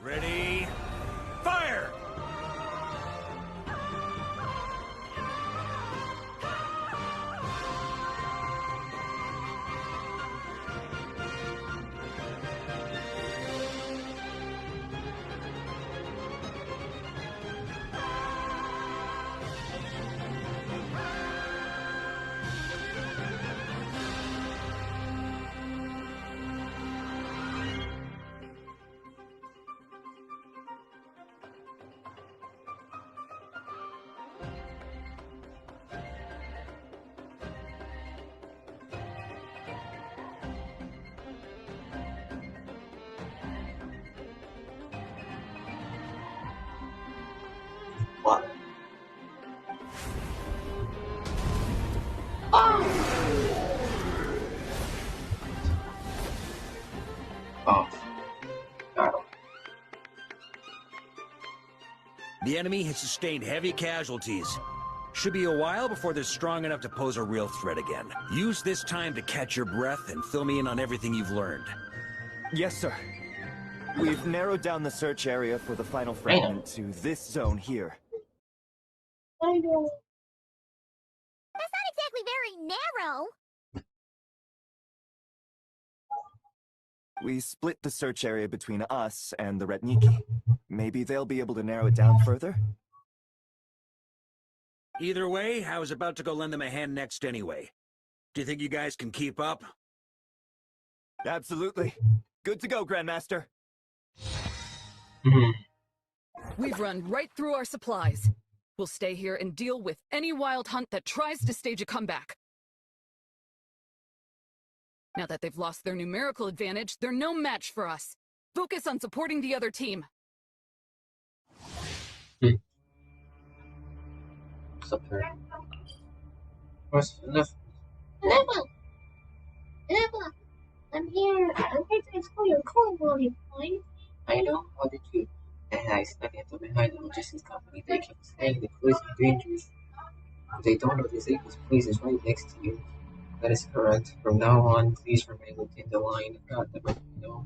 Ready? Fire! What? Oh. Got him. The enemy has sustained heavy casualties. Should be a while before they're strong enough to pose a real threat again. Use this time to catch your breath and fill me in on everything you've learned. Yes, sir. We've narrowed down the search area for the final fragment to this zone here. That's not exactly very narrow. We split the search area between us and the Retniki. Maybe they'll be able to narrow it down further? Either way, I was about to go lend them a hand next anyway. Do you think you guys can keep up? Absolutely. Good to go, Grandmaster. We've run right through our supplies. We'll stay here and deal with any wild hunt that tries to stage a comeback. Now that they've lost their numerical advantage, they're no match for us. Focus on supporting the other team. Where's the Never. totally fine. I know. How did you? And I stuck into behind the logistics company. They kept saying the place is dangerous. They don't know this place is right next to you. That is correct. From now on, please remain within the line. God, that know.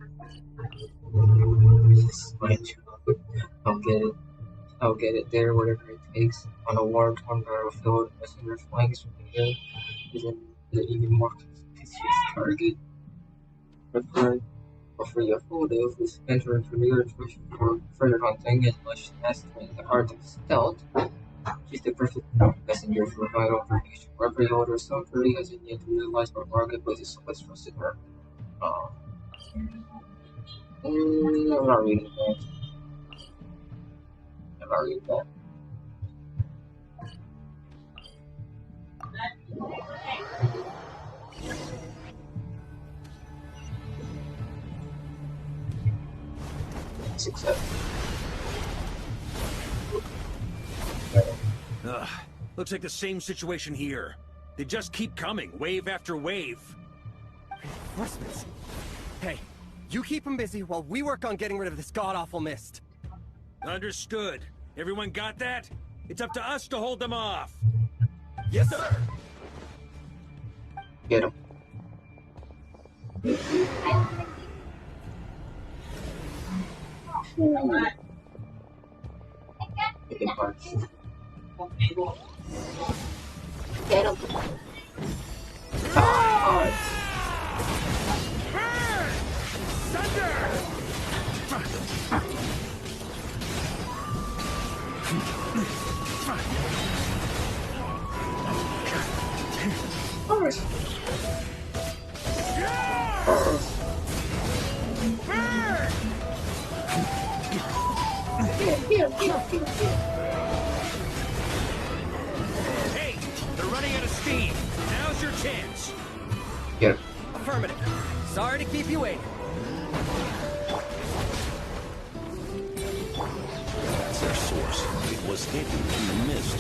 It's my job. I'll get it. I'll get it there, whatever it takes. On a war-torn battlefield, messenger flanks from the air is an even more conspicuous target. For your photo, who's entering career for further hunting and much mastering the art of stealth, she's the perfect messenger for vital information. Every older South-Korea hasn't yet realized what Varka places so much trust in her. I'm not reading that. I'm not reading that. Looks like the same situation here. They just keep coming, wave after wave. Reinforcements. Hey, you keep them busy while we work on getting rid of this god-awful mist. Understood. Everyone got that? It's up to us to hold them off. Yes, sir. Get him. Get him. Hey, they're running out of steam. Now's your chance. Yeah. Affirmative. Sorry to keep you waiting. That's their source. It was hidden in the mist.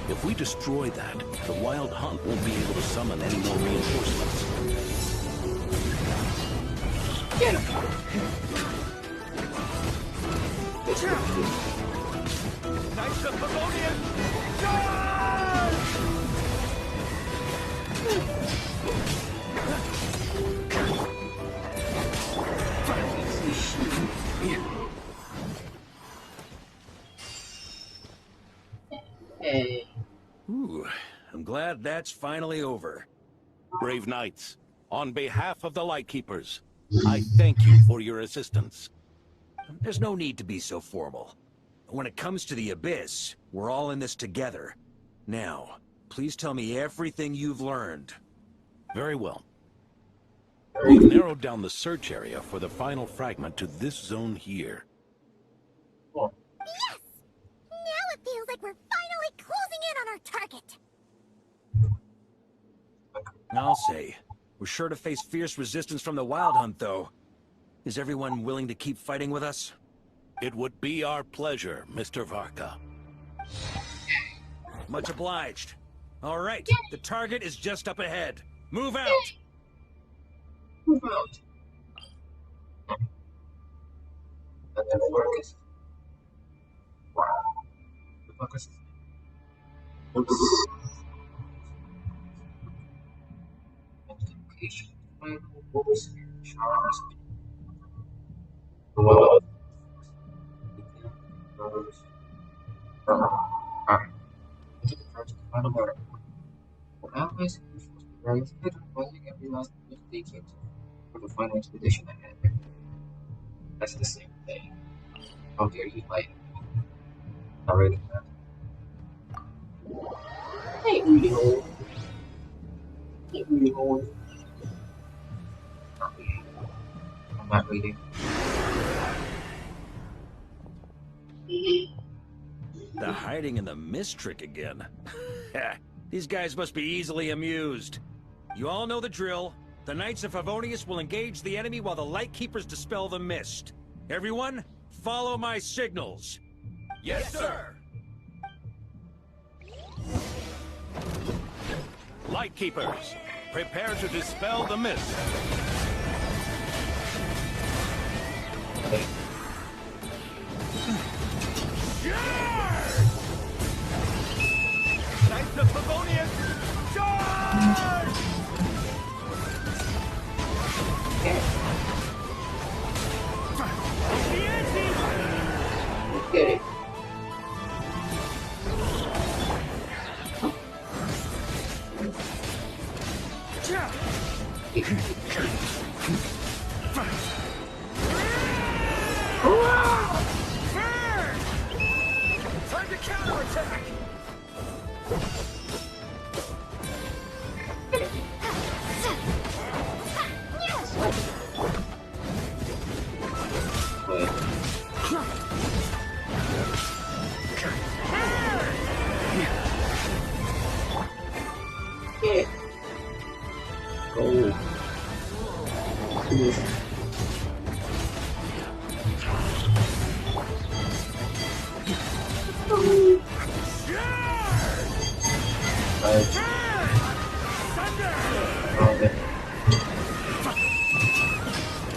If we destroy that, the Wild Hunt won't be able to summon any more reinforcements. Get him. Knights of Pavonian! Charge! Hey. Ooh, I'm glad that's finally over. Brave knights, on behalf of the Lightkeepers, I thank you for your assistance. There's no need to be so formal. When it comes to the Abyss, we're all in this together. Now, please tell me everything you've learned. Very well. We've narrowed down the search area for the final fragment to this zone here. Yes! Now it feels like we're finally closing in on our target. I'll say. We're sure to face fierce resistance from the Wild Hunt, though. Is everyone willing to keep fighting with us? It would be our pleasure, Mr. Varka. Much obliged. All right, the target is just up ahead. Move out! Move out. And then Marcus. Wow. The Marcus. Oops. Education. Showers. Wow. Allies were forced to rise ahead of fighting every last bit they came to for the final expedition ahead. That's the same thing. How dare you fight? Not reading that. Ain't really old. Ain't really old. Not reading. I'm not reading. The hiding in the mist trick again. These guys must be easily amused. You all know the drill. The Knights of Favonius will engage the enemy while the Lightkeepers dispel the mist. Everyone, follow my signals. Yes, sir! Lightkeepers, prepare to dispel the mist. Knights of Favonius, charge! Okay. Time to counterattack!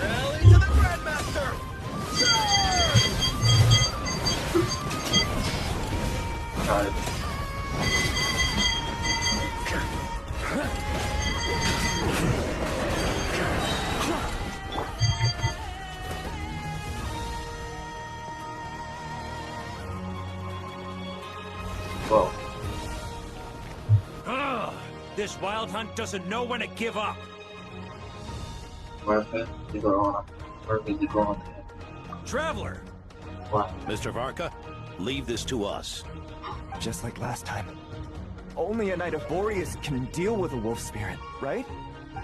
Rally to the Grandmaster! Got it. Whoa. Ugh, this wild hunt doesn't know when to give up. Varka, you go on. Varka, you go on. Traveler! What? Mr. Varka, leave this to us. Just like last time. Only a Knight of Boreas can deal with a wolf spirit, right?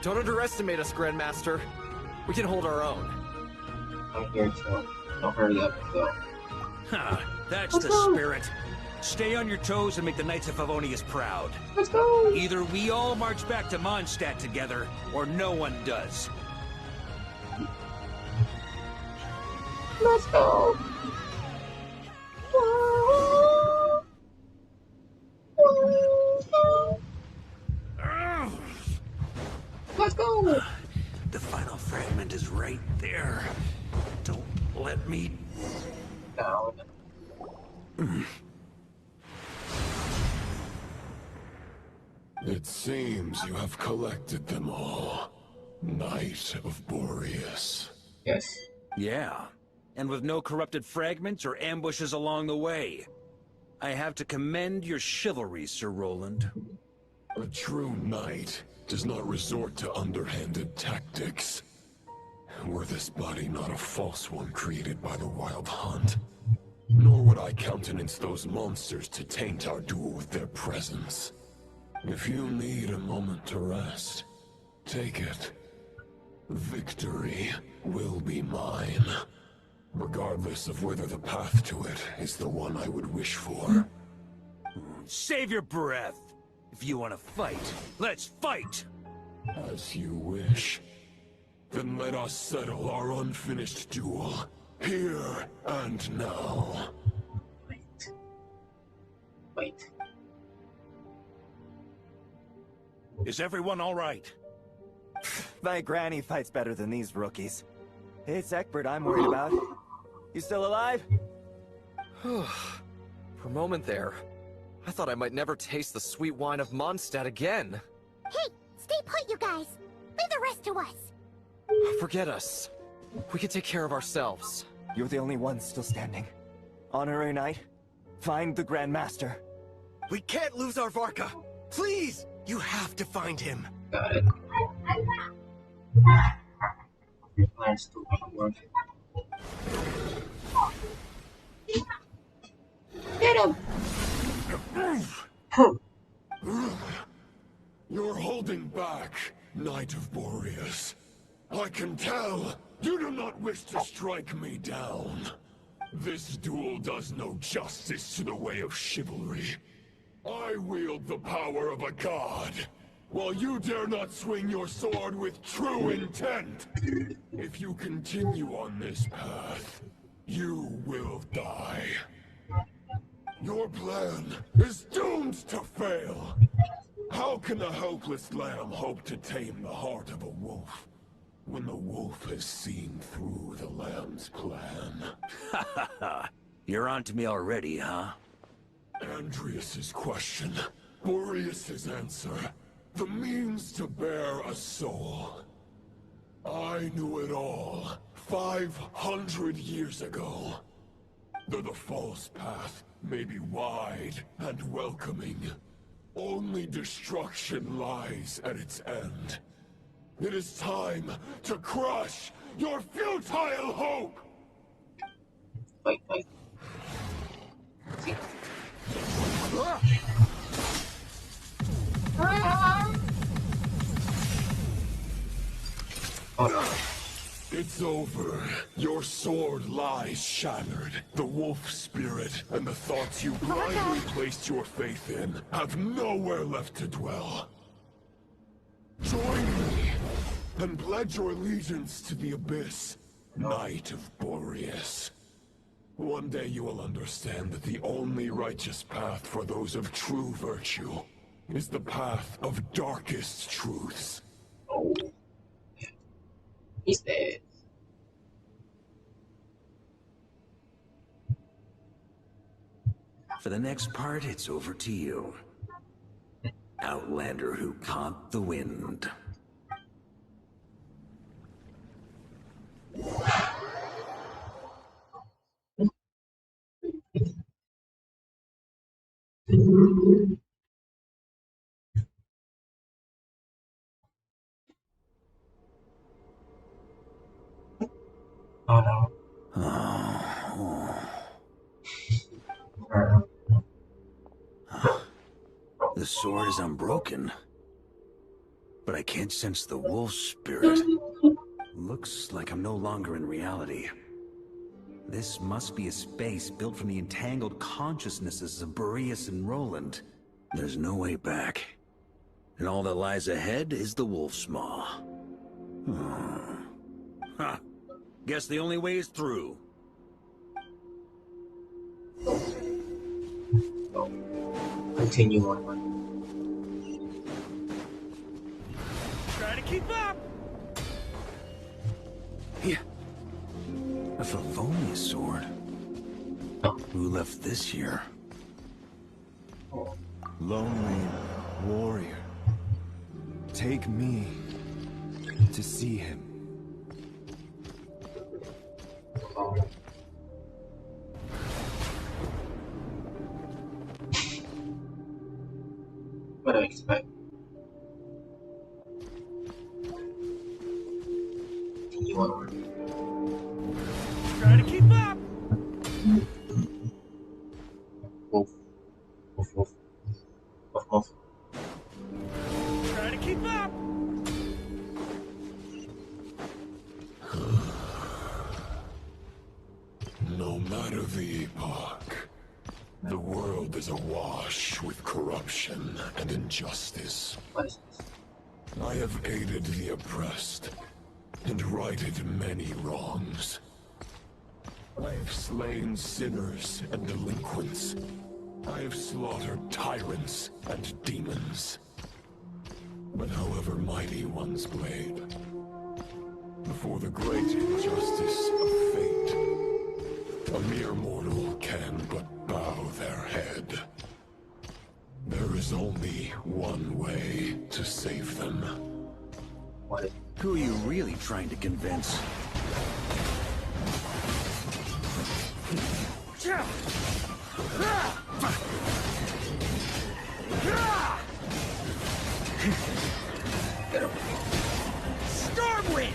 Don't underestimate us, Grandmaster. We can hold our own. I'm here too. Don't hurry up, go. Huh, that's Let's the go. spirit. Stay on your toes and make the Knights of Favonius proud. Let's go! Either we all march back to Mondstadt together, or no one does. Let's go! Let's go! The final fragment is right there. Don't let me... Down. It seems you have collected them all. Knight of Boreas. Yes. Yeah, and with no corrupted fragments or ambushes along the way. I have to commend your chivalry, Sir Roland. A true knight does not resort to underhanded tactics. Were this body not a false one created by the Wild Hunt, nor would I countenance those monsters to taint our duel with their presence. If you need a moment to rest, take it. Victory will be mine, regardless of whether the path to it is the one I would wish for. Save your breath. If you want to fight, let's fight! As you wish. Then let us settle our unfinished duel, here and now. Wait. Is everyone all right? My granny fights better than these rookies. It's Egbert I'm worried about. You still alive? For a moment there, I thought I might never taste the sweet wine of Mondstadt again. Hey, stay put, you guys. Leave the rest to us. Forget us. We can take care of ourselves. You're the only one still standing. Honorary Knight, find the Grand Master. We can't lose our Varka. Please, you have to find him. Got it. Your plans to work. Get him! You're holding back, Knight of Boreas. I can tell you do not wish to strike me down. This duel does no justice to the way of chivalry. I wield the power of a god, while you dare not swing your sword with true intent. If you continue on this path, you will die. Your plan is doomed to fail. How can a helpless lamb hope to tame the heart of a wolf? When the wolf has seen through the lamb's plan. Ha ha ha! You're on to me already, huh? Andreas's question, Boreas's answer, the means to bear a soul. I knew it all 500 years ago. Though the false path may be wide and welcoming, only destruction lies at its end. It is time to crush your futile hope! Wait. Oh no. It's over. Your sword lies shattered. The wolf spirit and the thoughts you blindly placed your faith in have nowhere left to dwell. Join me and pledge your allegiance to the abyss, Knight of Boreas. One day you will understand that the only righteous path for those of true virtue is the path of darkest truths. Oh. He's dead. For the next part, it's over to you. Outlander who caught the wind. Oh no. The sword is unbroken, but I can't sense the wolf spirit. Looks like I'm no longer in reality. This must be a space built from the entangled consciousnesses of Boreas and Roland. There's no way back. And all that lies ahead is the wolf's maw. Huh. Guess the only way is through. Continue on. Try to keep up! Yeah. A Favonius sword. Who left this here? Lonely warrior. Take me to see him. What do I expect? Continue on. Try to keep up! Wolf. Try to keep up! No matter the epoch, the world is awash with corruption and injustice. I have aided the oppressed and righted many wrongs. I have slain sinners and delinquents. I have slaughtered tyrants and demons. But however mighty one's blade, before the great injustice of fate, a mere mortal can but bow their head. There is only one way to save them. Who are you really trying to convince? Stormwind!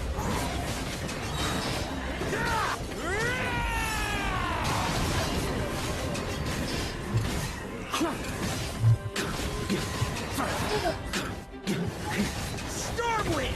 Stormwind!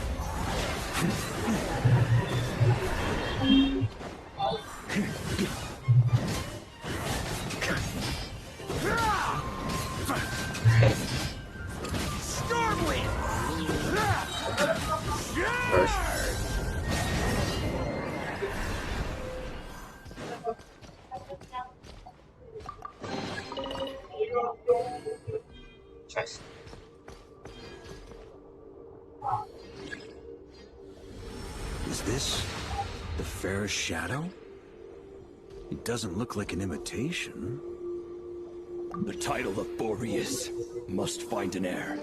Is this the fairest shadow? It doesn't look like an imitation. The title of Boreas must find an heir.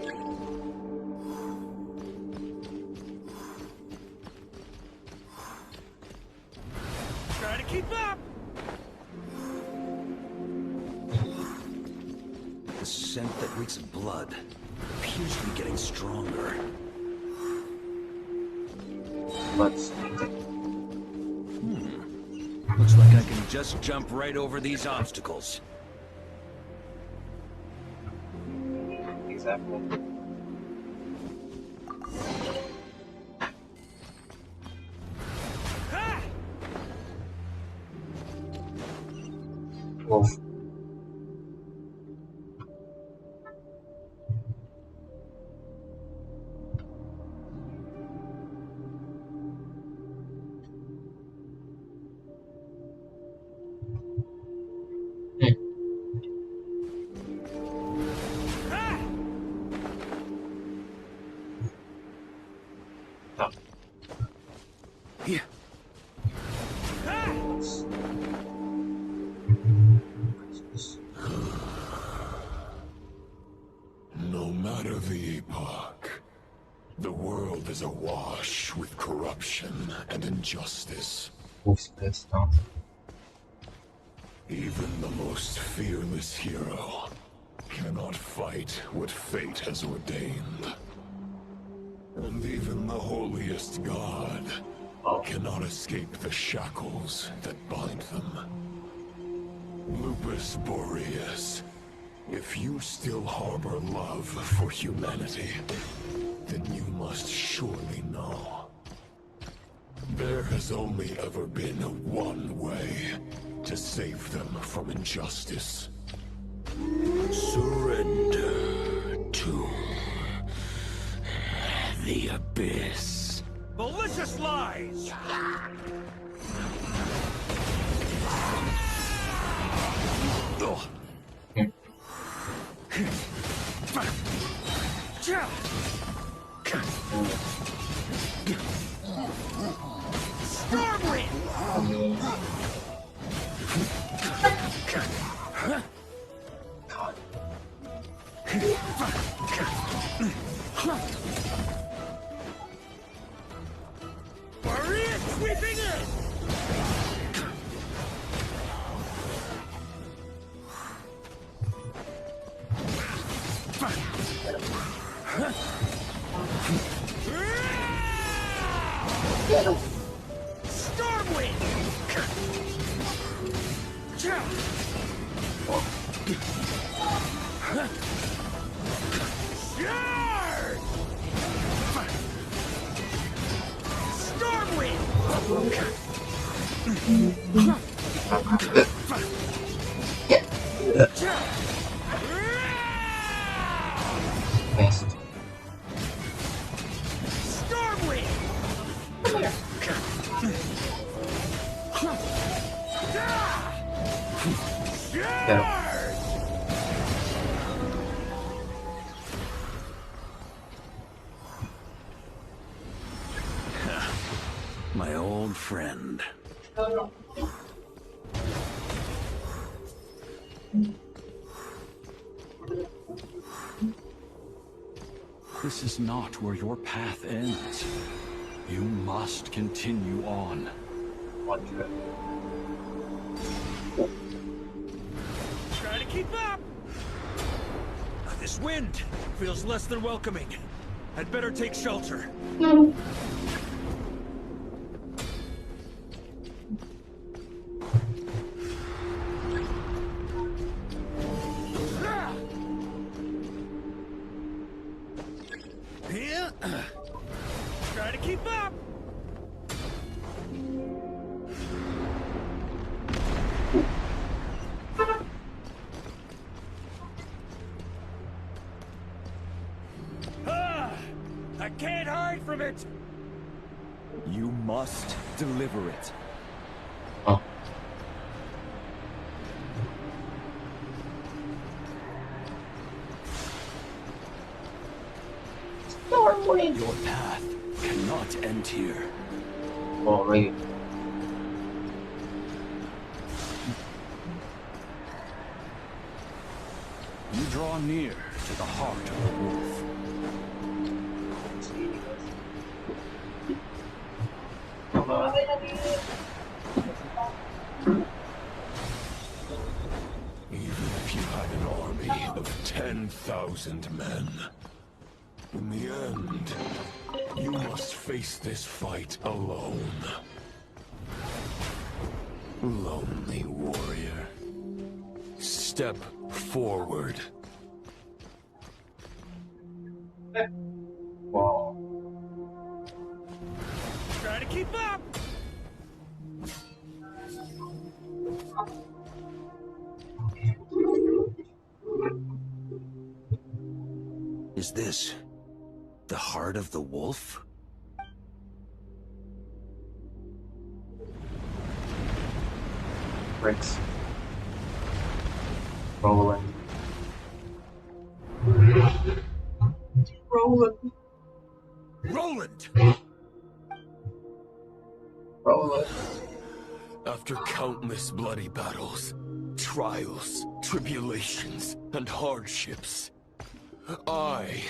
Try to keep up! The scent that reeks of blood appears to be getting stronger. Let's Looks like I can just jump right over these obstacles. exactly. Wolf. Yeah. No matter the epoch, the world is awash with corruption and injustice. Wolf's pissed off. Even the most fearless hero cannot fight what fate has ordained. And even the holiest god cannot escape the shackles that bind them. Lupus Boreas, if you still harbor love for humanity, then you must surely know. There has only ever been one way to save them from injustice. Surrender to the abyss. Malicious lies! Warrior sweeping in! Stormwind! Charge! Stormwind! Missed. Stormwind! My old friend. This is not where your path ends. You must continue on. Try to keep up! This wind feels less than welcoming. I'd better take shelter. Try to keep up! I can't hide from it! You must deliver it. Oh. Your path cannot end here. Already. You draw near to the heart of the wolf. Even if you had an army of 10,000 men, in the end, you must face this fight alone. Lonely warrior. Step forward. Wow. Try to keep up! Is this the heart of the wolf? Bricks. Rolling. Roland. Roland! Roland. After countless bloody battles, trials, tribulations, and hardships, I,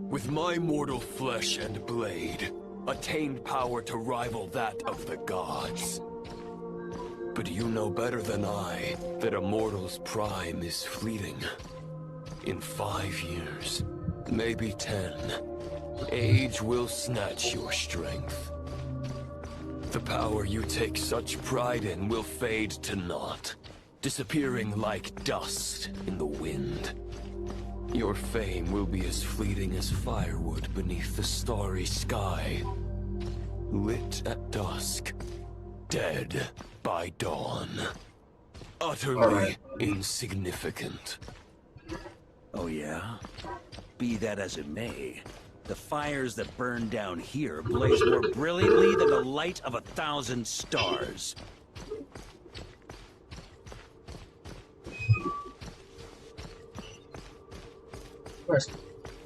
with my mortal flesh and blade, attained power to rival that of the gods. But you know better than I that a mortal's prime is fleeting. In 5 years, maybe 10, age will snatch your strength. The power you take such pride in will fade to naught, disappearing like dust in the wind. Your fame will be as fleeting as firewood beneath the starry sky, lit at dusk, dead by dawn. Utterly insignificant. Oh yeah? Be that as it may, the fires that burn down here blaze more brilliantly than the light of 1,000 stars.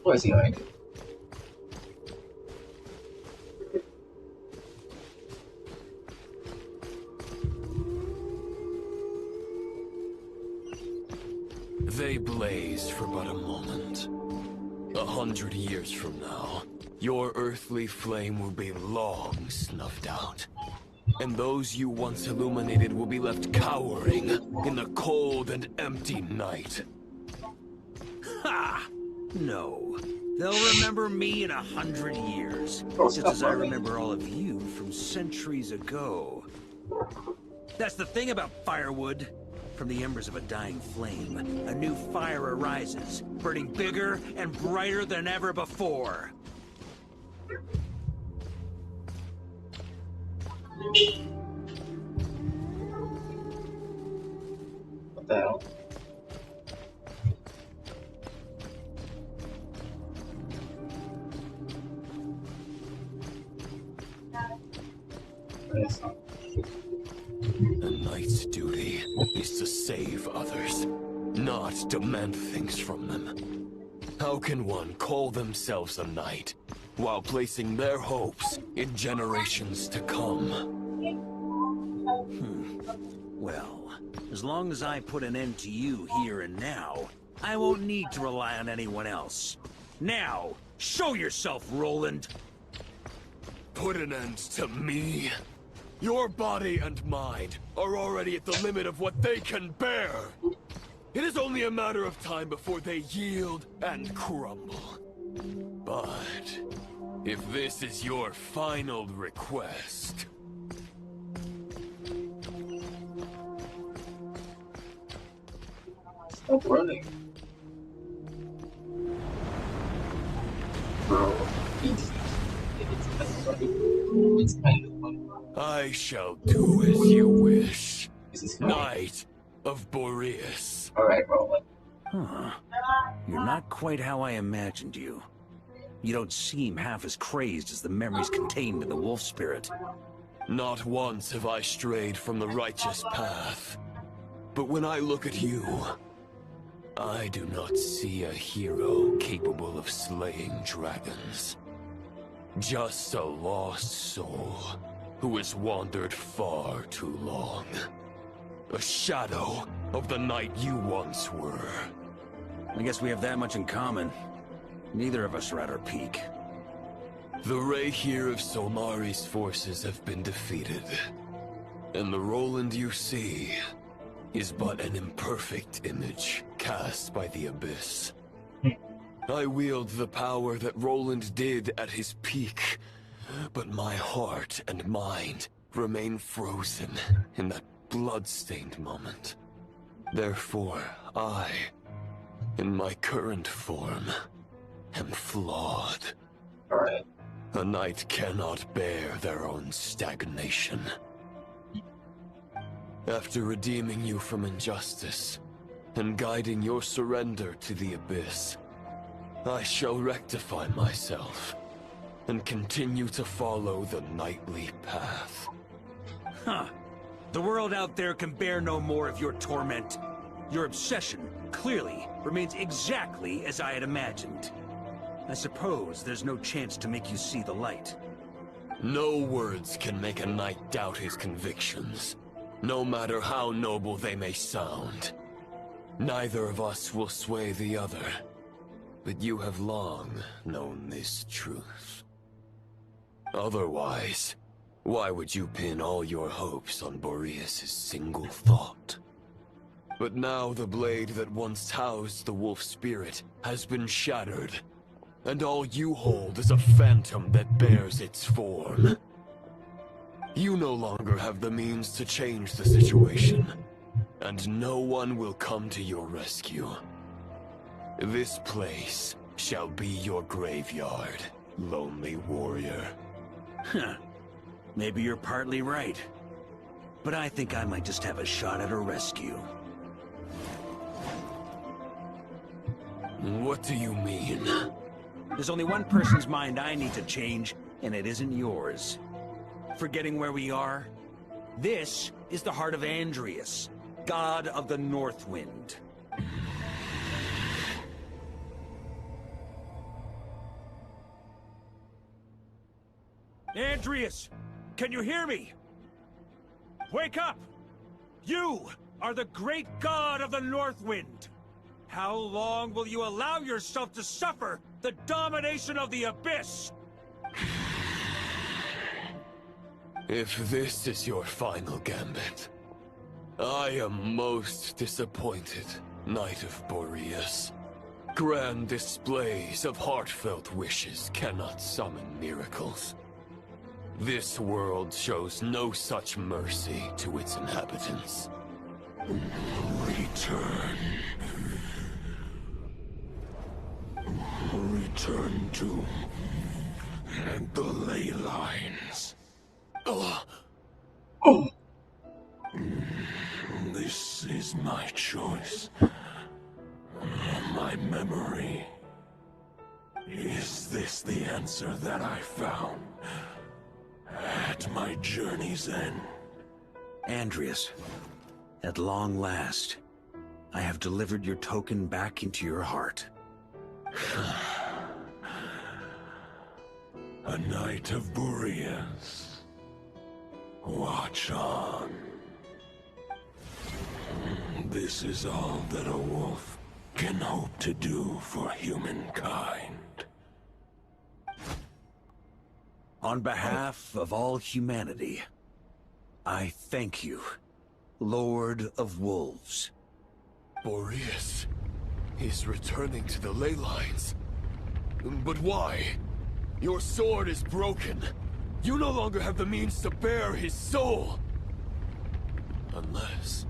Where's he going? They blaze for but a moment. 100 years from now, your earthly flame will be long snuffed out. And those you once illuminated will be left cowering in the cold and empty night. Ha! No. They'll remember me in 100 years, just as I remember all of you from centuries ago. That's the thing about firewood. From the embers of a dying flame, a new fire arises, burning bigger and brighter than ever before. What the hell? A knight's duty is to save others, not demand things from them. How can one call themselves a knight while placing their hopes in generations to come? Well, as long as I put an end to you here and now, I won't need to rely on anyone else. Now, show yourself, Roland! Put an end to me? Your body and mind are already at the limit of what they can bear. It is only a matter of time before they yield and crumble. But if this is your final request... Stop running. Bro, it's kind of fun. I shall do as you wish. Knight of Boreas. Alright, Roland. Huh. You're not quite how I imagined you. You don't seem half as crazed as the memories contained in the wolf spirit. Not once have I strayed from the righteous path. But when I look at you, I do not see a hero capable of slaying dragons. Just a lost soul, who has wandered far too long. A shadow of the knight you once were. I guess we have that much in common. Neither of us are at our peak. The Rayhir of Solmari's forces have been defeated. And the Roland you see is but an imperfect image cast by the Abyss. I wield the power that Roland did at his peak, but my heart and mind remain frozen in that blood-stained moment. Therefore, I, in my current form, am flawed. A knight cannot bear their own stagnation. After redeeming you from injustice, and guiding your surrender to the Abyss, I shall rectify myself, and continue to follow the knightly path. Huh. The world out there can bear no more of your torment. Your obsession, clearly, remains exactly as I had imagined. I suppose there's no chance to make you see the light. No words can make a knight doubt his convictions, no matter how noble they may sound. Neither of us will sway the other, but you have long known this truth. Otherwise, why would you pin all your hopes on Boreas' single thought? But now the blade that once housed the wolf spirit has been shattered, and all you hold is a phantom that bears its form. You no longer have the means to change the situation, and no one will come to your rescue. This place shall be your graveyard, lonely warrior. Huh. Maybe you're partly right. But I think I might just have a shot at a rescue. What do you mean? There's only one person's mind I need to change, and it isn't yours. Forgetting where we are? This is the heart of Andrias, god of the North Wind. Andrias! Can you hear me? Wake up! You are the great god of the North Wind! How long will you allow yourself to suffer the domination of the Abyss? If this is your final gambit, I am most disappointed, Knight of Boreas. Grand displays of heartfelt wishes cannot summon miracles. This world shows no such mercy to its inhabitants. Return. Return to the ley lines. This is my choice. My memory. Is this the answer that I found at my journey's end? Andrias, at long last, I have delivered your token back into your heart. A Knight of Boreas. Watch on. This is all that a wolf can hope to do for humankind. On behalf of all humanity, I thank you, Lord of Wolves. Boreas is returning to the ley lines. But why? Your sword is broken. You no longer have the means to bear his soul. Unless...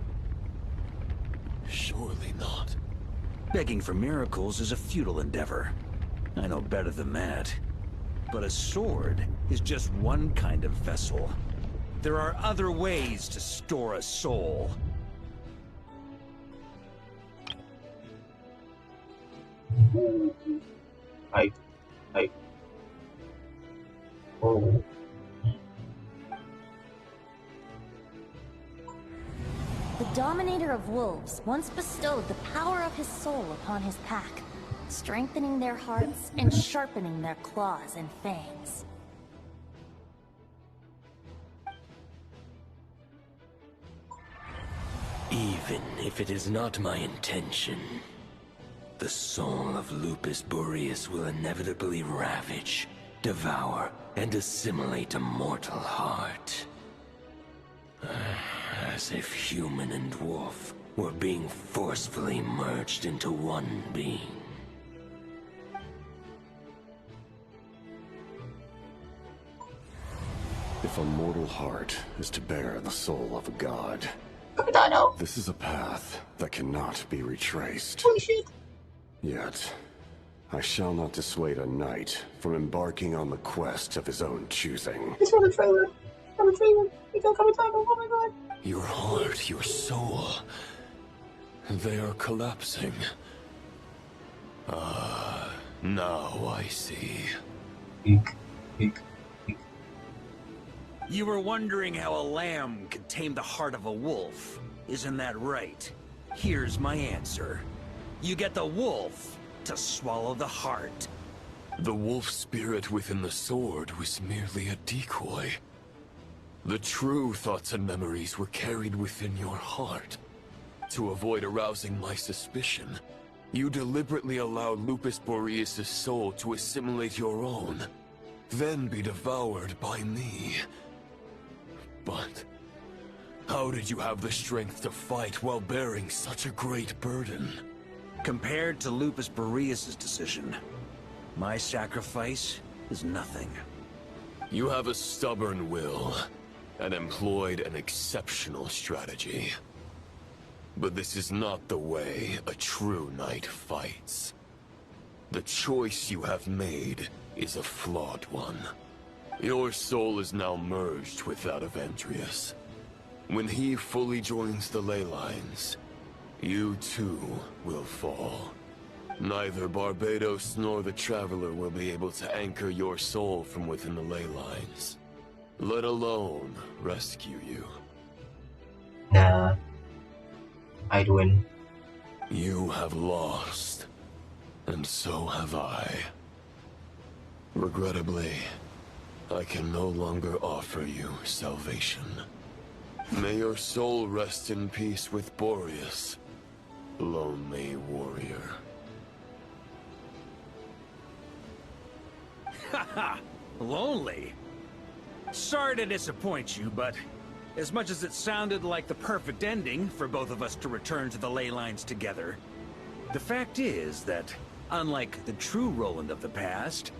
surely not. Begging for miracles is a futile endeavor. I know better than that. But a sword is just one kind of vessel. There are other ways to store a soul. Oh. The Dominator of Wolves once bestowed the power of his soul upon his pack, strengthening their hearts and sharpening their claws and fangs. Even if it is not my intention, the soul of Lupus Boreas will inevitably ravage, devour, and assimilate a mortal heart. As if human and wolf were being forcefully merged into one being. If a mortal heart is to bear the soul of a god, this is a path that cannot be retraced. Holy shit. Yet, I shall not dissuade a knight from embarking on the quest of his own choosing. It's from the trailer. From the trailer. You don't come inside. Oh my god. Your heart, your soul, they are collapsing. Ah, now I see. Eek. Eek. You were wondering how a lamb could tame the heart of a wolf. Isn't that right? Here's my answer. You get the wolf to swallow the heart. The wolf spirit within the sword was merely a decoy. The true thoughts and memories were carried within your heart. To avoid arousing my suspicion, you deliberately allowed Lupus Boreas' soul to assimilate your own, then be devoured by me. But how did you have the strength to fight while bearing such a great burden? Compared to Lupus Boreas' decision, my sacrifice is nothing. You have a stubborn will, and employed an exceptional strategy. But this is not the way a true knight fights. The choice you have made is a flawed one. Your soul is now merged with that of Andreas. When he fully joins the ley lines, you too will fall. Neither Barbados nor the Traveler will be able to anchor your soul from within the ley lines, let alone rescue you. Nah. I'd win. You have lost, and so have I. Regrettably, I can no longer offer you salvation. May your soul rest in peace with Boreas, lonely warrior. Haha! Lonely? Sorry to disappoint you, but as much as it sounded like the perfect ending for both of us to return to the ley lines together, the fact is that, unlike the true Roland of the past,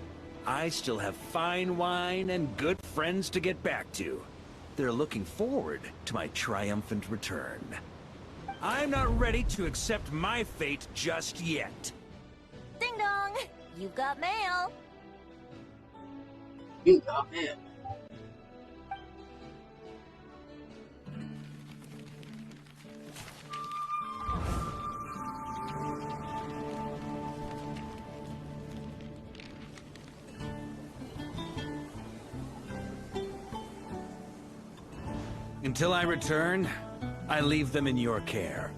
I still have fine wine and good friends to get back to. They're looking forward to my triumphant return. I'm not ready to accept my fate just yet. Ding dong! You've got mail! You got mail. Until I return, I leave them in your care.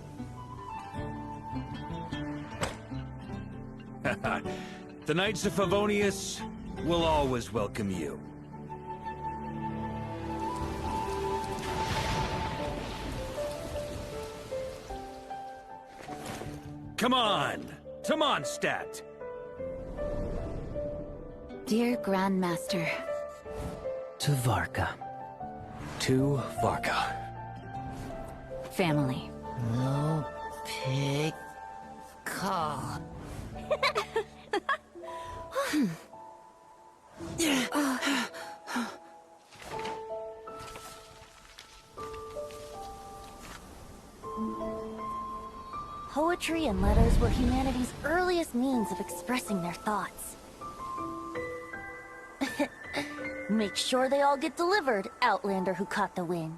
The Knights of Favonius will always welcome you. Come on, to Mondstadt. Dear Grandmaster. To Varka. To Varka. Family. No pig call. Poetry and letters were humanity's earliest means of expressing their thoughts. Make sure they all get delivered, Outlander who caught the wind.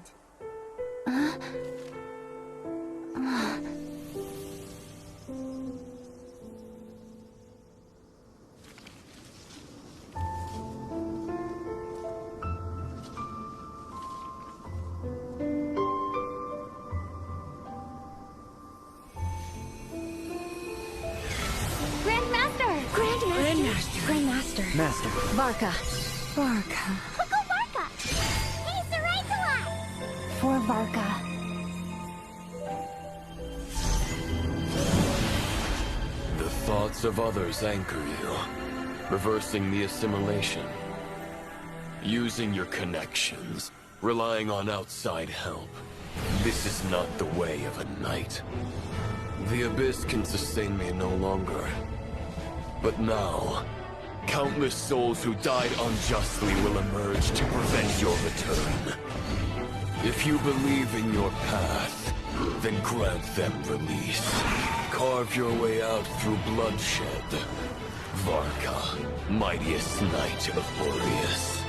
Grandmaster. Master. Varka. Uncle Varka! He's the right to us! For Varka. efforts of others anchor you, reversing the assimilation. Using your connections, relying on outside help. This is not the way of a knight. The Abyss can sustain me no longer. But now, countless souls who died unjustly will emerge to prevent your return. If you believe in your path, then grant them release. Carve your way out through bloodshed. Varka, mightiest knight of Boreas.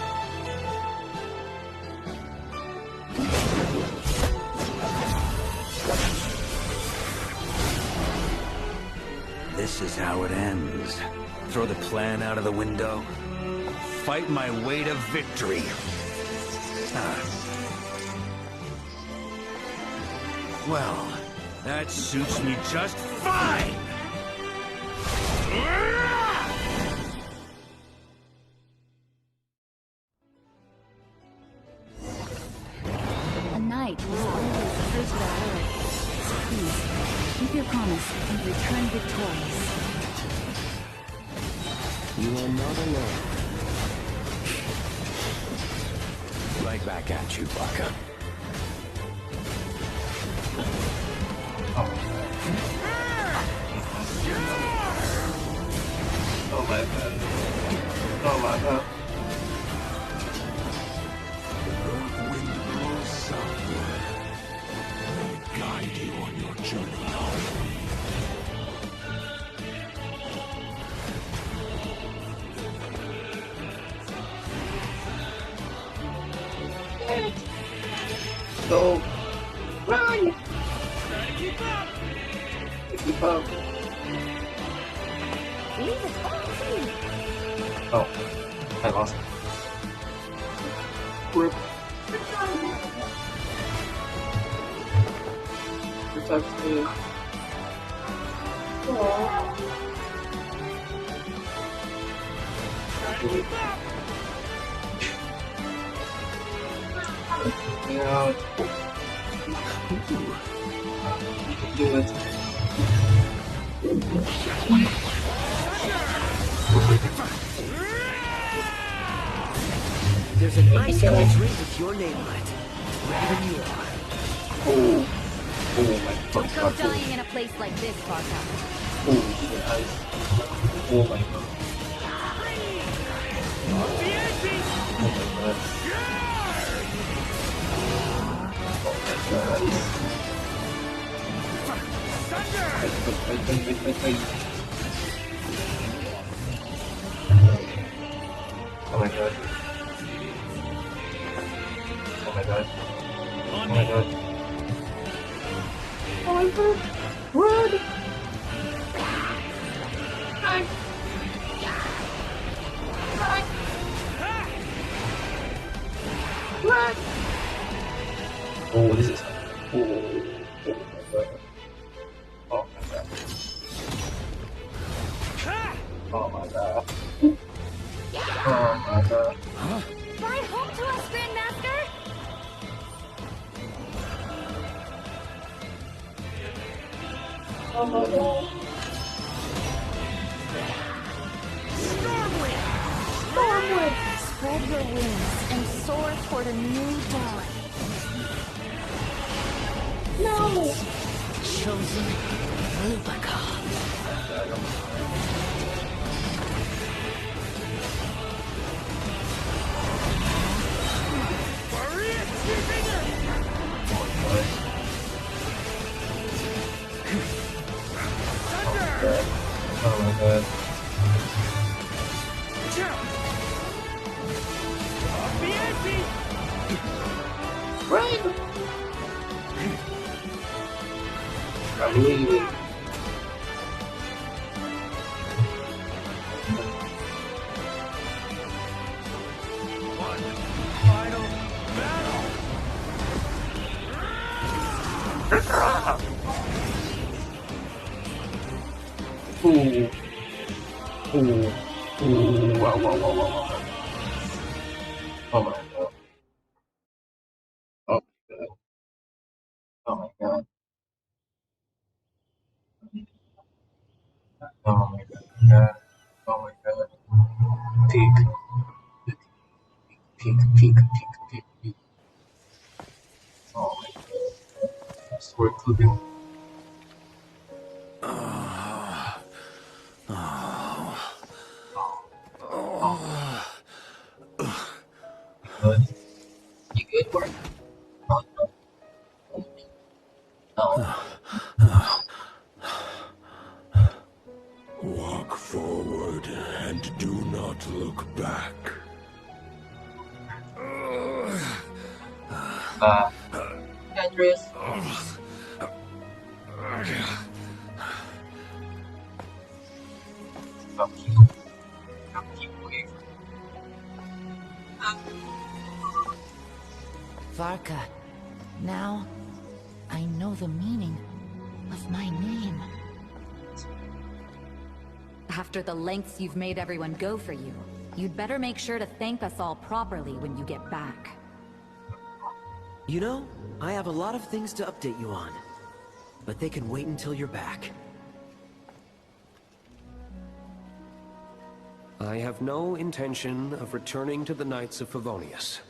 This is how it ends. Throw the plan out of the window. Fight my way to victory. Well, that suits me just fine! A knight was always true to their word. Please, keep your promise and return victorious. You are not alone. Right back at you, Varka. Oh my god. Oh my god. Wind blows southward. May it guide you on your journey home. Go. Run! Keep up! Keep up. Leave it all to me. Oh, I lost. Rip. Protect me. Yeah. Do it. There's an ice cold drink with your name on it. Wherever you are. Oh my god. Don't go dying in a place like this, Varka. Oh, the ice. Oh my god. Oh my god. Wait. Oh my god. Oh my god. Oh my god. Oh my god. Run! Run! Run! Oh, this is... Oh my god. Oh my god. Oh my god. Oh my god. Ride home to us, Grandmaster! Oh my god. Stormwind! Spread your wings and soar toward a new dawn. No! Chosen Rubicon. Oh my god. Run! I'm leaving. Final battle! Ooh. Ooh. Ooh. Wow. Oh my god. Oh my god. Oh my god. Oh my god. peek. Peek. Oh my god. Sword clipping. Good. You good, Varka? Walk forward and do not look back. Andres. Varka, now I know the meaning of my name. After the lengths you've made everyone go for you, you'd better make sure to thank us all properly when you get back. You know, I have a lot of things to update you on. But they can wait until you're back. I have no intention of returning to the Knights of Favonius.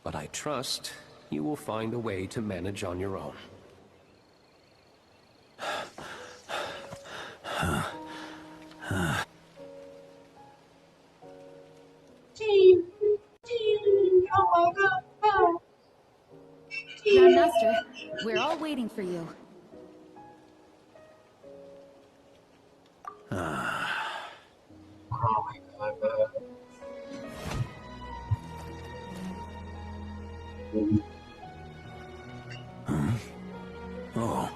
But I trust you will find a way to manage on your own. Oh my god. Grandmaster, we're all waiting for you. Oh my god. Oh.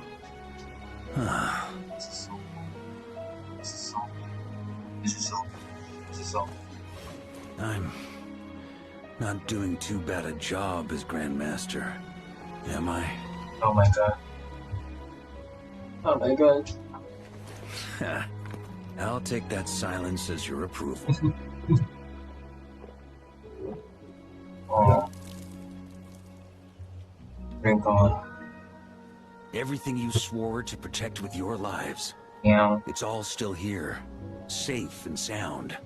This is so. I'm not doing too bad a job as Grandmaster, am I? Oh my god. Oh my god. I'll take that silence as your approval. Oh. Drink on. Everything you swore to protect with your lives. Yeah. It's all still here. Safe and sound.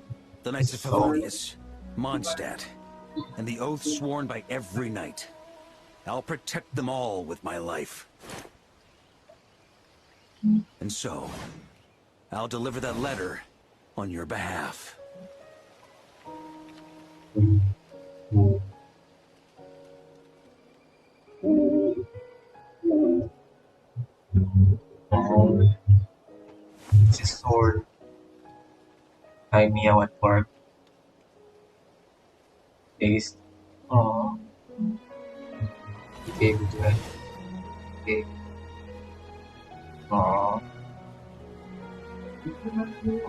The Knights of Favonius, Mondstadt, and the oaths sworn by every knight. I'll protect them all with my life. And so, I'll deliver that letter on your behalf. It's a sword. Tie me out at park. Taste. Aww. He gave it to me. Okay. Aww.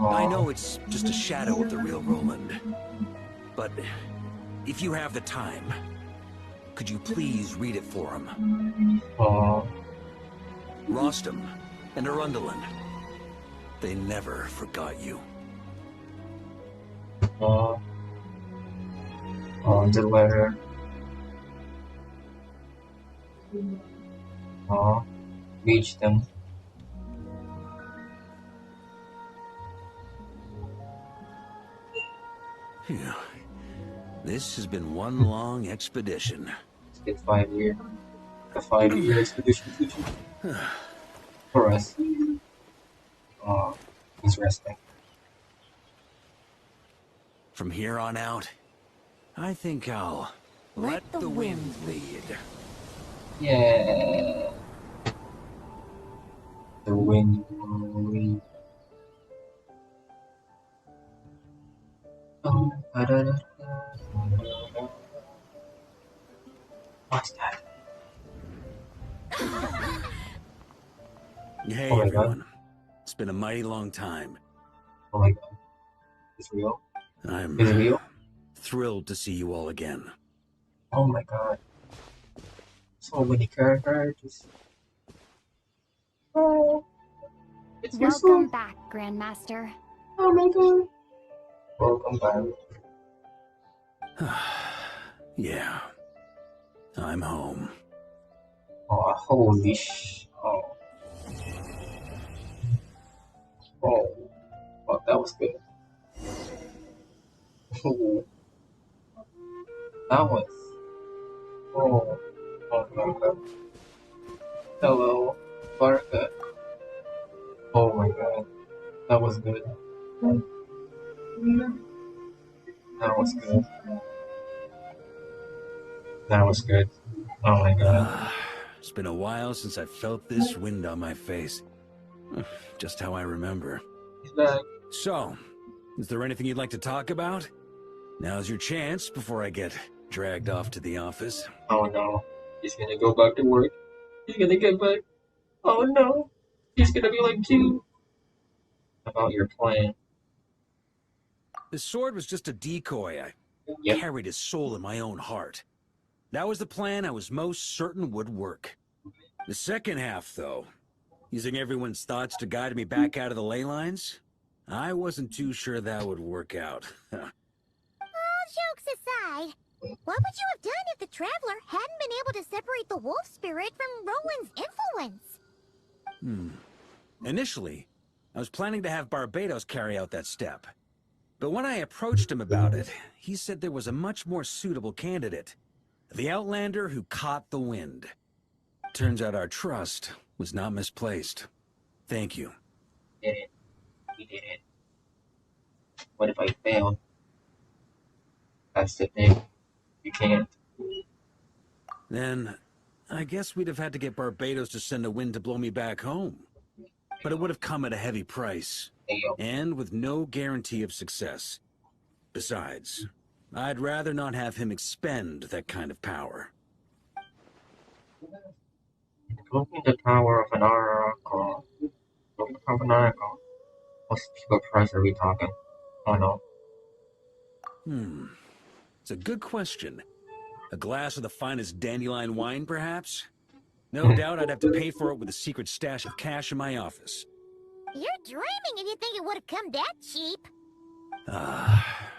I know it's just a shadow of the real Roland. But if you have the time, could you please read it for him? Aww. Rostam and Arundelen. They never forgot you. Aww. On the letter. Aww. Reach them. Yeah. This has been one long expedition. Let's get 5 years. A 5-year expedition for us. He's resting. From here on out, I think I'll let the wind lead. Yeah. The wind will lead. What's that? Hey, Oh my everyone. god. It's been a mighty long time. Oh my god. It's real? I'm Is it real? thrilled to see you all again. Oh my god. So many characters. Oh. It's your Welcome sword. back, Grandmaster. Oh my god. Welcome back. Yeah. I'm home. Oh, holy Oh. Oh. Well, that was good. Ooh, that was. Oh, oh my god. Hello, Varka. Oh my god. That was good. That was good. That was good. Oh my god. It's been a while since I felt this wind on my face. Just how I remember. He's back. So, is there anything you'd like to talk about? Now's your chance before I get dragged off to the office. Oh no. He's gonna go back to work. He's gonna get back. Oh no. He's gonna be like you. About your plan. The sword was just a decoy. I carried his soul in my own heart. That was the plan I was most certain would work. The second half, though, using everyone's thoughts to guide me back out of the ley lines, I wasn't too sure that would work out. All jokes aside, what would you have done if the Traveler hadn't been able to separate the wolf spirit from Roland's influence? Initially, I was planning to have Barbados carry out that step. But when I approached him about it, he said there was a much more suitable candidate. The Outlander who caught the wind. Turns out our trust was not misplaced. Thank you. Did it. We did it. What if I fail? That's the thing. You can't. Then, I guess we'd have had to get Barbados to send a wind to blow me back home. But it would have come at a heavy price. And with no guarantee of success. Besides, I'd rather not have him expend that kind of power. Looking the power of an oracle. Looking the power of an oracle. What cheaper price are we talking? Oh no. It's a good question. A glass of the finest dandelion wine, perhaps? No doubt I'd have to pay for it with a secret stash of cash in my office. You're dreaming if you think it would have come that cheap.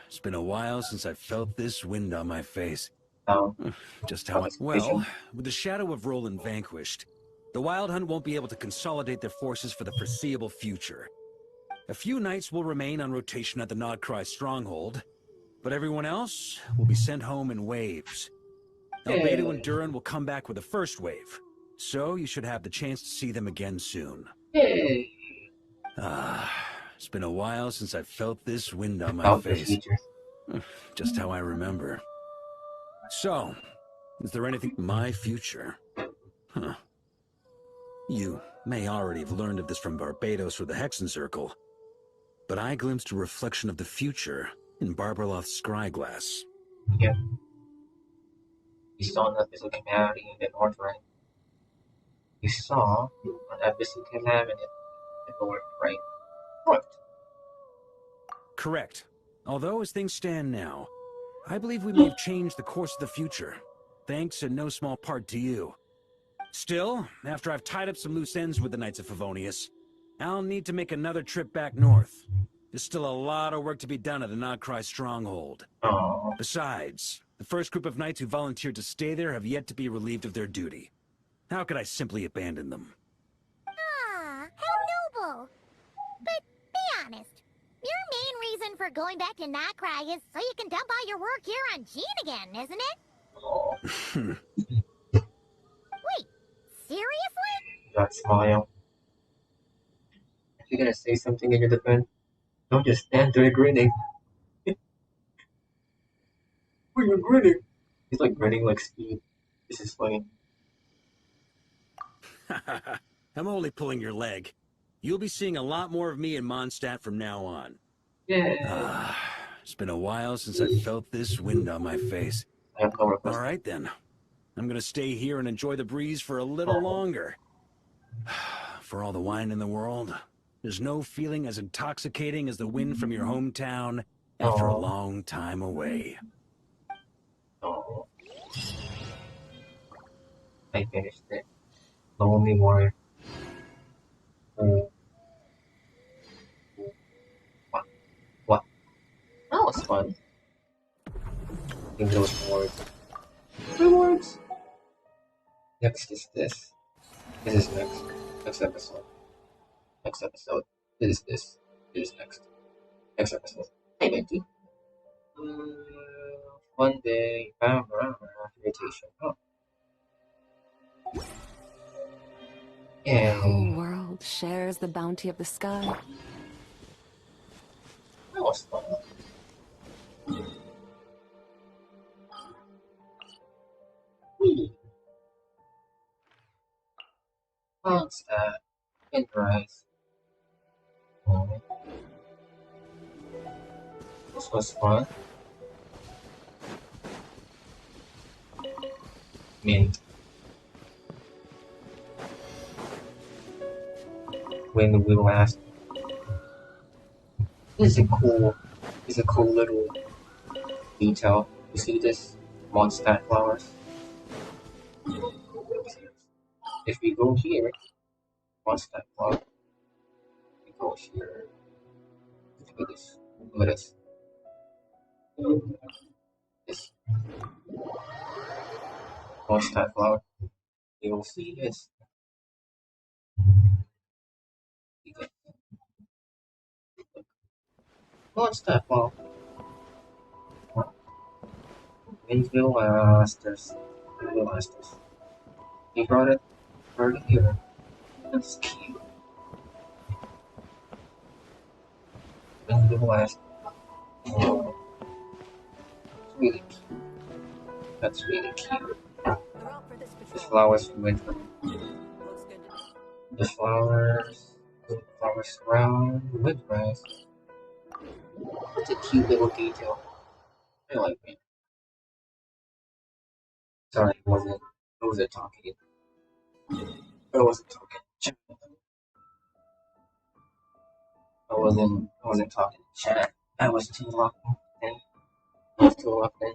It's been a while since I felt this wind on my face. Oh. Just how Well, with the shadow of Roland vanquished, the Wild Hunt won't be able to consolidate their forces for the foreseeable future. A few knights will remain on rotation at the Nodcry stronghold, but everyone else will be sent home in waves. Albedo and Duran will come back with the first wave, so you should have the chance to see them again soon. It's been a while since I felt this wind on my face. Just how I remember. So, is there anything... My future? You may already have learned of this from Barbados or the Hexen Circle, but I glimpsed a reflection of the future in Barbarloth's scryglass. Yep. You saw an abyssal calamity in the north, right? You saw an abyssal calamity in the north, right? North. Correct. Although, as things stand now, I believe we may have changed the course of the future, thanks in no small part to you. Still, after I've tied up some loose ends with the Knights of Favonius, I'll need to make another trip back north. There's still a lot of work to be done at the Nodcry stronghold. Besides, the first group of knights who volunteered to stay there have yet to be relieved of their duty. How could I simply abandon them? Ah, how noble. But be honest, your main reason for going back to Nodcry is so you can dump all your work here on Jean again, isn't it? Wait, seriously? That smile. If you're gonna say something in your defense, don't just stand there grinning. Why are you grinning? He's like grinning like Steve. This is funny. I'm only pulling your leg. You'll be seeing a lot more of me in Mondstadt from now on. Yeah. It's been a while since I felt this wind on my face. I have no request. All right then. I'm gonna stay here and enjoy the breeze for a little longer. For all the wine in the world, there's no feeling as intoxicating as the wind from your hometown after a long time away. I finished it. Lonely Warrior. What? That was fun. I think those rewards. Rewards! Next is this. This is next. Next episode. Next episode. This is this. This is next. Next episode. Hey, Benty. One day, irritation. Oh. The whole world shares the bounty of the sky. That was fun. What's that? Interesting. This was fun. Mint. When we last. This is a cool little detail. You see this? Mondstadt flowers. If we go here, Mondstadt flower. We go here. Look at this. Look at this. This Mondstadt flower. You will see this. Mondstadt flower. Winsville Asters. Winsville Asters. He brought it here. That's cute. Winsville Asters. Oh, it's really cute. That's really cute. The flowers we went for. The flowers surround the wood grass. It's a cute little detail. I like it. Sorry, I wasn't talking. I wasn't talking. I wasn't talking to chat. I was too locked in. I was too locked in.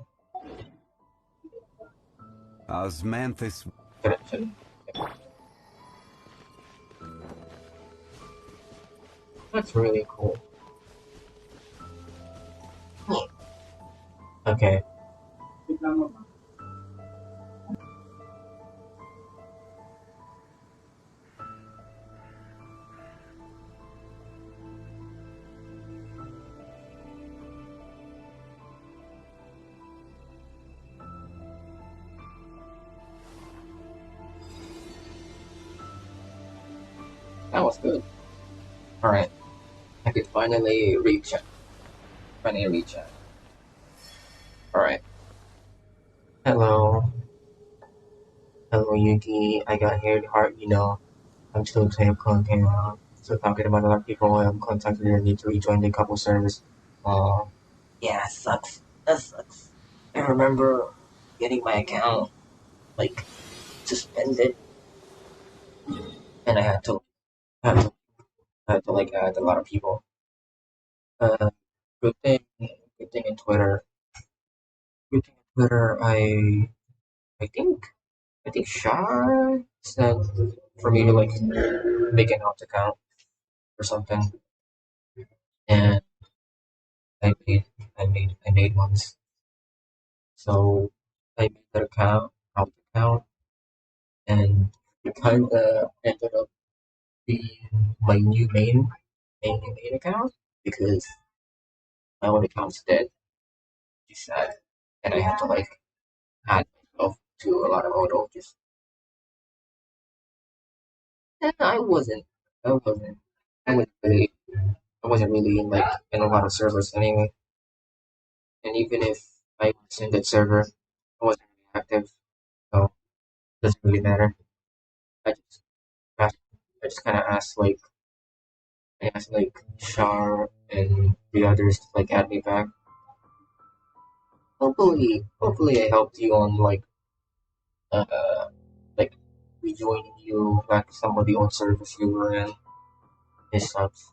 Osmanthus. That's really cool. Okay. That was good. Alright. I could finally reach it. Alright. Hello. Hello, Yuuki. I got here at heart, you know. I'm still talking about other people. I'm contacting your need to rejoin the couple service. Yeah, it sucks. That sucks. I remember getting my account, like, suspended. And I had to like add a lot of people. Good thing in Twitter. I think Shah said for me to like make an alt account or something, and I made ones. So I made that alt account, and it kind of ended up being my new main account because my old account's dead. It's sad, and I had to like add myself to a lot of auto just. And I wasn't I wasn't really in like in a lot of servers anyway. And even if I was in that server, I wasn't really active, so it doesn't really matter. I just kind of asked like Shar and the others to like add me back. Hopefully I helped you on like rejoining you back to some of the old servers you were in. This sucks.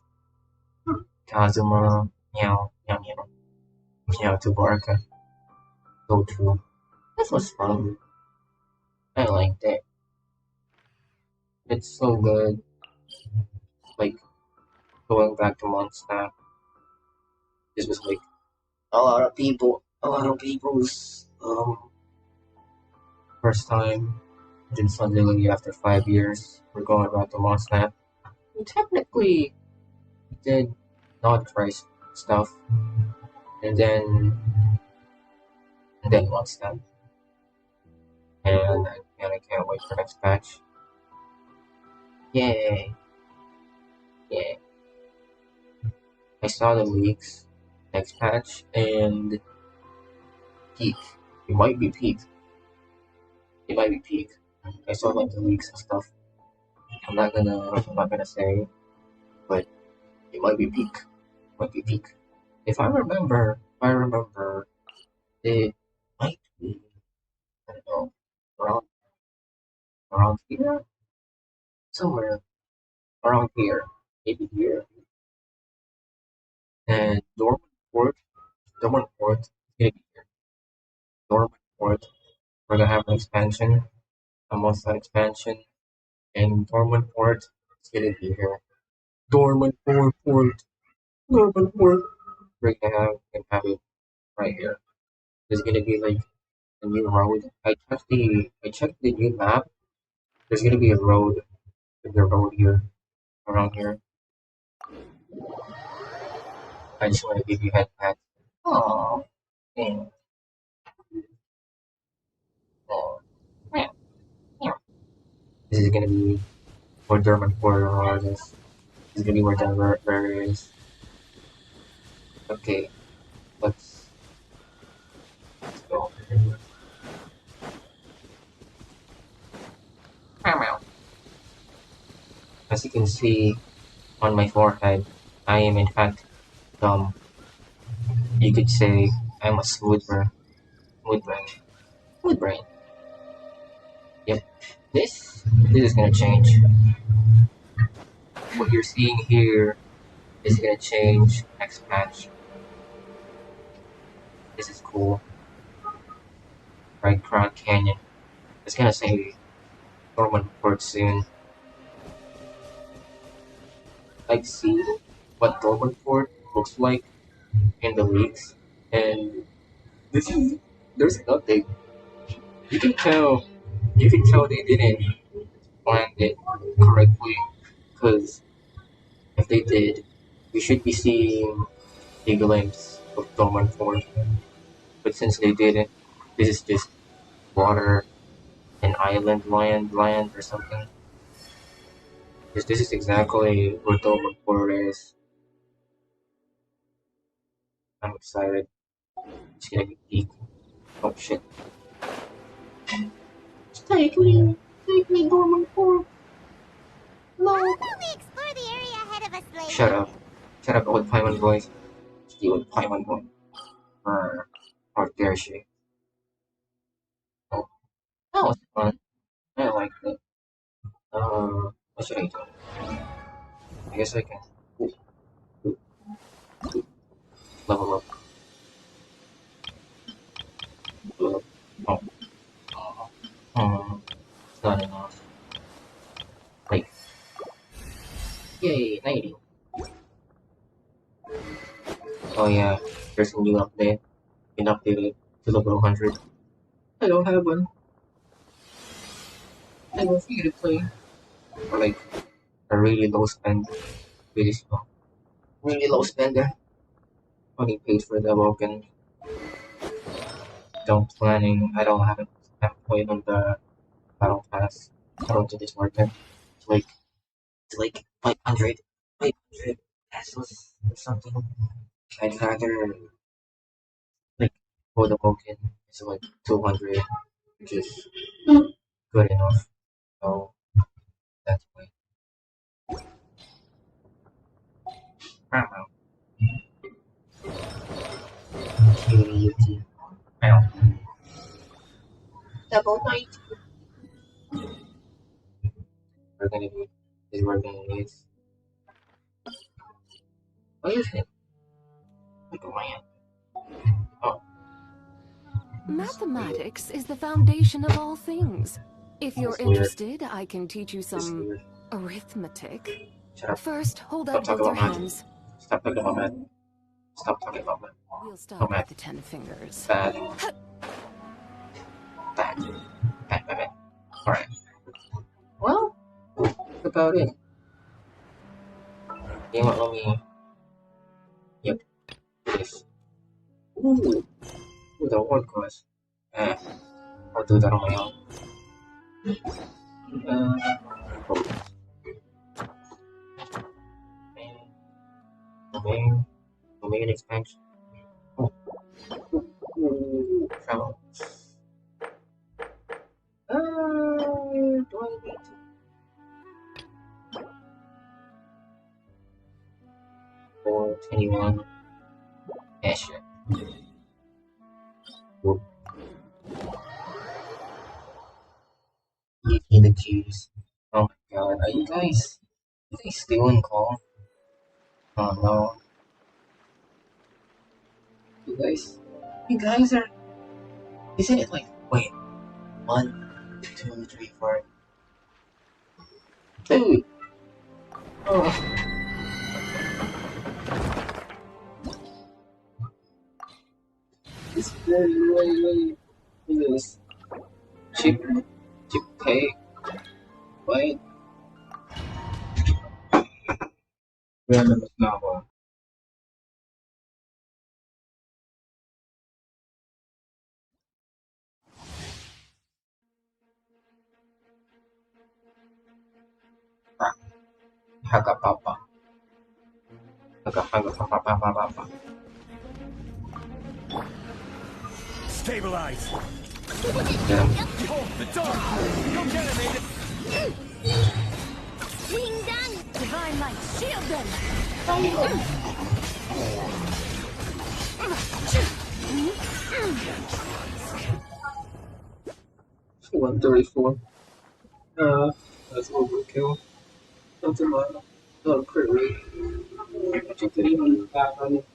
Kazuma, meow to Varka. So true. This was fun. I liked it. It's so good. Like going back to Mondstadt. This was like a lot of people's first time. Then suddenly after 5 years, we're going back to Mondstadt. We technically did not price stuff, and then then Mondstatd. And I can't wait for next patch. Yay! Yeah. I saw the leaks next patch and peak. It might be peak. It might be peak. I saw like the leaks and stuff. I'm not gonna say, but it might be peak. Might be peak. If I remember, it might be, I don't know, around here, somewhere around here, maybe here. And Dormant Port is gonna be here. Dormant Port, we're gonna have an expansion, a Mondstatd expansion, and Dormant Port is gonna be here. Dormant Port. We're gonna have it right here. There's gonna be like a new road. I checked the new map. There's gonna be a road, here, around here. I just want to give you a head pat. Aww. Yeah. Aww. Yeah. Yeah. This is gonna be where Dermot Corridor is. This is gonna be where Denver is. Okay, let's go. As you can see on my forehead, I am in fact dumb. You could say I'm a smooth brain. Yep. This is gonna change. What you're seeing here is gonna change next patch. This is cool. Right, Crown Canyon. It's gonna say Dormant Port soon. I've seen what Dormant Port looks like in the leaks, and there's nothing. You can tell they didn't plan it correctly, because if they did, we should be seeing a glimpse of Dormant Port. But since they didn't, this is just water, an island land or something. Because this is exactly where Dormant Port is. I'm excited. It's gonna be peak. Oh shit. Take me, Dormant Port. No. How about we explore the area ahead of us later? Shut up, old Paimon voice. The old Paimon voice. How dare she? Oh, that was fun. I liked it. What should I do? I guess I can level up. Oh, it's not enough. Like, yay, 90. Oh yeah, there's a new update. Been updated to level 100. I don't have one. I don't feel to play. Or like, a really low spend. Really low spender. Only paid for the Vulcan. I don't haven't played on the Battle Pass. I don't think it's worth it. It's like 500 pesos or something. I'd rather like for the Vulcan it's like 200, which is good enough. So that's why. I don't know. Yuuki. Double night. We're gonna be is we're gonna need. What is it? Like a land. Oh. Mathematics is the foundation of all things. If you're That's weird. interested, I can teach you some arithmetic. Shut up. First, hold Stop out both talking your about math. hands. Stop talking about math. Stop talking about math. We'll start No with math. the 10 fingers. Bad. Alright. Well, that's about it. You want me? Yep. This. Ooh, the word quest. I'll do that on my own. Domain expansion. Oh. Travel. Do I need to? For 21. Yeah, sure. Whoop. Yuuki the Jews. Oh my god, are you guys still in call? Oh no. You guys are, isn't it like, wait, 1, 2, 3, 4. Dude! Oh. It's very this cheap pay. Wait. Random novel. Haga papa. Haga papa. Stabilize! Yeah. Hold the door! Go get him, Aiden! Ding dong! Divine light, shield them! 134. That's overkill. That's a lot. Oh, crit rate. But you could even back on it.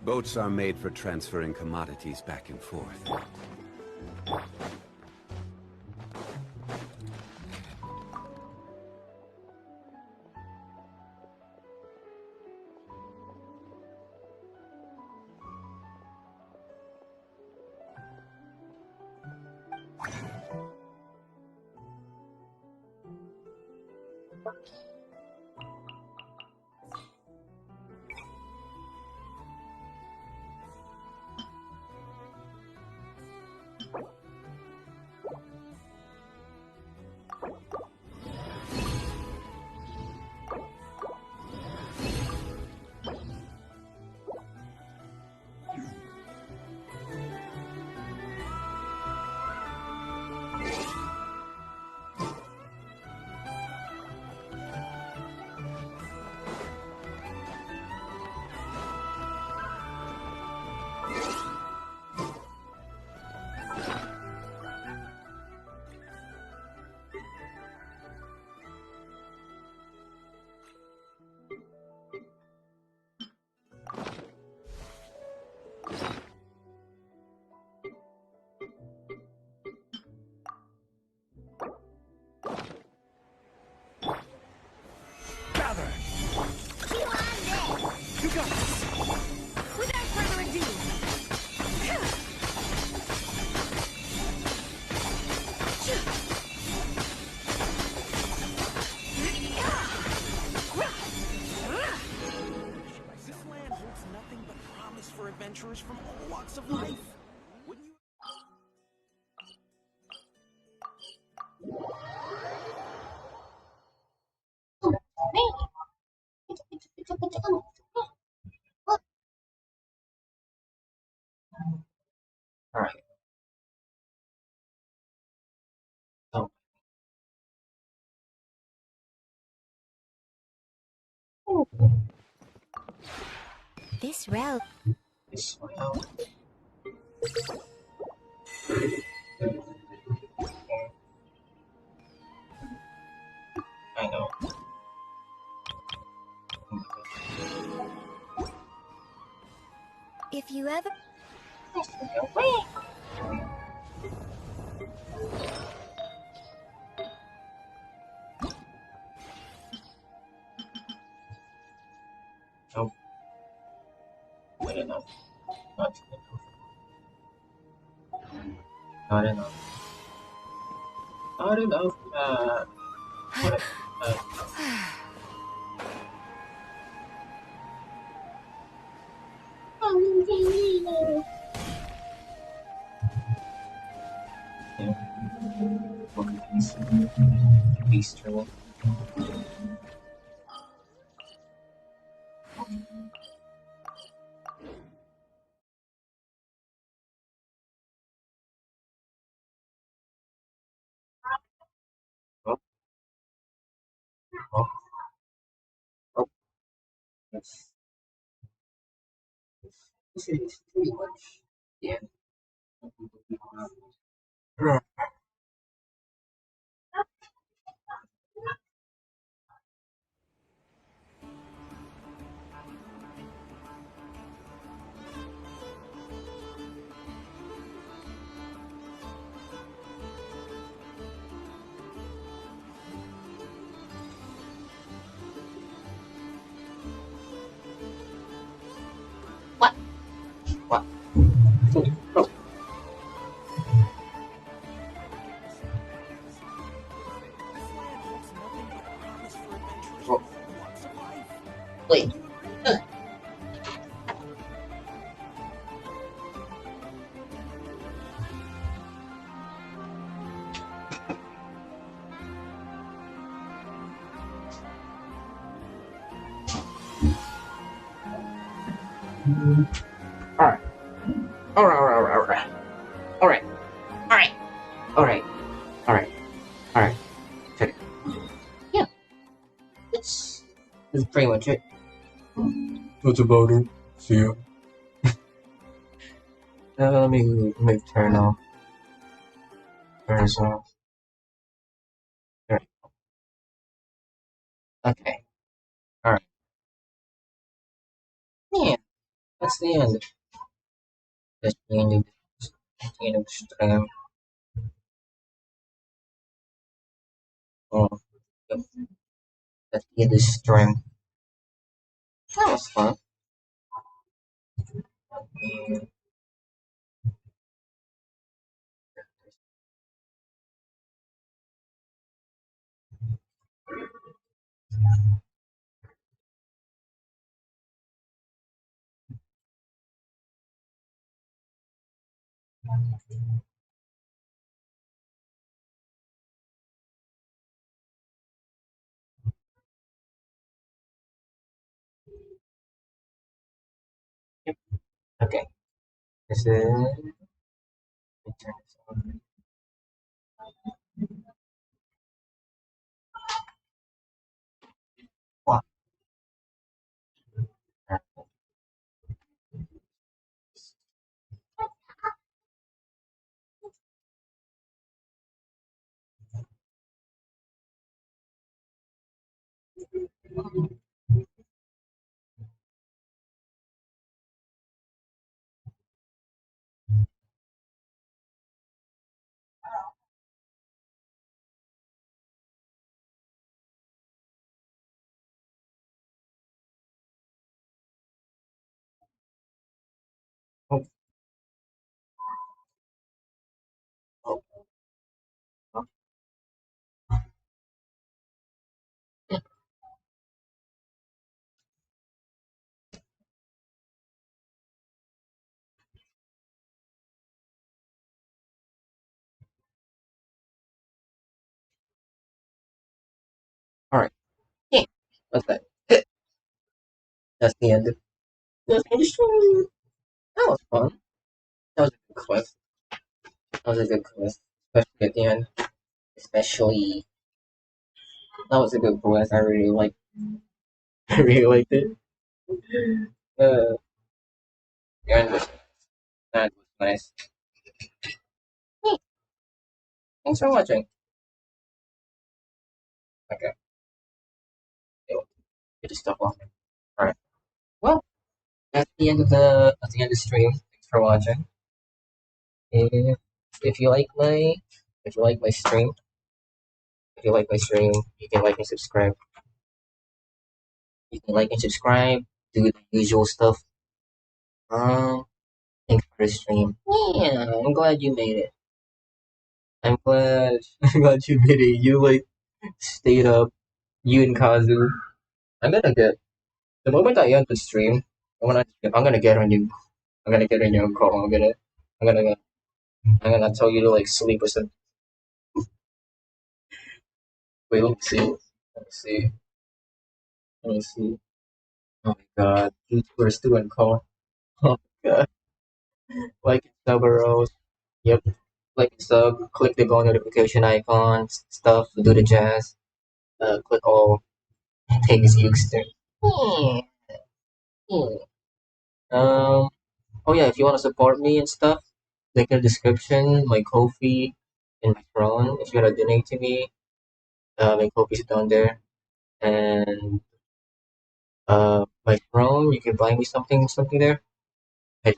Boats are made for transferring commodities back and forth. Alright. Oh. This route. This way out. I know. If you ever... Oh. Not enough. Not enough. Not enough. Not enough. What? Yeah. Look at these. Beast turtle. Oh. Oh. Oh. Yes. This is pretty much the end. What? What? Oh. Oh. Wait. Alright. Alright. Alright. Alright. Alright. Alright. Alright. Check it. Yeah. That's pretty much it. That's about it. See ya. Let me turn off. Turn this off. There. Okay. Alright. Yeah. That's the end. That's the end of the stream. Oh. Yep. That's the end of the stream. That was fun. Yep. Okay. This is. Turn this on. What? Oh. Oh. Oh. Yeah. Alright. Yeah. What's that? That's the end. That's the stream. That was fun. That was a good quest. That was a good quest, especially at the end. Especially that was a good quest. I really liked. I really liked it. The end was that was nice. Hey, thanks for watching. Okay, get the stuff off. All right. Well, that's the end of the stream. Thanks for watching. If you like my if you like my stream, if you like my stream, you can like and subscribe. You can like and subscribe. Do the usual stuff. Thanks for the stream. Yeah, I'm glad you made it. I'm glad. I'm glad you made it. You like stayed up. You and Kazu. I'm gonna get the moment I end the stream. I'm gonna get on you. I'm gonna get on your call. I'm gonna. I'm gonna tell you to like sleep or something. Wait, let me see. Let me see. Let me see. Oh my god. We're still in call. Oh my god. Like and sub arrows. Yep. Like and sub. Click the bell notification icons. Stuff. Do the jazz. Click all things Euster. Yeah. Yeah. Oh yeah, if you want to support me and stuff, link in the description, my Ko-fi and my Throne. If you want to donate to me, my Ko-fi's down there. And my Throne, you can buy me something there. I,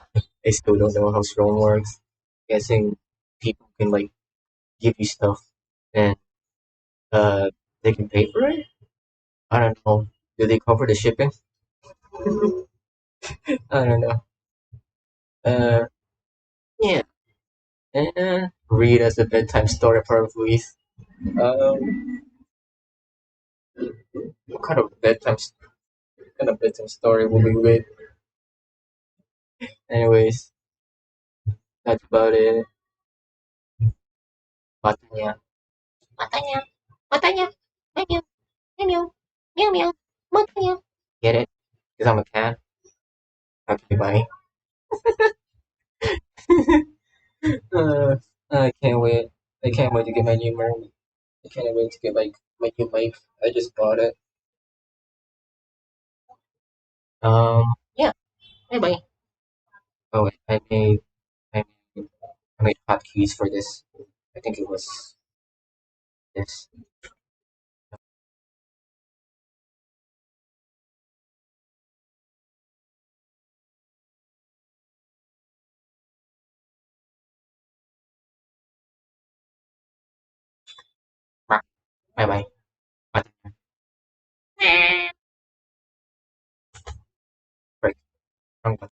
I still don't know how Throne works. Guessing people can like give you stuff and they can pay for it. I don't know. Do they cover the shipping? I don't know. Uh, yeah. And read as a bedtime story probably. Um, what kind of bedtime story will be good? Anyways, that's about it. Matanya. Matanya. Matanya. Meow meow. Meow meow. Meow meow. Matanya. Get it? Because I'm a cat. Okay, bye. I can't wait. I can't wait to get my new mic. I can't wait to get my new mic. I just bought it. Yeah. Bye bye. Oh wait, I made I made hotkeys for this. I think it was this. Bye bye. Right. I'm done.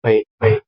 Wait, wait.